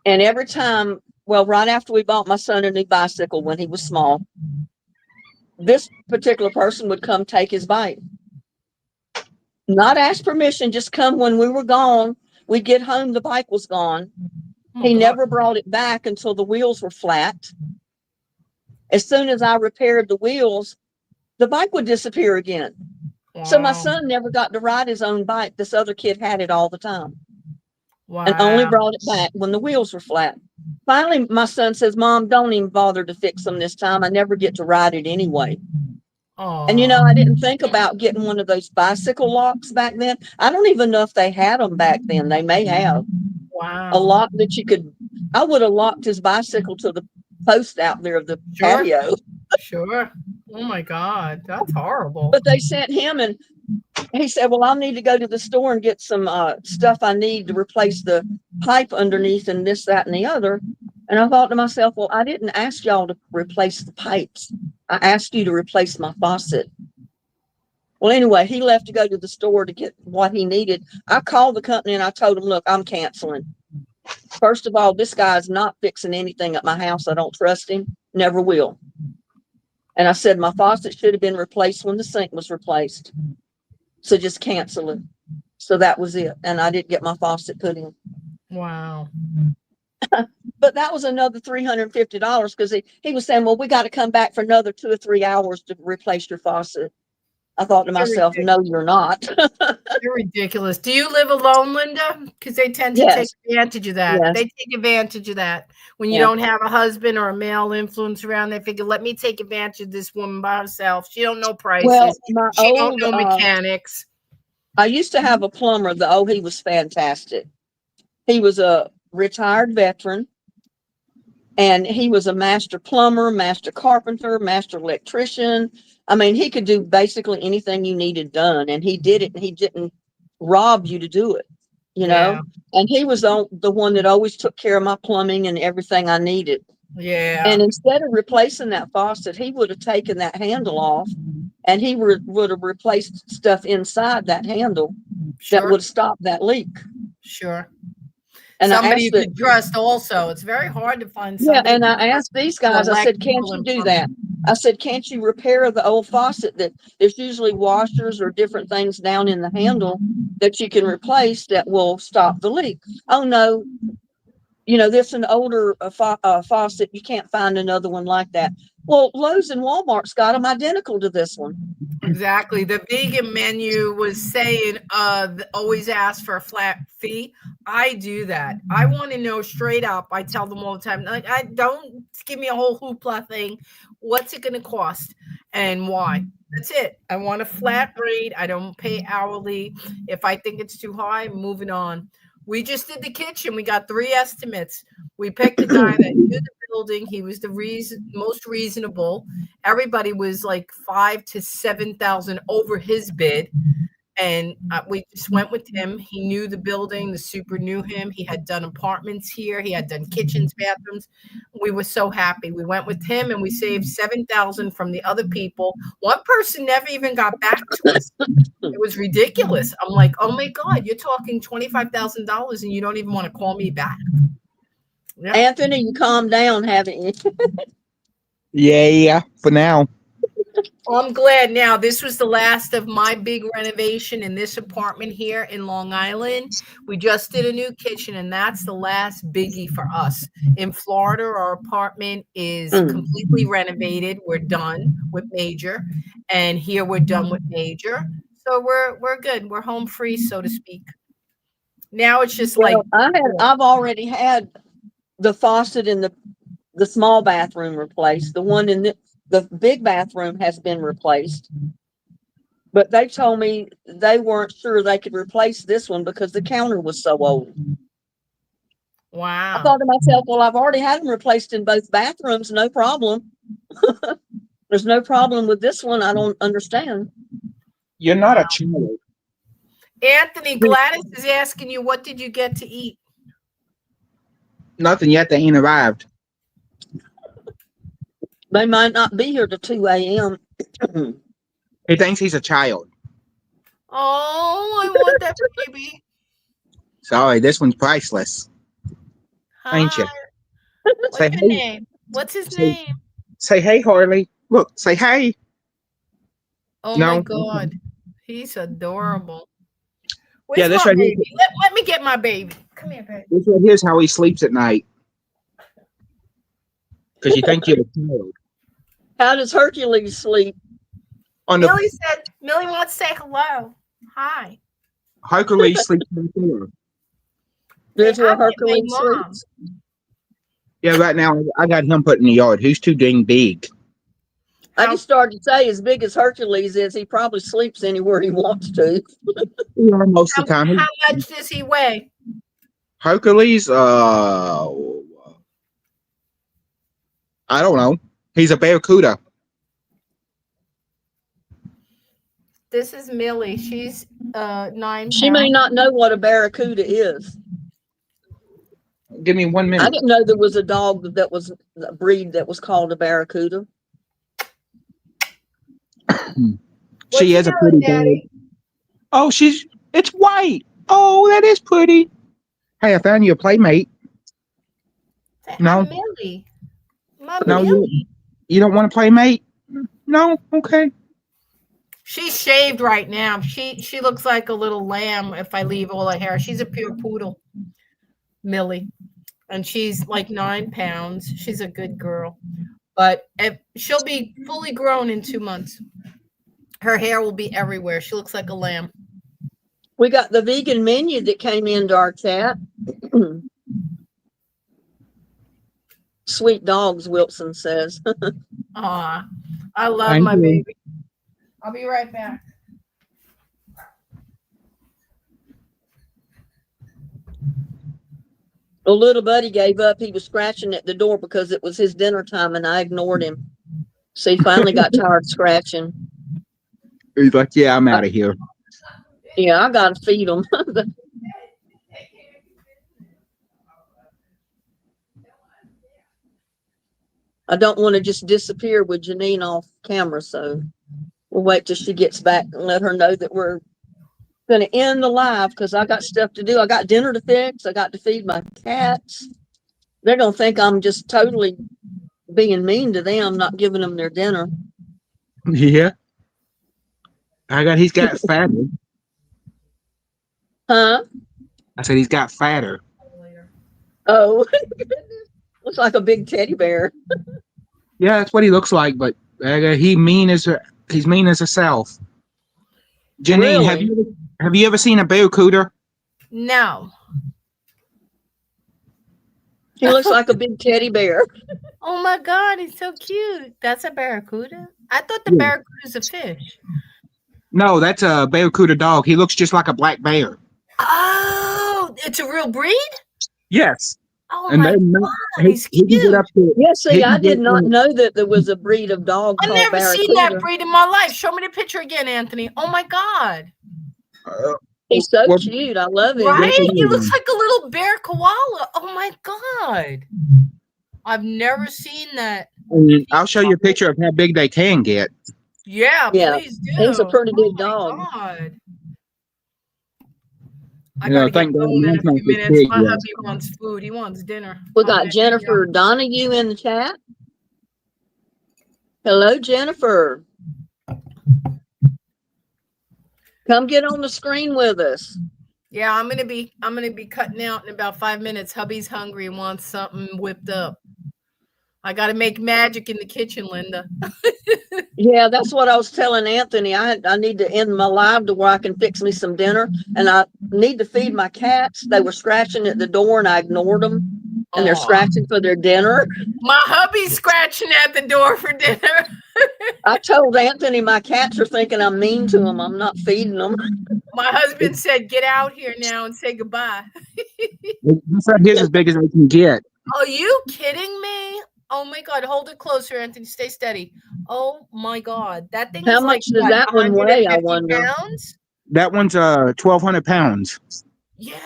And every time, well, right after we bought my son a new bicycle when he was small, this particular person would come take his bike. Not ask permission, just come when we were gone. We'd get home, the bike was gone. Oh, He God. never brought it back until the wheels were flat. As soon as I repaired the wheels, the bike would disappear again. So my Wow. son never got to ride his own bike. This other kid had it all the time Wow. and only brought it back when the wheels were flat. Finally, my son says, Mom, don't even bother to fix them this time. I never get to ride it anyway. And you know, I didn't think about getting one of those bicycle locks back then. I don't even know if they had them back then. They may have Wow. a lock that you could. I would have locked his bicycle to the post out there of the Sure. patio. Sure. Oh my God. That's horrible. But they sent him, and he said, well, I'll need to go to the store and get some stuff I need to replace the pipe underneath and this, that, and the other. And I thought to myself, well, I didn't ask y'all to replace the pipes. I asked you to replace my faucet. Well, anyway, he left to go to the store to get what he needed. I called the company and I told him, look, I'm canceling. First of all, this guy's not fixing anything at my house. I don't trust him. Never will. And I said, my faucet should have been replaced when the sink was replaced. So just cancel it. So that was it. And I didn't get my faucet put in. Wow. But that was another $350 because he was saying, well, we got to come back for another 2 or 3 hours to replace your faucet. I thought to myself, no, you're not. You're ridiculous. Do you live alone, Linda? Because they tend to take Yes. advantage of that. Yes. They take advantage of that. When you Yeah. don't have a husband or a male influence around, they figure, let me take advantage of this woman by herself. She don't know prices. Well, my She old, don't know mechanics. I used to have a plumber. He was fantastic. He was a retired veteran. And he was a master plumber, master carpenter, master electrician. I mean, he could do basically anything you needed done. And he did it. And he didn't rob you to do it, you know? And he was the one that always took care of my plumbing and everything I needed. Yeah. And instead of replacing that faucet, he would have taken that handle off and he would have replaced stuff inside that handle that would have stopped that leak. Sure. And somebody you could trust also. It's very hard to find somebody. Yeah, and I asked these guys, I said, can't you do that? I said, can't you repair the old faucet that there's usually washers or different things down in the handle that you can replace that will stop the leak? Oh, no. You know, this is an older faucet. You can't find another one like that. Well, Lowe's and Walmart's got them identical to this one. Exactly. The vegan menu was saying always ask for a flat fee. I do that. I want to know straight up. I tell them all the time, like, I don't give me a whole hoopla thing. What's it going to cost and why? That's it. I want a flat rate. I don't pay hourly. If I think it's too high, I'm moving on. We just did the kitchen. We got 3 estimates. We picked a guy that knew the building. He was the most reasonable. Everybody was like 5,000 to 7,000 over his bid. And we just went with him. He knew the building. The super knew him. He had done apartments here. He had done kitchens, bathrooms. We were so happy. We went with him, and we saved 7,000 from the other people. One person never even got back to us. It was ridiculous. I'm like, oh my God, you're talking $25,000 and you don't even want to call me back. Yeah. Anthony, you calmed down, haven't you? Yeah, for now. Well, I'm glad now. This was the last of my big renovation in this apartment here in Long Island. We just did a new kitchen, and that's the last biggie for us. In Florida, our apartment is completely renovated. We're done with major, and here we're done with major. So we're good. We're home free, so to speak. Now it's just like I've already had the faucet in the small bathroom replaced. The one in the big bathroom has been replaced. But they told me they weren't sure they could replace this one because the counter was so old. wow. I thought to myself, well, I've already had them replaced in both bathrooms, no problem. There's no problem with this one. I don't understand. You're not a child. Anthony, Gladys is asking you, what did you get to eat? Nothing yet. They ain't arrived. They might not be here till 2 a.m. He thinks he's a child. Oh, I want that baby. Sorry, this one's priceless. Hi. Ain't you? What's Say your hey. name? What's his name? Say hey, Harley. Look, say hey. Oh No. my God. He's adorable. Where's Yeah, this my right here. baby? Let me get my baby. Come here, baby. This right here's how he sleeps at night. Because you think you're a child. How does Hercules sleep? On the Millie wants to say hello. Hi. Hercules sleeps right there. There's Hey, where I'm with my Hercules mom. sleeps. Yeah, right now I got him put in the yard. He's too dang big. I just started to say, as big as Hercules is, he probably sleeps anywhere he wants to. Yeah, most of the time. How much does he weigh? Hercules, I don't know. He's a barracuda. This is Millie. She's 9 pounds. She may not know what a barracuda is. Give me 1 I minute. didn't know there was a dog that was a breed that was called a barracuda. She is a pretty dog. Oh, it's white. Oh, that is pretty. Hey, I found you a playmate. No. I'm Millie. No, you don't want a playmate? No? Okay. She's shaved right now. She looks like a little lamb if I leave all her hair. She's a pure poodle, Millie. And she's like 9 pounds. She's a good girl. But she'll be fully grown in 2 months. Her hair will be everywhere. She looks like a lamb. We got the vegan menu that came into our chat. Sweet dogs, Wilson says. Aw, I love my baby. I'll be right back. The little buddy gave up. He was scratching at the door because it was his dinner time and I ignored him. So he finally got tired scratching. He's like, yeah, I'm out of here. Yeah, I got to feed him. I don't want to just disappear with Janine off camera, so we'll wait till she gets back and let her know that we're going to end the live because I got stuff to do. I got dinner to fix. I got to feed my cats. They're going to think I'm just totally being mean to them, not giving them their dinner. Yeah. He's got fatter. Huh? I said he's got fatter. Oh, looks like a big teddy bear. Yeah, that's what he looks like, but he's mean as a self. Janine, Really? have you ever seen a barracuda? No. He looks like a big teddy bear. Oh my God, he's so cute. That's a barracuda? I thought the barracuda's a fish. No, that's a barracuda dog. He looks just like a black bear. Oh, It's a real breed? Yes. Oh And my they're not, God, he's he can get cute. up to, Yeah, see, he I can did get not up- know that there was a breed of dog I've called never seen that Barracuda. breed in my life. Show me the picture again, Anthony. Oh my God. He's so well, cute. I love him. Right? Yes, it He is. looks like a little bear koala. Oh my God. I've never seen that. and I'll show you a picture of how big they can get. Yeah, Yeah, please do. he's a pretty big Oh my dog. God. I You know, gotta get thank God going in mine's a not few this minutes. big My yet. hubby wants food. He wants dinner. We I'm got gonna hang Jennifer up. Donahue in the chat. Hello, Jennifer. Come get on the screen with us. Yeah, I'm gonna be cutting out in about 5 minutes. Hubby's hungry and wants something whipped up. I gotta make magic in the kitchen, Linda. Yeah, that's what I was telling Anthony. I need to end my live to where I can fix me some dinner, and I need to feed my cats. They were scratching at the door, and I ignored them, and they're Aw. scratching for their dinner. My hubby's scratching at the door for dinner. I told Anthony my cats are thinking I'm mean to them. I'm not feeding them. My husband said, "Get out here now and say goodbye." He said his as big as they can get. Are you kidding me? Oh my God, hold it closer, Anthony. Stay steady. Oh my God, that thing How is like much does what, that one weigh, I 150 wonder? pounds? That one's 1,200 pounds. Yeah.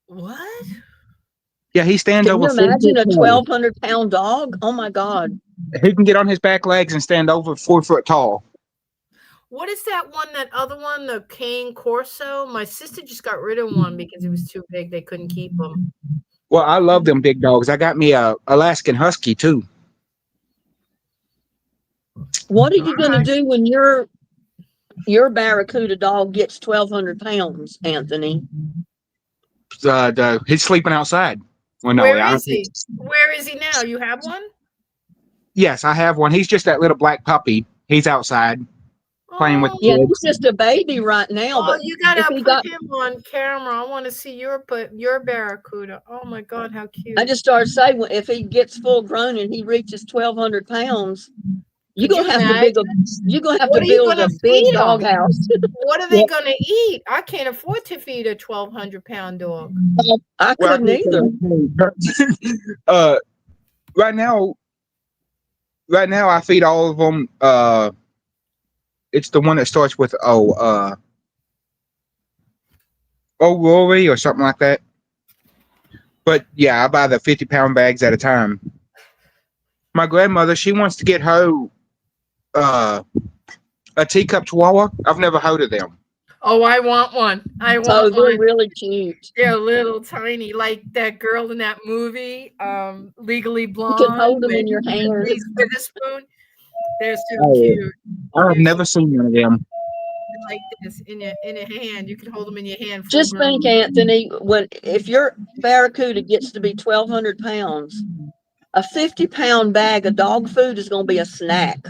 What? Yeah, he stands Can over you 4 imagine foot a tall. 1,200-pound dog? Oh my God. He can get on his back legs and stand over 4 foot tall. What is that one? That other one, the Cane Corso? My sister just got rid of one because it was too big. They couldn't keep him. Well, I love them big dogs. I got me a Alaskan Husky too. What are you going to Alright. do when your Barracuda dog gets 1,200 pounds, Anthony? He's sleeping outside. Well, no, Where I is he? Where is he now? You have one? yes, I have one. He's just that little black puppy. He's outside playing with Yeah, the he's kids. just a baby right now, Oh, but you if gotta he put got, him on camera. I want to see your Barracuda. Oh my God, how cute! I just started saying, if he gets full grown and he reaches 1,200 pounds, you're Could you gonna have to imagine? you're gonna have What to are you build gonna a big feed dog them? house. What are they gonna eat? I can't afford to feed a 1,200-pound dog. I Well, I couldn't can't either. say that. Right now, I feed all of them. It's the one that starts with Rory or something like that. But yeah, I buy the 50-pound bags at a time. My grandmother, she wants to get her a teacup chihuahua. I've never heard of them. Oh, I want one. I So want they're one. really cute. They're little tiny, like that girl in that movie, Legally You Blonde. can hold them with in your hand. Reese Witherspoon. They're so Oh, cute. I've They're never seen one of them. like this in your hand. You can hold them in your hand. Full Just think, grown. Anthony, if your Barracuda gets to be 1,200 pounds, a 50-pound bag of dog food is going to be a snack.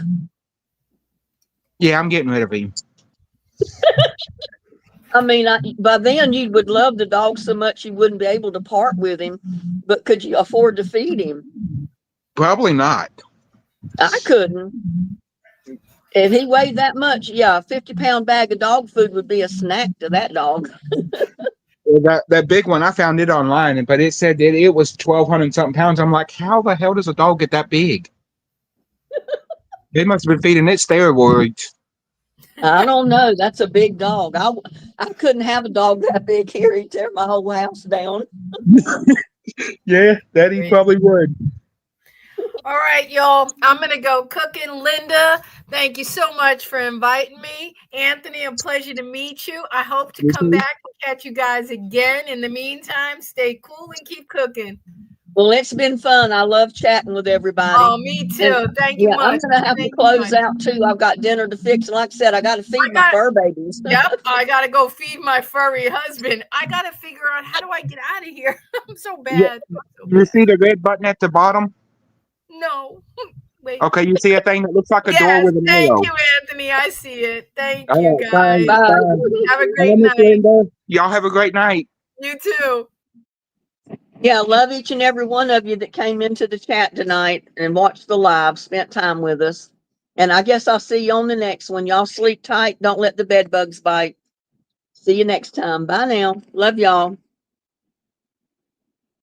Yeah, I'm getting rid of him. I mean, by then you would love the dog so much you wouldn't be able to part with him, but could you afford to feed him? Probably not. I couldn't. If he weighed that much, yeah, a 50-pound bag of dog food would be a snack to that dog. That big one, I found it online, but it said that it was 1,200 something pounds. I'm like, how the hell does a dog get that big? They must have been feeding it steroids. I don't know. That's a big dog. I couldn't have a dog that big here. He'd tear my whole house down. Yeah, that he probably would. All right, y'all. I'm going to go cooking. Linda, thank you so much for inviting me. Anthony, a pleasure to meet you. I hope to come back and catch you guys again. In the meantime, stay cool and keep cooking. Well, it's been fun. I love chatting with everybody. Oh, me too. Thank you Yeah, much. I'm going to have to close out too. I've got dinner to fix. And like I said, I got to feed my fur babies. Yep, I got to go feed my furry husband. I got to figure out, how do I get out of here? I'm so bad. You see the red button at the bottom? No. Wait. Okay, you see a thing that looks like a door with an Thank arrow. you, Anthony. I see it. Thank All you, right, guys. bye. Have a great night. Y'all have a great night. You too. Yeah, love each and every one of you that came into the chat tonight and watched the live, spent time with us. And I guess I'll see you on the next one. Y'all sleep tight. Don't let the bed bugs bite. See you next time. Bye now. Love y'all.